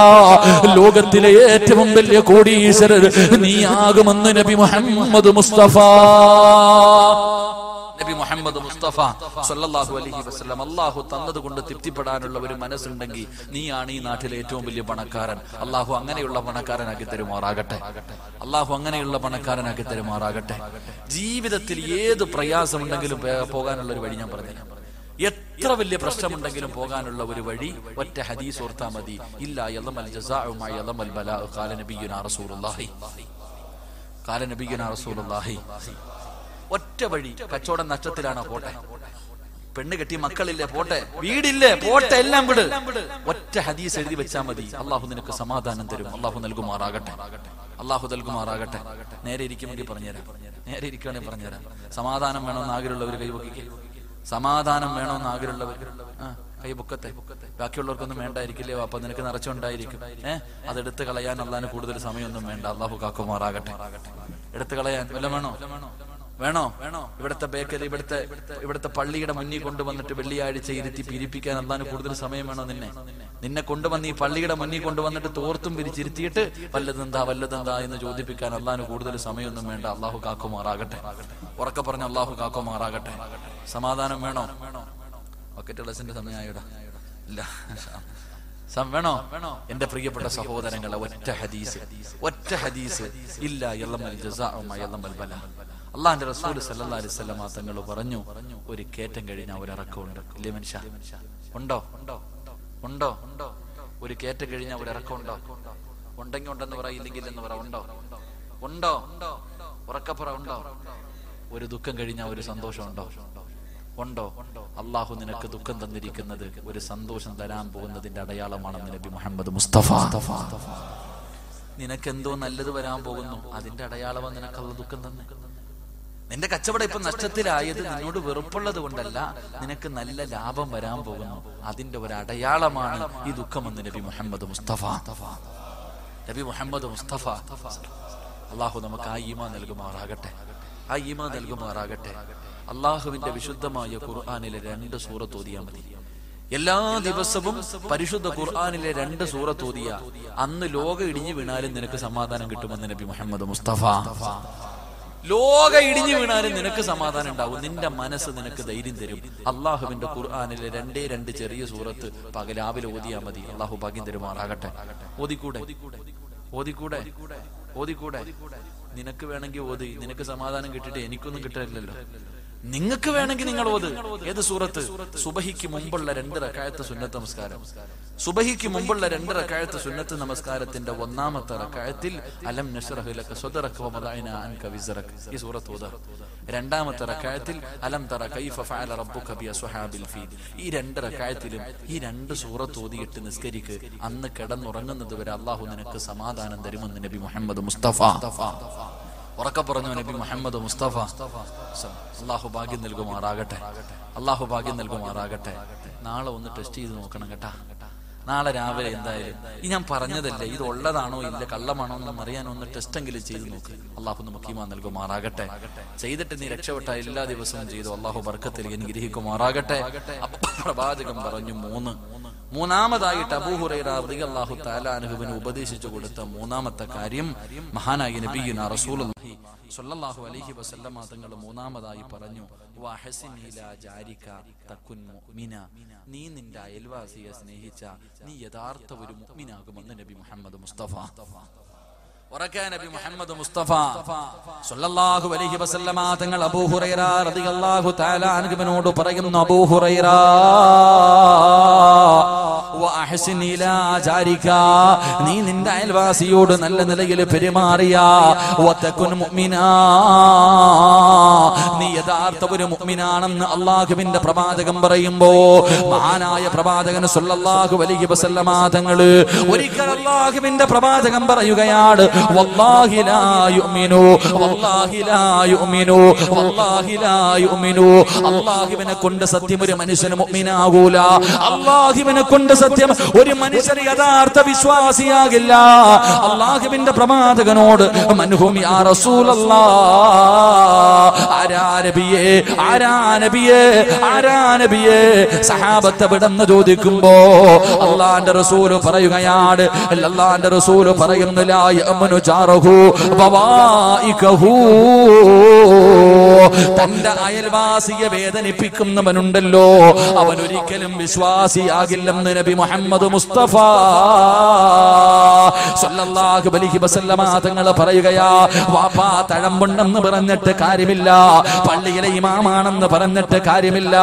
ലോകത്തിലെ ഏറ്റവും വലിയ കോടീശ്വരർ നീയാകുമെന്ന് നബി മുഹമ്മദ് മുസ്തഫ സല്ലല്ലാഹു അലൈഹി വസല്ലം. അല്ലാഹു തന്നത് കൊണ്ട് തൃപ്തിപ്പെടാനുള്ള ഒരു മനസ്സുണ്ടെങ്കിൽ നീയാണ് ഈ നാട്ടിലെ ഏറ്റവും വലിയ പണക്കാരൻ. അല്ലാഹു അങ്ങനെയുള്ള പണക്കാരനാക്കി തരുമാറാകട്ടെ. അല്ലാഹു അങ്ങനെയുള്ള പണക്കാരനാക്കി തരുമാറാകട്ടെ. ജീവിതത്തിൽ ഏത് പ്രയാസമുണ്ടെങ്കിലും പോകാനുള്ള ഒരു വഴി ഞാൻ പറഞ്ഞു. എത്ര വലിയ പ്രശ്നമുണ്ടെങ്കിലും പോകാനുള്ള ഒരു വഴി ഒറ്റ ഹദീസ് ഓർത്താ മതി. ഇല്ലാ യളമൽ ജസാഉ മാ യളമൽ ബലാ ഖാല നബിയുനാ റസൂലുള്ളാഹി ഖാല നബിയുനാ റസൂലുള്ളാഹി. ഒറ്റ വഴി. കച്ചവടം നഷ്ടത്തിലാണ്, പോട്ടെ. പെണ്ണ് കെട്ടി മക്കളില്ലേ, പോട്ടെ. വീടില്ലേ, പോട്ടെ. എല്ലാം വിട്. ഒറ്റ ഹദീസ് എഴുതി വെച്ചാൽ മതി. അള്ളാഹു നിനക്ക് സമാധാനം തരും. അള്ളാഹു നൽകുമാറാകട്ടെ. അള്ളാഹു നൽകുമാറാകട്ടെ. നേരെ ഇരിക്കുമെങ്കിൽ പറഞ്ഞുതരാം. നേരെ ഇരിക്കുകയാണെങ്കിൽ പറഞ്ഞുതരാം. സമാധാനം വേണമെന്ന് ആഗ്രഹമുള്ളവർ കൈപൊക്കിക്ക്. സമാധാനം വേണമെന്ന് ആഗ്രഹമുള്ളവർ കൈ പൊക്കത്തെ. ബാക്കിയുള്ളവർക്കൊന്നും വേണ്ടായിരിക്കില്ലേ? അപ്പൊ നിനക്ക് നിറച്ചുണ്ടായിരിക്കും. അതെടുത്ത് കളയാൻ അള്ളാഹിന് കൂടുതൽ സമയമൊന്നും വേണ്ട. അള്ളാഹു കാക്കുമാറാകട്ടെ. എടുത്ത് കളയാൻ വല്ല വേണോ? ഇവിടുത്തെ ബേക്കറി, ഇവിടുത്തെ പള്ളിയുടെ മുന്നിൽ കൊണ്ടുവന്നിട്ട് വെള്ളിയാഴ്ച ഇരുത്തി പിരിപ്പിക്കാൻ അള്ളാഹിന് കൂടുതൽ സമയം വേണോ? നിന്നെ കൊണ്ടുവന്ന് ഈ പള്ളിയുടെ മുന്നിൽ കൊണ്ടുവന്നിട്ട് തോർത്തും പിരിച്ചിരുത്തിയിട്ട് വല്ലതെന്താ എന്ന് ചോദിപ്പിക്കാൻ അള്ളാഹിന് കൂടുതൽ സമയമൊന്നും വേണ്ട. അള്ളാഹു കാക്കുമാറാകട്ടെ. ഉറക്കെ പറഞ്ഞ അള്ളാഹു കാക്കുമാറാകട്ടെ. സമാധാനം വേണോ? ബക്കറ്റ് ഗ്ലാസിന്റെ സമയമായിടാ ഇല്ല. വേണോ? എന്റെ പ്രിയപ്പെട്ട സഹോദരങ്ങളെ, ഒറ്റ ഹദീസ് ഇല്ല യളമൽ ജസാഉ മാ യളമൽ ബലാ. അല്ലാഹുവിന്റെ റസൂൽ സല്ലല്ലാഹു അലൈഹി വസല്ലം തങ്ങൾ പറഞ്ഞു, ഒരു കേറ്റം കഴിഞ്ഞാൽ ഒരു ഇറക്കമുണ്ട്. ഇല്ലേ മനുഷ്യ? ഉണ്ടോ? ഉണ്ടോ? ഒരു കേറ്റം കഴിഞ്ഞാൽ ഒരു ഇറക്കമുണ്ടോ? ഉണ്ടെങ്കിൽ ഉണ്ടെന്ന് പറ, ഇല്ലെങ്കിൽ എന്ന് പറ. ഉണ്ടോ? ഉണ്ടോ? ഉറക്കപ്പുറ ഉണ്ടോ? ഒരു ദുഃഖം കഴിഞ്ഞാൽ ഒരു സന്തോഷം ഉണ്ടോ? ഉണ്ടോ? അള്ളാഹു നിനക്ക് ദുഃഖം തന്നിരിക്കുന്നത് ഒരു സന്തോഷം തരാൻ പോകുന്നതിന്റെ അടയാളമാണെന്ന് നബി മുഹമ്മദ് മുസ്തഫ. നിനക്ക് എന്തോ നല്ലത് വരാൻ പോകുന്നു, അതിന്റെ അടയാളമാണ് നിനക്കുള്ള ദുഃഖം തന്നെ. നിന്റെ കച്ചവടം ഇപ്പൊ നഷ്ടത്തിലായത് നിന്നോട് വെറുപ്പുള്ളത് കൊണ്ടല്ല, നിനക്ക് നല്ല ലാഭം വരാൻ പോകുന്നു, അതിന്റെ ഒരു അടയാളമാണ് ഈ ദുഃഖമെന്ന് നബി മുഹമ്മദ് മുസ്തഫ. നബി മുഹമ്മദ് മുസ്തഫ. അള്ളാഹു നമുക്ക് ആ ഈമാൻ നൽകുമാറാകട്ടെ, ആ ഈമാൻ നൽകുമാറാകട്ടെ. അള്ളാഹുവിന്റെ വിശുദ്ധമായ ഖുർആനിലെ 2 സൂറത്ത് ഓതിയാൽ മതി. എല്ലാ ദിവസവും പരിശുദ്ധ ഖുർആനിലെ 2 സൂറത്ത് ഓതിയ അന്ന് ലോകം ഇടിഞ്ഞു വീണാലും നിനക്ക് സമാധാനം കിട്ടുമെന്ന് നബി മുഹമ്മദ് മുസ്തഫ. ലോകം ഇടിഞ്ഞു വീണാലും നിനക്ക് സമാധാനം ഉണ്ടാവും, നിന്റെ മനസ്സ് നിനക്ക് ധൈര്യം തരും. അള്ളാഹുവിന്റെ ഖുർആനിലെ 2 ചെറിയ സൂറത്ത് പകലാവിലെ ഓതിയാൽ മതി. അള്ളാഹു ഭാഗ്യം തരുമാറാകട്ടെ. ഓതിക്കൂടെ? ഓതിക്കൂടെ? ഓതിക്കൂടെ? നിനക്ക് വേണമെങ്കിൽ ഓതി, നിനക്ക് സമാധാനം കിട്ടിയിട്ട് എനിക്കൊന്നും കിട്ടാനില്ലല്ലോ. നിങ്ങൾക്ക് വേണമെങ്കിൽ നിങ്ങൾ ഓത്. ഏത് സൂറത്ത്? സുബഹിക്ക് മുമ്പുള്ള 2 റക്അത്ത് സുന്നത്ത് നമസ്കാരം. സുബഹിക്ക് മുമ്പുള്ള 2 റക്അത്ത് സുന്നത്ത് നമസ്കാരത്തിന്റെ 1ാമത്തെ റക്അത്തിൽ അലം നശ്റഹ് ലക സദ്റക വമദഅനാ അൻക വിസ്റക, ഈ സൂറത്ത് ഓതാ. 2ാമത്തെ റക്അത്തിൽ അലം തറ കൈഫ ഫഅല റബ്ബുക ബി അസ്ഹാബിൽ ഫീൽ. ഈ 2 റക്അത്തിലും ഈ 2 സൂറത്ത് ഓതിയിട്ട് നിസ്കരിക്ക്. അന്ന് കിടന്നുറങ്ങുന്നത് വരെ അല്ലാഹു നിനക്ക് സമാധാനം തരുമെന്ന് നബി മുഹമ്മദ് മുസ്തഫ. ഉറക്കെ പറഞ്ഞു നബി മുഹമ്മദ് മുസ്തഫ. അള്ളാഹു ഭാഗ്യം നൽകുമാറാകട്ടെ, അള്ളാഹു ഭാഗ്യം നൽകുമാറാകട്ടെ. നാളെ ഒന്ന് ടെസ്റ്റ് ചെയ്ത് നോക്കണം കേട്ടാ. നാളെ രാവിലെ എന്തായാലും ഈ ഞാൻ പറഞ്ഞതല്ലേ, ഇത് ഉള്ളതാണോ ഇല്ല കള്ളമാണോ എന്ന് അറിയാൻ ഒന്ന് ടെസ്റ്റ് എങ്കിലും ചെയ്ത് നോക്ക്. അള്ളാഹു നമുക്ക് ഈമാൻ നൽകുമാറാകട്ടെ. ചെയ്തിട്ട് നീ രക്ഷപ്പെട്ട എല്ലാ ദിവസവും ചെയ്തു. അള്ളാഹു ബർക്കത്തിൽ അനുഗ്രഹിക്കുമാറാകട്ടെ. പ്രവാചകൻ പറഞ്ഞു 3. മൂന്നാമതായിട്ട് അബൂ ഹുറൈറ റളിയല്ലാഹു തആല അൻഹുവിന് ഉപദേശിച്ചു കൊടുത്ത 3ാമത്തെ കാര്യം മഹാനായ നബിയുനാ റസൂലുള്ളാഹി സ്വല്ലല്ലാഹു അലൈഹി വസല്ലമ തങ്ങൾ 3ാമതായി പറഞ്ഞു, വഹസിൻ ഇലാ ജാരിക തകുൻ മുഅ്മിന. നീ നിന്റെ അയൽവാസിയെ സ്നേഹിച്ച നീ യഥാർത്ഥ ഒരു മുഅ്മിനാകുമെന്ന് നബി മുഹമ്മദ് മുസ്തഫ. ഉറക്കെ നബി മുഹമ്മദ് മുസ്തഫ സ്വല്ലല്ലാഹു അലൈഹി വസല്ലമ തങ്ങൾ അബൂ ഹുറൈറ റളിയല്ലാഹു തആല അൻഹുവിനോട് പറയുന്നു, അബൂ ഹുറൈറ വഅഹ്സിൻ ഇലാ ജാരിക, നീ നിന്റെ അയൽവാസിയോട് നല്ല നിലയിൽ പെരുമാറിയ വതകുൻ മുഅ്മിനാ, നീ യഥാർത്ഥ ഒരു മുഅ്മിനാണെന്ന് അല്ലാഹുവിന്റെ പ്രവാചകൻ പറയുമ്പോ മഹാനായ പ്രവാചകൻ സ്വല്ലല്ലാഹു അലൈഹി വസല്ലമ തങ്ങൾ ഒരിക്കൽ അല്ലാഹുവിന്റെ പ്രവാചകൻ പറയുകയാണ്, വല്ലാഹി ലാ യുഅ്മിനു വല്ലാഹി ലാ യുഅ്മിനു വല്ലാഹി ലാ യുഅ്മിനു. അല്ലാഹുവിനെ കൊണ്ട് സത്യം ഒരു മനുഷ്യന് മുഅ്മിനാകൂല. അല്ലാഹുവിനെ കൊണ്ട് സത്യം ഒരു മനുഷ്യൻ യഥാർത്ഥ വിശ്വാസിയാകില്ല. അല്ലാഹുവിന്റെ പ്രവാചകനോട് മൻഹും യാ റസൂലല്ലാഹ്, ആരാ നബിയേ ആരാ നബിയേ ആരാ നബിയേ സഹാബത്ത് വിടന്ന് ചോദിക്കുമ്പോ അല്ലാഹുവിന്റെ റസൂൽ പറയുകയാണ്, അല്ലാഹുവിന്റെ റസൂൽ പറയുന്നു, ലാ യഅ്മനു ജാറഹു വവായികഹു. തന്റെ അയൽവാസിയെ വേദനിപ്പിക്കുന്നവനുണ്ടല്ലോ അവൻ ഒരിക്കലും വിശ്വാസിയാകില്ലെന്ന് നബി മുഹമ്മദ് മുസ്തഫ സ്വല്ലല്ലാഹു അലൈഹി വസല്ലമ തങ്ങൾ പറയുകയാ. വാപ്പാ തഴമ്പുണ്ടെന്ന് പറഞ്ഞിട്ട് കാര്യമില്ല, പള്ളിയിലെ ഇമാമാണെന്ന് പറഞ്ഞിട്ട് കാര്യമില്ല,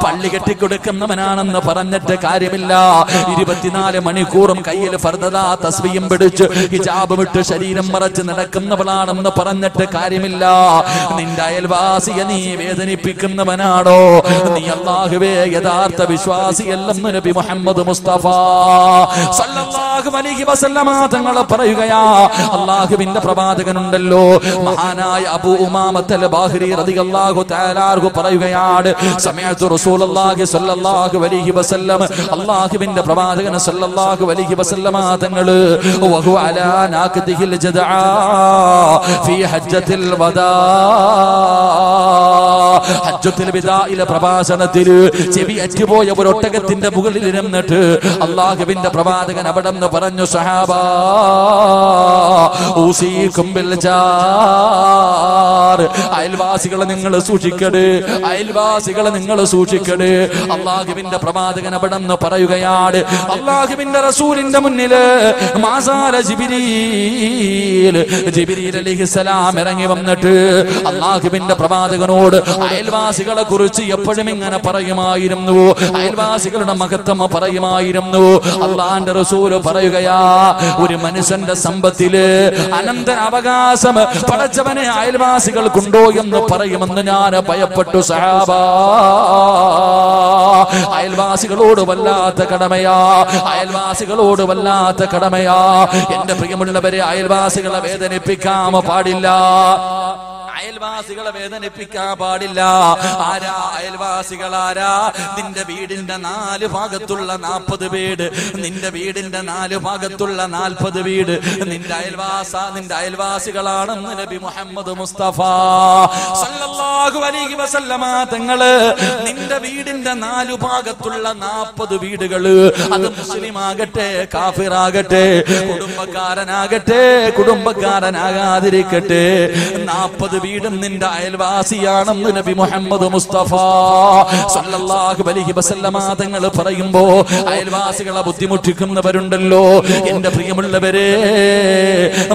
പള്ളി കെട്ടിക്കൊടുക്കുന്നവനാണെന്ന് പറഞ്ഞിട്ട് കാര്യമില്ല, 24 മണിക്കൂറും കയ്യിൽ ഫർദ തസ്ബീഹും പിടിച്ച് ഹിജാബ് വിട്ട് ശരീരം മറച്ച് നടക്കുന്നവളാണെന്ന് പറഞ്ഞിട്ട് കാര്യമില്ല. നിന്റെ അയൽവാസിയെ നീ വേദനിപ്പിക്കുന്നവനാണോ, നീ അല്ലാഹുവേ യഥാർത്ഥ വിശ്വാസിയല്ലെന്ന് നബി മുഹമ്മദ് മുസ്തഫ സല്ലല്ലാഹു അലൈഹി വസല്ലമ തങ്ങൾ പറയുകയാ. അല്ലാഹുവിന്റെ പ്രവാചകനുണ്ടല്ലോ മഹാനായ അബൂ ഉമാമത്തുൽ ബാഹിരി റളിയല്ലാഹു തആല അൻഹു പറയുകയാണ്, സമയത്തു റസൂലുള്ളാഹി സ്വല്ലല്ലാഹു അലൈഹി വസല്ലം, അല്ലാഹുവിന്റെ പ്രവാചകൻ സ്വല്ലല്ലാഹു അലൈഹി വസല്ലമ തങ്ങൾ വഹു അലാ നാഖദിഹിൽ ജദആ ഫീ ഹജ്ജത്തിൽ വദാ, ഹജ്ജത്തുൽ വിദാഇലെ പ്രഭാഷണത്തിൽ ചെവി അറ്റുപോയ ഒരു ഒട്ടകത്തിന്റെ മുകളിൽ ഇരുന്നിട്ട് അല്ലാഹുവിന്റെ പ്രവാചകൻ അവിടെ നിന്ന് പറഞ്ഞു, സഹാബാ ഊസീകും ബിൽ ജാർ, അയൽവാസികളെ നിങ്ങൾ സൂക്ഷിക്കണേ, അയൽവാസികളെ നിങ്ങൾ സൂക്ഷിക്കണേ. അല്ലാഹുവിന്റെ പ്രവാചകൻ അവിടെ നിന്ന് പറയുകയാണ്, അല്ലാഹുവിന്റെ റസൂലിന്റെ മുന്നില് മാസാല ജിബ്രീൽ അലൈഹിസ്സലാം ഇറങ്ങി വന്നിട്ട് അല്ലാഹുവിന്റെ പ്രവാചകനോട് അയൽവാസികളെ കുറിച്ച് എപ്പോഴും ഇങ്ങനെ പറയുമായിരുന്നു, അയൽവാസികളുടെ മഹത്വം പറയുമായിരുന്നു. അല്ലാഹുവിന്റെ റസൂല് പറയുകയാ, ഒരു മനുഷ്യന്റെ സമ്പത്തില് അനന്തര അവകാശം പടച്ചവനെ അയൽവാസികൾക്കുണ്ടോ എന്ന് പറയുമെന്ന് ഞാൻ ഭയപ്പെട്ടു സഹാബാ. അയൽവാസികളോട് വല്ലാത്ത കടമയാ, അയൽവാസികളോട് വല്ലാത്ത കടമയാ. എന്റെ പ്രിയമുള്ളവരെ, അയൽവാസികളെ വേദനിപ്പിക്കാൻ പാടില്ല, അയൽവാസികളെ വേദനിപ്പിക്കാൻ പാടില്ല. ആരാ അയൽവാസികൾ? ആരാ? നിന്റെ വീടിന്റെ 4 ഭാഗത്തുള്ള 40 വീട്, നിന്റെ വീടിന്റെ 4 ഭാഗത്തുള്ള 40 വീട് നിന്റെ അയൽവാസികളാണെന്ന് നബി മുഹമ്മദ് മുസ്തഫ സല്ലല്ലാഹു അലൈഹി വസല്ലമ തങ്ങള്. നിന്റെ വീടിന്റെ 4 ഭാഗത്തുള്ള 40 വീടുകള്, അത് മുസ്ലിമാകട്ടെ കാഫിറാകട്ടെ, കുടുംബക്കാരനാകട്ടെ കുടുംബക്കാരനാകാതിരിക്കട്ടെ, 40 വീടും നിന്റെ അയൽവാസിയാണെന്ന് നബി മുഹമ്മദ് മുസ്തഫ സല്ലല്ലാഹു അലൈഹി വസല്ലമ തങ്ങൾ പറയുമ്പോ അയൽവാസികളെ ബുദ്ധിമുട്ടിക്കുന്നവരുണ്ടല്ലോ. എന്റെ പ്രിയമുള്ളവരെ,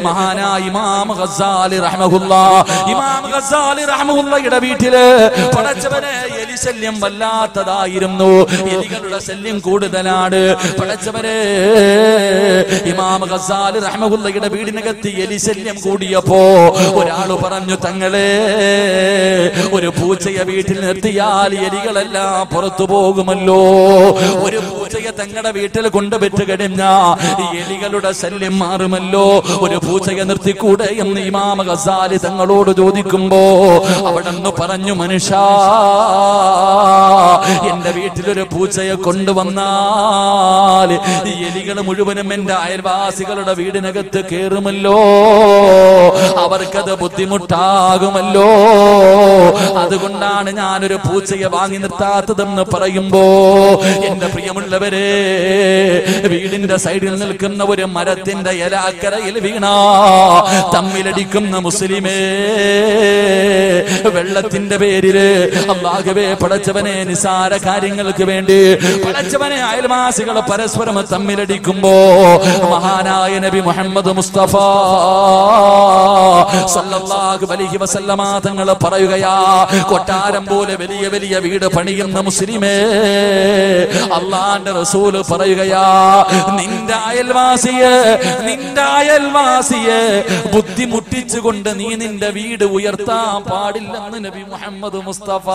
മഹാനായ ഇമാം ഗസാലി റഹ്മഹുല്ലാഹയുടെ വീട്ടില് പടച്ചവനെ എലിശല്യം വല്ലാത്തതായിരുന്നു, എലികളുടെ ശല്യം കൂടുതലാണ്. പടച്ചവനെ, ഇമാം ഗസാലി റഹ്മഹുല്ലാഹയുടെ വീടിനകത്ത് എലിശല്യം കൂടിയപ്പോ ഒരാള് പറഞ്ഞു, തങ്ങളെ ഒരു പൂച്ചയെ വീട്ടിൽ നിർത്തിയാൽ എലികളെല്ലാം പുറത്തു പോകുമല്ലോ, ഒരു പൂച്ചയെ തങ്ങളുടെ വീട്ടിൽ കൊണ്ടുപെറ്റ് കഴിഞ്ഞാ എലികളുടെ ശല്യം മാറുമല്ലോ, ഒരു പൂച്ചയെ നിർത്തിക്കൂടെ എന്ന് ഇമാം ഗസാലി തങ്ങളോട് ചോദിക്കുമ്പോ അവിടെന്ന് പറഞ്ഞു, മനുഷ്യ, എന്റെ വീട്ടിലൊരു പൂച്ചയെ കൊണ്ടുവന്നാൽ എലികൾ മുഴുവനും എന്റെ അയൽവാസികളുടെ വീടിനകത്ത് കേറുമല്ലോ, അവർക്കത് ബുദ്ധിമുട്ടാകുമല്ലോ, അതുകൊണ്ടാണ് ഞാനൊരു പൂച്ചയെ വാങ്ങി നിർത്താത്തതെന്ന് പറയുമ്പോ, എന്റെ പ്രിയമുള്ളവരെ, വീടിന്റെ സൈഡിൽ നിൽക്കുന്ന ഒരു മരത്തിന്റെ ഇല അക്കരയിൽ വീണാ തമ്മിലടിക്കുന്ന മുസ്ലിമേ, വെള്ളത്തിന്റെ പേരില് അല്ലാഹുവേ പടച്ചവനെ നിസാര കാര്യങ്ങൾക്ക് വേണ്ടി പടച്ചവനെ അയൽവാസികൾ പരസ്പരം തമ്മിലടിക്കുമ്പോ മഹാനായ നബി മുഹമ്മദ് മുസ്തഫ സല്ലല്ലാഹു അലൈഹി വസല്ലമ തങ്ങൾ പറയുകയാ, കൊട്ടാരം പോലെ വലിയ വലിയ വീട് പണിയുന്ന മുസ്ലിമേ, അല്ലാഹുവിന്റെ റസൂൽ പറയുകയാ, നിന്റെ അയൽവാസിയെ ബുദ്ധിമുട്ടിച്ചുകൊണ്ട് നീ നിന്റെ വീട് ഉയർത്താൻ പാടില്ലെന്ന് നബി മുഹമ്മദ് മുസ്തഫ.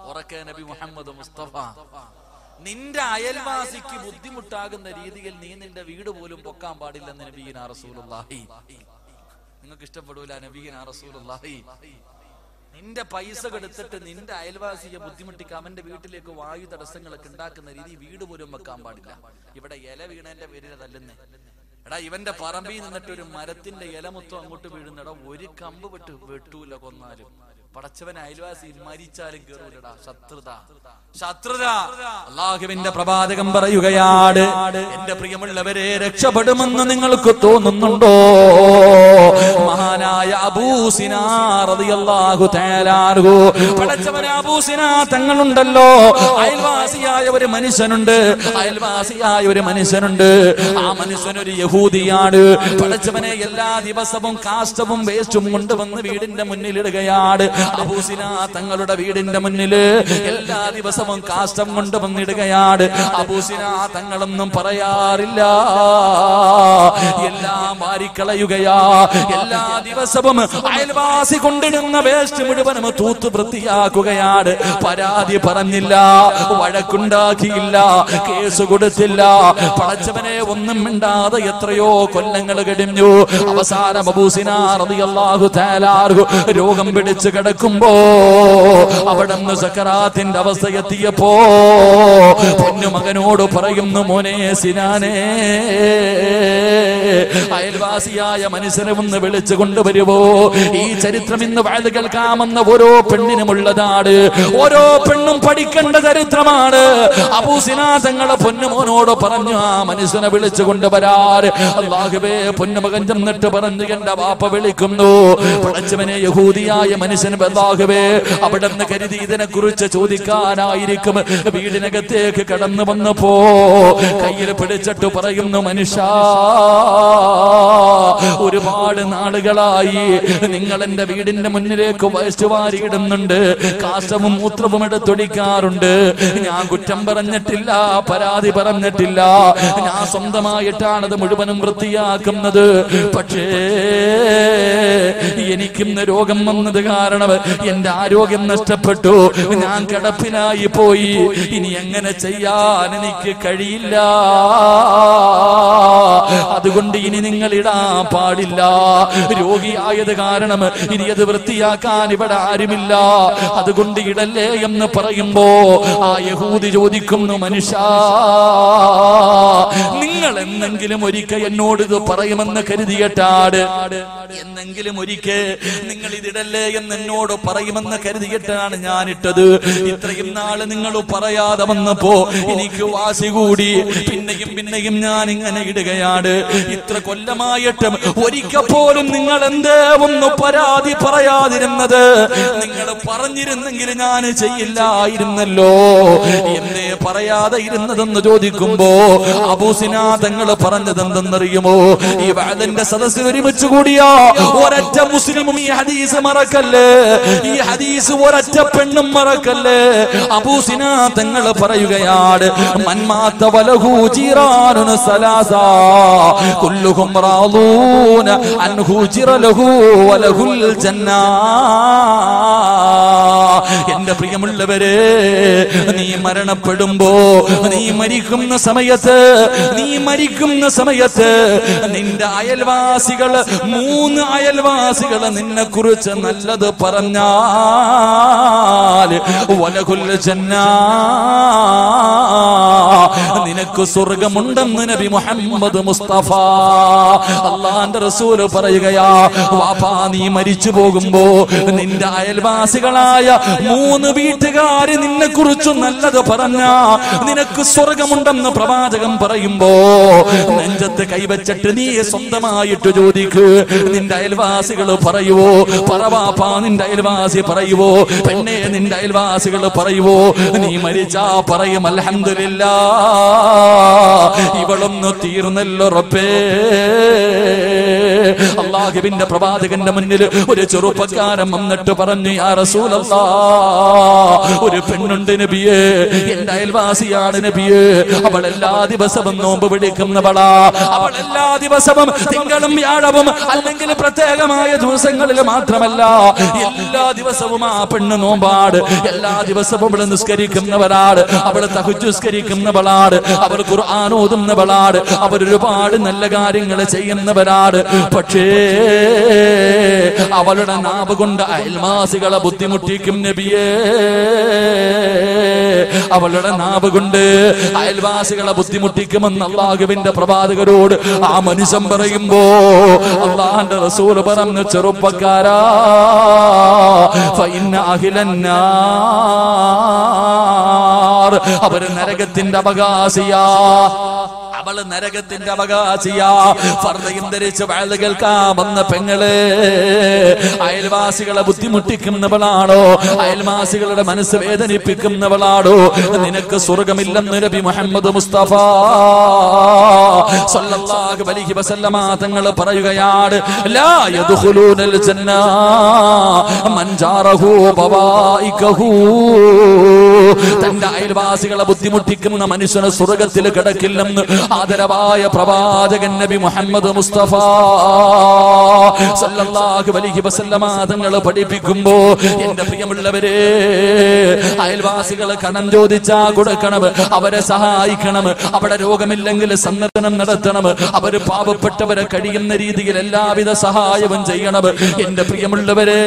ഉറക്കെ നബി മുഹമ്മദ് മുസ്തഫ, നിന്റെ അയൽവാസിക്ക് ബുദ്ധിമുട്ടാകുന്ന രീതിയിൽ നീ നിന്റെ വീട് പോലും പൊക്കാൻ പാടില്ലെന്ന് നബിയിനാ റസൂലുള്ളാഹി. നിങ്ങൾക്ക് ഇഷ്ടപ്പെടൂല നബിയിനാ റസൂലുള്ളാഹി. നിന്റെ പൈസ കൊടുത്തിട്ട് നിന്റെ അയൽവാസിയെ ബുദ്ധിമുട്ടിക്കാൻ അവന്റെ വീട്ടിലേക്ക് വായു തടസ്സങ്ങളൊക്കെ ഉണ്ടാക്കുന്ന രീതി വീട് പോലും വെക്കാൻ പാടില്ല. ഇവിടെ ഇല വീണേന്റെ പേരിൽ തല്ലുന്നേ. എടാ, ഇവന്റെ പറമ്പിൽ നിന്നിട്ട് ഒരു മരത്തിന്റെ ഇല മൊത്തം അങ്ങോട്ട് വീഴുന്നടാ, ഒരു കമ്പ് വെട്ടൂല, കൊന്നാലും. പടച്ചവൻ അയൽവാസി മരിച്ചാലും കേറൂലടാ. ശത്രുത. അല്ലാഹുവിന്റെ പ്രവാചകൻ പറയുകയാണ്, എന്റെ പ്രിയമുള്ളവരെ, രക്ഷപ്പെടുമെന്ന് നിങ്ങൾക്ക് തോന്നുന്നുണ്ടോ? മഹാനായ അബൂ സിനാ റളിയല്ലാഹു തആല അൻഹു, പടച്ചവൻ അബൂ സിനാ തങ്ങളുണ്ടല്ലോ, അയൽവാസിയായ ഒരു മനുഷ്യനുണ്ട്. ആ മനുഷ്യനൊരു യഹൂദിയാണ്. പടച്ചവനെ എല്ലാ ദിവസവും കാഷ്ടവും വേസ്റ്റും കൊണ്ടുവന്ന് വീടിന്റെ മുന്നിലിടുകയാണ്. അബൂ സിനാ തങ്ങളുടെ വീടിന്റെ മുന്നില് എല്ലാ ദിവസവും കാഷ്ടം കൊണ്ട് വന്നിടുകയാണ്. അബൂ സിനാ തങ്ങളൊന്നും പറയാറില്ല, എല്ലാം വാരിക്കളയുകയാ. എല്ലാ ദിവസവും അയൽവാസി കൊണ്ടിടുന്ന വേസ്റ്റ് മുഴുവനും തൂത്ത് വൃത്തിയാക്കുകയാണ്. പരാതി പറഞ്ഞില്ല, വഴക്കുണ്ടാക്കിയില്ല, കേസ് കൊടുത്തില്ല. പടച്ചവനെ ഒന്നും മിണ്ടാതെ എത്രയോ കൊല്ലങ്ങൾ കഴിഞ്ഞു. അവസാനം അബൂ സിനാ റളിയല്ലാഹു തആല അൻഹു രോഗം പിടിച്ച് കിടക്കുമ്പോ അവിടുന്ന് സക്കറാത്തിന്റെ അവസ്ഥ എത്തിയപ്പോ പൊന്നുമകനോട് പറയുന്നു, മോനെ സിനാനേ, അയൽവാസിയായ മനുഷ്യനെ ഒന്ന് വിളിച്ചു കൊണ്ടുവരുവോ? ഈ ചരിത്രം ഇന്ന് വയത് കേൾക്കാമെന്ന ഓരോ പെണ്ണിനുമുള്ളതാണ്. ഓരോ പെണ്ണും പഠിക്കേണ്ട ചരിത്രമാണ്. അബൂ സിനാൻ തങ്ങളെ പൊന്നുമോനോട് പറഞ്ഞു ആ മനുഷ്യനെ വിളിച്ചു കൊണ്ടുവരാറ്. അല്ലാഹുവേ, പൊന്നുമകൻ ചെന്നിട്ട് പറഞ്ഞു എന്റെ വാപ്പ വിളിക്കുന്നു. പടച്ചവനെ, യഹൂദിയായ മനുഷ്യൻ അല്ലാഹുവേ അവിടെ നിന്ന് കരുതി ഇതിനെ കുറിച്ച് ചോദിക്കാനായിരിക്കും വീടിനകത്തേക്ക് കടന്നു വന്നപ്പോ കയ്യിൽ പിടിച്ചിട്ട് പറയുന്നു, മനുഷ്യ, ഒരുപാട് നാളുകളായി നിങ്ങൾ എന്റെ വീടിന്റെ മുന്നിലേക്ക് വേസ്റ്റ് വാരിയിടുന്നുണ്ട്, കാശവും മൂത്രവും എടുത്തൊടിക്കാറുണ്ട്. ഞാൻ കുറ്റം പറഞ്ഞിട്ടില്ല, പരാതി പറഞ്ഞിട്ടില്ല, ഞാൻ സ്വന്തമായിട്ടാണത് മുഴുവനും വൃത്തിയാക്കുന്നത്. പക്ഷേ എനിക്കിന്ന് രോഗം വന്നത് കാരണം എന്റെ ആരോഗ്യം നഷ്ടപ്പെട്ടു, ഞാൻ കിടപ്പിലായി പോയി. ഇനി എങ്ങനെ ചെയ്യാൻ എനിക്ക് കഴിയില്ല. അതുകൊണ്ട് ഇനി നിങ്ങൾ ഇടാൻ പാടില്ല. രോഗിയായത് കാരണം ഇനി അത് വൃത്തിയാക്കാൻ ഇവിടെ ആരുമില്ല, അതുകൊണ്ട് ഇടല്ലേ എന്ന് പറയുമ്പോ ആ യഹൂദി ചോദിക്കുന്നു, മനുഷ്യ, നിങ്ങൾ എന്നെങ്കിലും ഒരിക്കൽ എന്നോട് ഇത് പറയുമെന്ന് കരുതിയിട്ടാണ്, എന്നെങ്കിലും ഒരിക്കൽ നിങ്ങൾ ഇതിടല്ലേ എന്ന് എന്നോട് പറയുമെന്ന് കരുതിയിട്ടാണ് ഞാൻ ഇട്ടത്. ഇത്രയും നാള് നിങ്ങൾ പറയാതെ വന്നപ്പോ എനിക്ക് വാശി കൂടി, പിന്നെയും ഞാൻ ഇങ്ങനെ ഇടുകയാണ്. ഇത്ര കൊല്ലമായിട്ടും ഒരിക്കൽ പോലും നിങ്ങൾ എന്തേ ഒന്ന് പരാതി പറയാതിരുന്നത്? നിങ്ങൾ പറഞ്ഞിരുന്നെങ്കിൽ ഞാൻ ചെയ്യില്ലായിരുന്നല്ലോ. എന്തേ പറയാതെ ഇരുന്നതെന്ന് ചോദിക്കുമ്പോ അബൂ സിനാൻ തങ്ങൾ പറഞ്ഞത് എന്തെന്നറിയുമോ? ഈ വഅദിന്റെ സദസ്സ് ഒരുമിച്ച് കൂടിയാ ഒരൊറ്റ മുസ്ലിമും ഈ ഹദീസ് മറക്കല്ലേ, ഈ ഹദീസ് ഒരൊറ്റ പെണ്ണും മറക്കല്ലേ. അബൂ സിനാൻ തങ്ങൾ പറയുകയാണ്, മൻമാത വലഹു ജീറാനുൻ സലാസാ കുല്ലുഹും റാളൂന അൻഹു ജിറലഹു വലഹുൽ ജന്നാ. എന്റെ പ്രിയമുള്ളവരെ, നീ മരണപ്പെടുമ്പോ, നീ മരിക്കുന്ന സമയത്ത് നിന്റെ അയൽവാസികൾ, 3 അയൽവാസികൾ നിന്നെ കുറിച്ച് നല്ലത് പറഞ്ഞാൽ വലഹുൽ ജന്നാ, നിനക്ക് സ്വർഗമുണ്ടെന്ന് നബി മുഹമ്മദ് മുസ്തഫ അല്ലാഹുവിന്റെ റസൂൽ പറയുകയാ. വാപ്പാ, നീ മരിച്ചു പോകുമ്പോ നിന്റെ അയൽവാസികളായ 3 വീട്ടുകാര് നിന്നെ കുറിച്ച് നല്ലത് പറഞ്ഞാ നിനക്ക് സ്വർഗമുണ്ടെന്ന് പ്രവാചകൻ പറയുമ്പോ നെഞ്ചത്ത് കൈവച്ചിട്ട് നീ സ്വന്തമായിട്ട് ചോദിക്ക്, നിന്റെ അയൽവാസികൾ പറയുവോ? പറവാപ്പാ, നിന്റെ അയൽവാസി പറയുവോ? പെണ്ണെ, നിന്റെ അയൽവാസികൾ പറയുവോ? നീ മരിച്ചാ പറയും, അൽഹംദുലില്ലാഹ്, ഇവളൊന്ന് തീർന്നല്ലോ റബ്ബേ. അല്ലാഹുവിന്റെ പ്രവാചകന്റെ മുന്നിൽ ഒരു ചെറുപ്പക്കാരൻ വന്നിട്ട് പറഞ്ഞു, യാ റസൂലല്ലാഹ്, ഒരു പെണ്ണുണ്ട് നബിയേ, എന്റെ അയൽവാസിയാണ് നബിയേ. അവൾ എല്ലാ ദിവസവും നോമ്പ് പിടിക്കുന്നവളാ. അവൾ എല്ലാ ദിവസവും തിങ്കളും വ്യാഴവും അല്ലെങ്കിൽ പ്രത്യേകമായ ദിവസങ്ങളിൽ മാത്രമല്ല, എല്ലാ ദിവസവും ആ പെണ്ണ് നോമ്പാട്. എല്ലാ ദിവസവും അവൾ നിസ്കരിക്കുന്നവളാണ്, അവൾ തഹജ്ജുദ് നിസ്കരിക്കുന്നവളാണ്, അവൾ ഖുർആൻ ഓതുന്നവളാണ്, അവർ ഒരുപാട് നല്ല കാര്യങ്ങൾ ചെയ്യുന്നവരാണ്. പക്ഷേ അവളുടെ നാവ് കൊണ്ട് അയൽവാസികളെ ബുദ്ധിമുട്ടിക്കും നബിയേ. അവളുടെ നാവ് കൊണ്ട് അയൽവാസികളെ ബുദ്ധിമുട്ടിക്കുമെന്ന് അല്ലാഹുവിന്റെ പ്രവാചകരോട് ആ മനുഷ്യൻ പറയുമ്പോ അല്ലാഹുവിന്റെ റസൂൽ പറഞ്ഞു, ചെറുപ്പക്കാരാ, ഫഇന്ന അഹ്ലന്നാർ, അവര് നരകത്തിന്റെ അവകാശിയാ, അവള് നരകത്തിന്റെ അവകാശിയാ. ഫർദയും ധരിച്ച് വഅദ് കേൾക്കാൻ വന്ന പെങ്ങളെ, അയൽവാസികളെ ബുദ്ധിമുട്ടിക്കുന്നവളാണോ? അയൽവാസികളുടെ മനസ്സ് വേദനിപ്പിക്കുന്നവളാണോ? നിനക്ക് സ്വർഗമില്ലെന്ന് നബി മുഹമ്മദ് മുസ്തഫ സല്ലല്ലാഹു അലൈഹി വസല്ലമ തങ്ങൾ പറയുകയാണ്, ലാ യദ്ഖുലൂനൽ ജന്ന മൻ ജാറഹു ബവായികഹു. തന്റെ അയൽവാസികളെ ബുദ്ധിമുട്ടിക്കുന്ന മനുഷ്യന് സ്വർഗത്തിൽ കിടക്കില്ലെന്ന് ആദരവായ പ്രവാചകൻ നബി മുഹമ്മദ് മുസ്തഫ സല്ലല്ലാഹു അലൈഹി വസല്ലമ തങ്ങൾ പഠിപ്പിക്കുമ്പോ, എന്റെ പ്രിയമുള്ളവരെ, അയൽവാസികളെ കടം ചോദിച്ചാ കൊടുക്കണം, അവരെ സഹായിക്കണം, അവിടെ രോഗമില്ലെങ്കിൽ സന്ദർശനം നടത്തണം, അവര് പാവപ്പെട്ടവരെ കഴിയുന്ന രീതിയിൽ എല്ലാവിധ സഹായവും ചെയ്യണം. എന്റെ പ്രിയമുള്ളവരെ,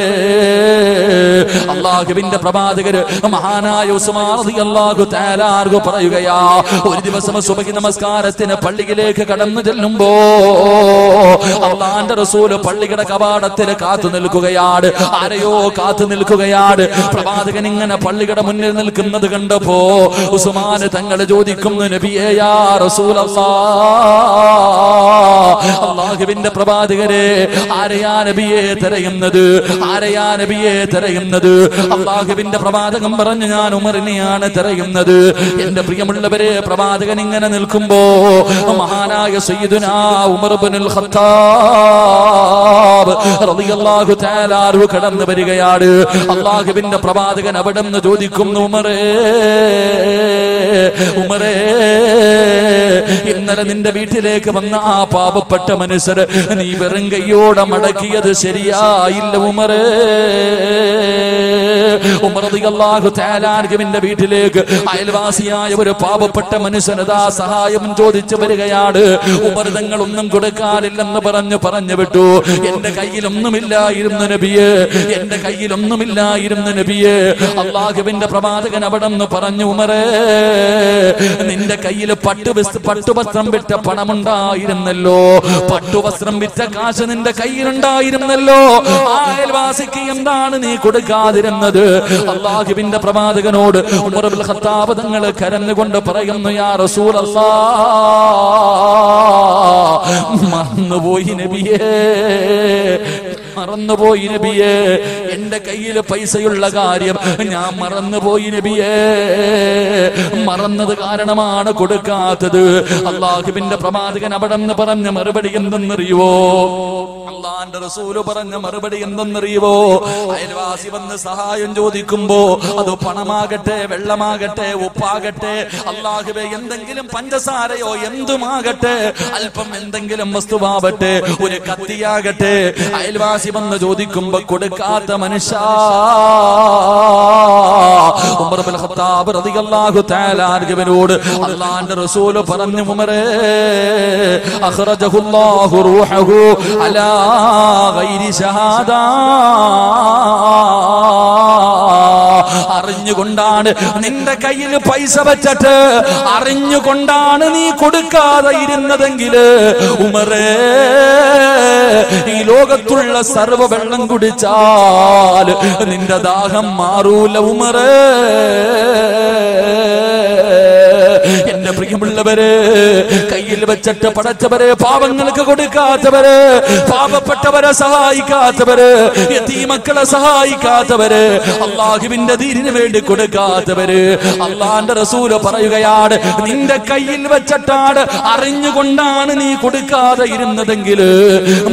അല്ലാഹുവിന്റെ പ്രവാചകര് മഹാനായ ഉസ്മാൻ റളിയല്ലാഹു തആല അൻഹു പറയുകയാ, ഒരു ദിവസം സുബഹി നമസ്കാരത്തിന് നമസ്കാരത്തിന് പള്ളിയിലേക്ക് കടന്നു ചെല്ലുമ്പോ അല്ലാഹുവിന്റെ റസൂൽ പള്ളിയുടെ കവാടത്തിൽ കാത്തു നിൽക്കുകയാണ്. ആരെയോ കാത്തു നിൽക്കുകയാണ്. പ്രവാചകൻ ഇങ്ങനെ പള്ളിയുടെ മുന്നിൽ നിൽക്കുന്നത് കണ്ടപ്പോ ഉസ്മാൻ തങ്ങൾ ചോദിക്കുന്നു, നബിയേ യാ റസൂലല്ലാഹ്, അല്ലാഹുവിന്റെ പ്രവാചകരെ, ആരെയാ നബിയെ തിരയുന്നത്? ആരെയാ നബിയെ തിരയുന്നത്? അല്ലാഹുവിന്റെ പ്രവാചകൻ പറഞ്ഞു, ഞാൻ ഉമറിനെയാണ് തിരയുന്നത്. എന്റെ പ്രിയമുള്ളവരെ, പ്രവാചകൻ ഇങ്ങനെ നിൽക്കുമ്പോ മഹാനായ സയ്യിദുനാ ഉമർ ഇബ്നുൽ ഖത്താബ് റളിയല്ലാഹു തആല അൻഹു കടന്നു വരികയാണ്. അല്ലാഹുവിന്റെ പ്രവാചകൻ അവിടെ നിന്ന് ചോദിക്കുന്നു, ഉമറേ, ഉമറേ, ഇന്നലെ നിന്റെ വീട്ടിലേക്ക് വന്ന ആ പാപപ്പെട്ട മനുഷ്യർ നീ വെറും കൈയോടെ മടക്കിയത് ശരിയായില്ല ഉമറേ. ഉമർ റളിയല്ലാഹു തആല അൻഹുവിന്റെ വീട്ടിലേക്ക് അയൽവാസിയായ ഒരു പാപപ്പെട്ട മനുഷ്യനതാ സഹായം ചോദിച്ചു വരികയാണ്. ഉമർ തങ്ങൾ ഒന്നും കൊടുക്കാനില്ലെന്ന് പറഞ്ഞു വിട്ടു. എന്റെ കയ്യിലൊന്നുമില്ലായിരുന്നു നബിയെ, എന്റെ കയ്യിലൊന്നുമില്ലായിരുന്നു നബിയെ. അല്ലാഹുവിന്റെ പ്രവാചകൻ അവിടെ നിന്ന് പറഞ്ഞു, ഉമറേ, നിന്റെ കയ്യിൽ പട്ടുവസ്ത്രം വിറ്റ പണമുണ്ടായിരുന്നല്ലോ, പട്ടുവസ്ത്രം വിറ്റ കാശ് നിന്റെ കയ്യിലുണ്ടായിരുന്നല്ലോ. അയൽവാസിക്ക് എന്താണ് നീ കൊടുക്കാതിരുന്നത്? അല്ലാഹുവിന്റെ പ്രവാചകനോട് ഉമർ ഇബ്നുൽ ഖത്താബ് തങ്ങൾ കരഞ്ഞുകൊണ്ട് പറയുന്നു, യാ റസൂലല്ലാഹ്, മറന്നുപോയി നബിയേ, മറന്നുപോയി നബിയേ, എന്റെ കയ്യിൽ പൈസയുള്ള കാര്യം ഞാൻ മറന്നുപോയി നബിയേ. മറന്നത് കാരണമാണ് കൊടുക്കാത്തത്. അല്ലാഹുവിന്റെ പ്രവാചകൻ അവിടെ നിന്ന് പറഞ്ഞ മറുപടി എന്തെന്നറിയുവോ? അല്ലാഹുവിന്റെ റസൂല് പറഞ്ഞ മറുപടി എന്തെന്നറിയുവോ? അയൽവാസി വന്ന് സഹായം ചോദിക്കുമ്പോ അത് പണമാകട്ടെ, വെള്ളമാകട്ടെ, ഉപ്പാകട്ടെ, അല്ലാഹുവേ എന്തെങ്കിലും പഞ്ചസാരയോ എന്തുമാകട്ടെ, അല്പം എന്തെങ്കിലും വസ്തുവാകട്ടെ, ഒരു കത്തിയാകട്ടെ, അയൽവാസി വന്ന് ചോദിക്കുമ്പോ കൊടുക്കാത്ത മനുഷ്യ ഉമർ ഇബ്നുൽ ഖത്താബ് റളിയല്ലാഹു തആല അൻഹുവിനോട് അല്ലാഹുവിന്റെ റസൂൽ പറഞ്ഞു, ഉമറേ, അഖ്റജഹുല്ലാഹു റൂഹഹു അലാ ഗൈരി ഷഹാദാ, അറിഞ്ഞുകൊണ്ടാണ് നിന്റെ കയ്യിൽ പൈസ വെച്ചിട്ട് അറിഞ്ഞുകൊണ്ടാണ് നീ കൊടുക്കാതെ ഇരുന്നതെങ്കിൽ ഉമറേ, ഈ ലോകത്തുള്ള സർവ്വ വെള്ളം കുടിച്ചാൽ നിന്റെ ദാഹം മാറൂല ഉമറേ. എന്റെ പ്രിയമുള്ളവരെ, കയ്യിൽ വെച്ചിട്ട് പടച്ചവരെ, പാവങ്ങൾക്ക് കൊടുക്കാത്തവര്, പാവപ്പെട്ടവരെ സഹായിക്കാത്തവര്, യതീമക്കളെ സഹായിക്കാത്തവര്, അല്ലാഹുവിന്റെ ദീനിന് വേണ്ടി കൊടുക്കാത്തവര്, അല്ലാഹുവിന്റെ റസൂല് പറയുകയാണ്, നിന്റെ കയ്യിൽ വെച്ചിട്ടാണ് അറിഞ്ഞുകൊണ്ടാണ് നീ കൊടുക്കാതെ ഇരുന്നതെങ്കിൽ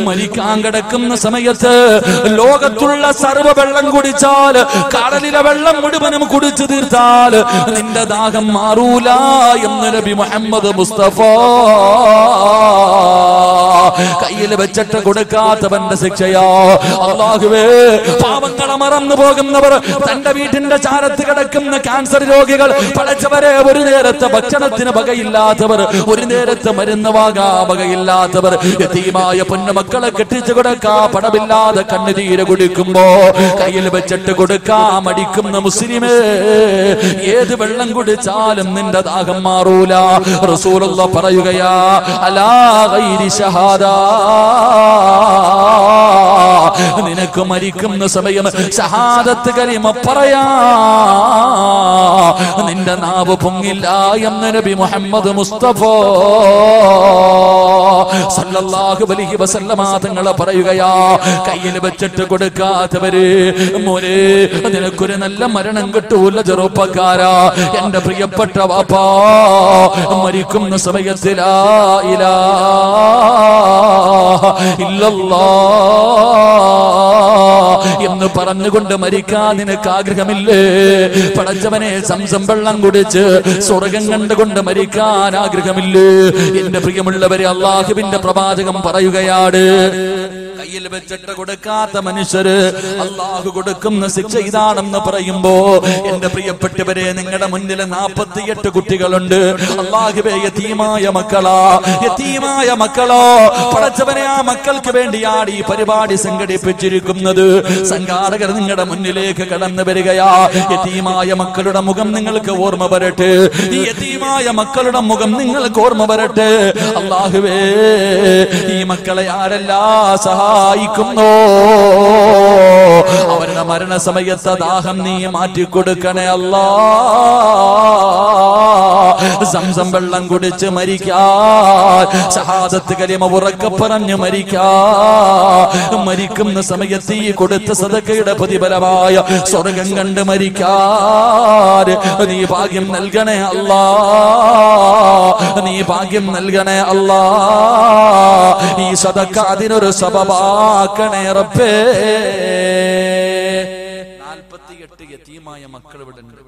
മരിക്കാൻ കിടക്കുന്ന സമയത്ത് ലോകത്തുള്ള സർവ്വ വെള്ളം കുടിച്ചാൽ, കടലിലെ വെള്ളം മുഴുവനും കുടിച്ചു തീർത്താൽ നിന്റെ ദാഹം മാറൂല എന്ന് നബി മുഹമ്മദ് മുസ്തഫ. കയ്യിൽ വെച്ചിട്ട് കൊടുക്കാത്തവന്റെ ശിക്ഷയോ അല്ലാഹുവേ. പാവങ്ങളെ മറന്നു പോകുന്നവർ, തന്റെ വീട്ടിന്റെ ചാരത്ത് കിടക്കുന്ന ക്യാൻസർ രോഗികൾ, പടച്ചവരെ, ഒരു നേരത്തെ ഭക്ഷണത്തിന് വകയില്ലാത്തവർ, ഒരു നേരത്തെ മരുന്ന് വാങ്ങാ വകയില്ലാത്തവർ, യതീമായ പൊന്നുമക്കളെ കെട്ടിച്ചു കൊടുക്കാ പണമില്ലാതെ കണ്ണുനീര് കുടിക്കുമ്പോ കയ്യിൽ വെച്ചിട്ട് കൊടുക്കാ മടിക്കുന്ന മുസ്ലിമേ, ഏത് വെള്ളം കുടിച്ചാലും നിന്റെ ദാഹം മാറൂല. റസൂലുള്ളാഹി പറയുകയാ, അലാ ഗൈരി ഷഹാദാ, നിനക്ക് മരിക്കുന്ന സമയം ഷഹാദത്ത് കലിമ പറയാ നിന്റെ നാവ് പൊങ്ങില്ല എന്ന് നബി മുഹമ്മദ് മുസ്തഫ സല്ലല്ലാഹു അലൈഹി വസല്ലമ തങ്ങൾ പറയുകയാ, കയ്യിൽ വെച്ചിട്ട് കൊടുക്കാത്തവര്, മോനെ, നിനക്കൊരു നല്ല മരണം കിട്ടൂല ചെറുപ്പക്കാരാ. എന്റെ പ്രിയപ്പെട്ട വാപ്പാ, മരിക്കുന്ന സമയത്ത് ലാ ഇലാഹ ഇല്ലല്ലാഹ് എന്ന് പറഞ്ഞുകൊണ്ട് മരിക്കാൻ നിനക്ക് ആഗ്രഹമില്ലേ? പടച്ചവനെ, സംസം വെള്ളം കുടിച്ച് സ്വർഗം കണ്ടുകൊണ്ട് മരിക്കാൻ ആഗ്രഹമില്ലേ? എന്റെ പ്രിയമുള്ളവരെ, അല്ലാഹുവിന്റെ പ്രവാചകം പറയുകയാണ്, കയ്യിൽ വെച്ചിട്ട് കൊടുക്കാത്ത മനുഷ്യര് അള്ളാഹു കൊടുക്കുന്ന ശിക്ഷ ഇതാണെന്ന് പറയുമ്പോ എന്റെ പ്രിയപ്പെട്ടവരെ, നിങ്ങളുടെ മുന്നിൽ 48 കുട്ടികളുണ്ട്. അള്ളാഹുവേ, യതീമായ മക്കളാ, യതീമായ മക്കളോ. പടച്ചവനെ, ആ മക്കൾക്ക് വേണ്ടിയാണ് ഈ പരിപാടി സംഘടിപ്പിച്ചിരിക്കുന്നത്. സംഘാടകർ നിങ്ങളുടെ മുന്നിലേക്ക് കടന്നു വരികയാ. യതീമായ മക്കളുടെ മുഖം നിങ്ങൾക്ക് ഓർമ്മ വരട്ടെ. ഈ യതീമായ മക്കളുടെ മുഖം നിങ്ങൾക്ക് ഓർമ്മ വരട്ടെ. അല്ലാഹുവേ, ഈ മക്കളെ ആരെല്ലാം സഹായിക്കുന്നോ അവരുടെ മരണസമയത്ത് ദാഹം നീ മാറ്റിക്കൊടുക്കണേ അല്ലാ. സംസം വെള്ളം കുടിച്ച് മരിക്കാൻ, ഷഹാദത്ത് കലിമ ഉറക്കെ പറഞ്ഞ് മരിക്കാൻ, മരിക്കുന്ന സമയത്ത് ഈ കൊടുത്ത സദഖയുടെ പ്രതിഫലമായ സ്വർഗം കണ്ട് മരിക്കാൻ നീ ഭാഗ്യം നൽകണേ അല്ലാ. നീ ഭാഗ്യം നൽകണേ അല്ലാ. ഈ സദഖ അതിനൊരു സബബാക്കണേ റബ്ബേ. 48 യതീമായ മക്കൾ ഇവിടെ ഉണ്ട്.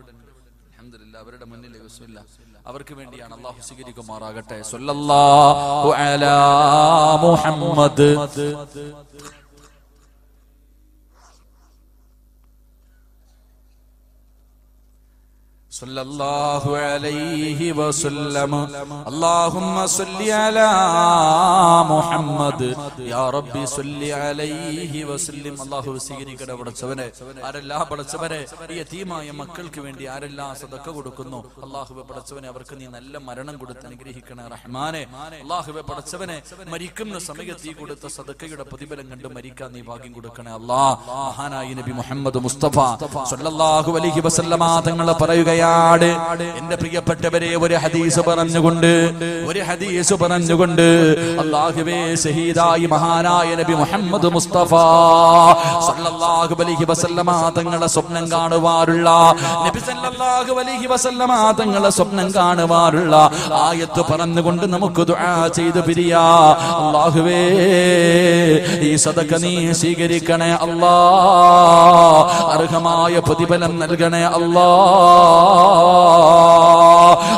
അൽഹംദുലില്ലാഹ്, അവരുടെ മുന്നിൽ ബിസ്മില്ലാ, അവർക്ക് വേണ്ടിയാണ്. അല്ലാഹു സ്വീകരിക്കുമാറാകട്ടെ. സ്വല്ലല്ലാഹു അലാ മുഹമ്മദ്. സല്ലല്ലാഹു അലൈഹി വസല്ലം. അല്ലാഹുമ്മ സല്ലി അലാ മുഹമ്മദ്. യാ റബ്ബി സല്ലി അലൈഹി വസല്ലം. അല്ലാഹു സ്വീകരിക്കട്ടെ. പടച്ചവനെ, ആരെല്ലാം പടച്ചവനെ ഈ യതീമായ മക്കൾക്ക് വേണ്ടി ആരെല്ലാം സദഖ കൊടുക്കുന്നു, അല്ലാഹുവേ പടച്ചവനെ, അവർക്ക് നീ നല്ല മരണം കൊടുത്ത് അനുഗ്രഹിക്കണേ റഹ്മാനെ. അല്ലാഹുവേ പടച്ചവനെ, മരിക്കുന്ന സമയത്ത് ഈ കൊടുത്ത സദഖയുടെ പ്രതിഫലം കണ്ട് മരിക്കാൻ നീ ഭാഗ്യം കൊടുക്കണേ അല്ലാ. മഹാനായ നബി മുഹമ്മദ് മുസ്തഫ സല്ലല്ലാഹു അലൈഹി വസല്ലമ തങ്ങൾ പറയുകയാണ്, എന്റെ പ്രിയപ്പെട്ടവരെ, ഒരു ഹദീസ് പറഞ്ഞുകൊണ്ട് അല്ലാഹുവേ, ഷഹീദായി മഹാനായ നബി മുഹമ്മദ് മുസ്തഫ സല്ലല്ലാഹു അലൈഹി വസല്ലമ തങ്ങളെ സ്വപ്നം കാണുവാറുള്ള, നബി സല്ലല്ലാഹു അലൈഹി വസല്ലമ തങ്ങളെ സ്വപ്നം കാണുവാറുള്ള ആയത്ത് പറഞ്ഞുകൊണ്ട് നമുക്ക് ദുആ ചെയ്തു പിരിയാ. അല്ലാഹുവേ, ഈ സദഖ നീ സ്വീകരിക്കണേ അല്ലാ. അർഹമായ പ്രതിഫലം നൽകണേ അല്ലാ.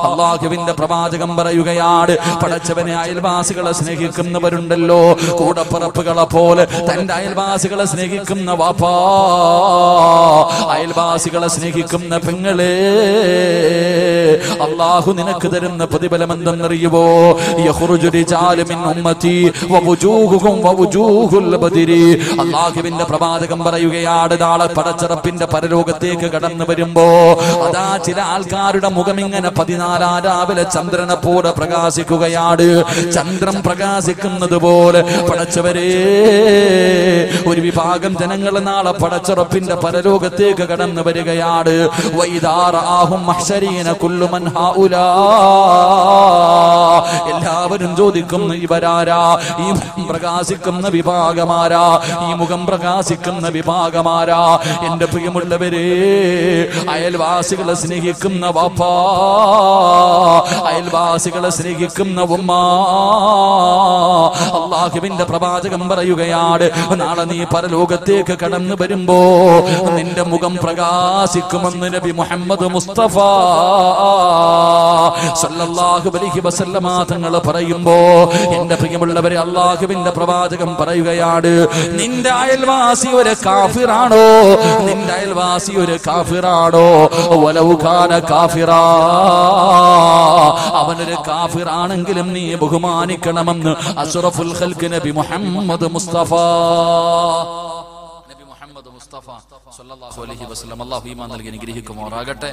അല്ലാഹുവിന്റെ പ്രവാചകൻ പറയുകയാണ്, പടച്ചവനെ, അയൽവാസികളെ സ്നേഹിക്കുന്നവരുണ്ടല്ലോ, കൂടപ്പറപ്പുകളെ പോലെ തന്റെ അയൽവാസികളെ സ്നേഹിക്കുന്ന വാപ്പാ, അയൽവാസികളെ സ്നേഹിക്കുന്ന പെങ്ങളെ, അല്ലാഹു നിനക്ക് തരുന്ന പ്രതിഫലം എന്തെന്നറിയുവോ? യഖ്റുജു റിജാലു മിൻ ഉമ്മതി വവുജൂഹുഹും വവുജൂഹുൽ ബദരി. അല്ലാഹുവിന്റെ പ്രവാചകൻ പറയുകയാണ്, നാളെ പടച്ചറപ്പിന്റെ പരലോകത്തേക്ക് കടന്നു വരുമ്പോ അതാ ചില ആൾക്കാരുടെ മുഖം ഇങ്ങനെ 14 രാവിലെ ചന്ദ്രനെ പോലെ പ്രകാശിക്കുകയാണ്. ചന്ദ്രൻ പ്രകാശിക്കുന്നത് പോലെ പടച്ചവരെ, ഒരു വിഭാഗം ജനങ്ങൾ നാളെ പടച്ചറപ്പിന്റെ പരലോകത്തേക്ക് കടന്നു വരികയാണ്. വൈദാറാഹും മഹ്ശരീന കുല്ലു മൻ ഹൗലാ. എല്ലാവരും ചോദിക്കും, ഇവരാരാ? ഈ മുഖം പ്രകാശിക്കുന്ന വിഭാഗമാരാ? ഈ മുഖം പ്രകാശിക്കുന്ന വിഭാഗമാരാ? എന്റെ പ്രിയമുള്ളവരെ, അയൽവാസികളെ സ്നേഹിക്കുന്ന വാപ്പാ, അയൽവാസികളെ സ്നേഹിക്കുന്ന ഉമ്മ. അല്ലാഹുവിന്റെ പ്രവാചകൻ പറയുകയാണ്, നാളെ നീ പരലോകത്തേക്ക് കടന്നു വരുമ്പോ നിന്റെ മുഖം പ്രകാശിക്കുമെന്ന് നബി മുഹമ്മദ് മുസ്തഫ സല്ലല്ലാഹു അലൈഹി വസല്ലമ തങ്ങൾ പറയുമ്പോ, എന്റെ പ്രിയമുള്ളവരെ, അല്ലാഹുവിന്റെ പ്രവാചകൻ പറയുകയാണ്, നിന്റെ അയൽവാസി ഒരു കാഫിറാണോ? നിന്റെ അയൽവാസി ഒരു കാഫിറാണോ? വലൗ കാന കാഫിറാ, അവനൊരു കാഫിറാണെങ്കിലും നീ ബഹുമാനിക്കണമെന്ന് അഷ്റഫുൽ ഖൽഖ് നബി മുഹമ്മദ് മുസ്തഫ സല്ലല്ലാഹു അലൈഹി വസല്ലം. അല്ലാഹു ഈമാൻ നൽകി അനുഗ്രഹിക്കുമാറാകട്ടെ.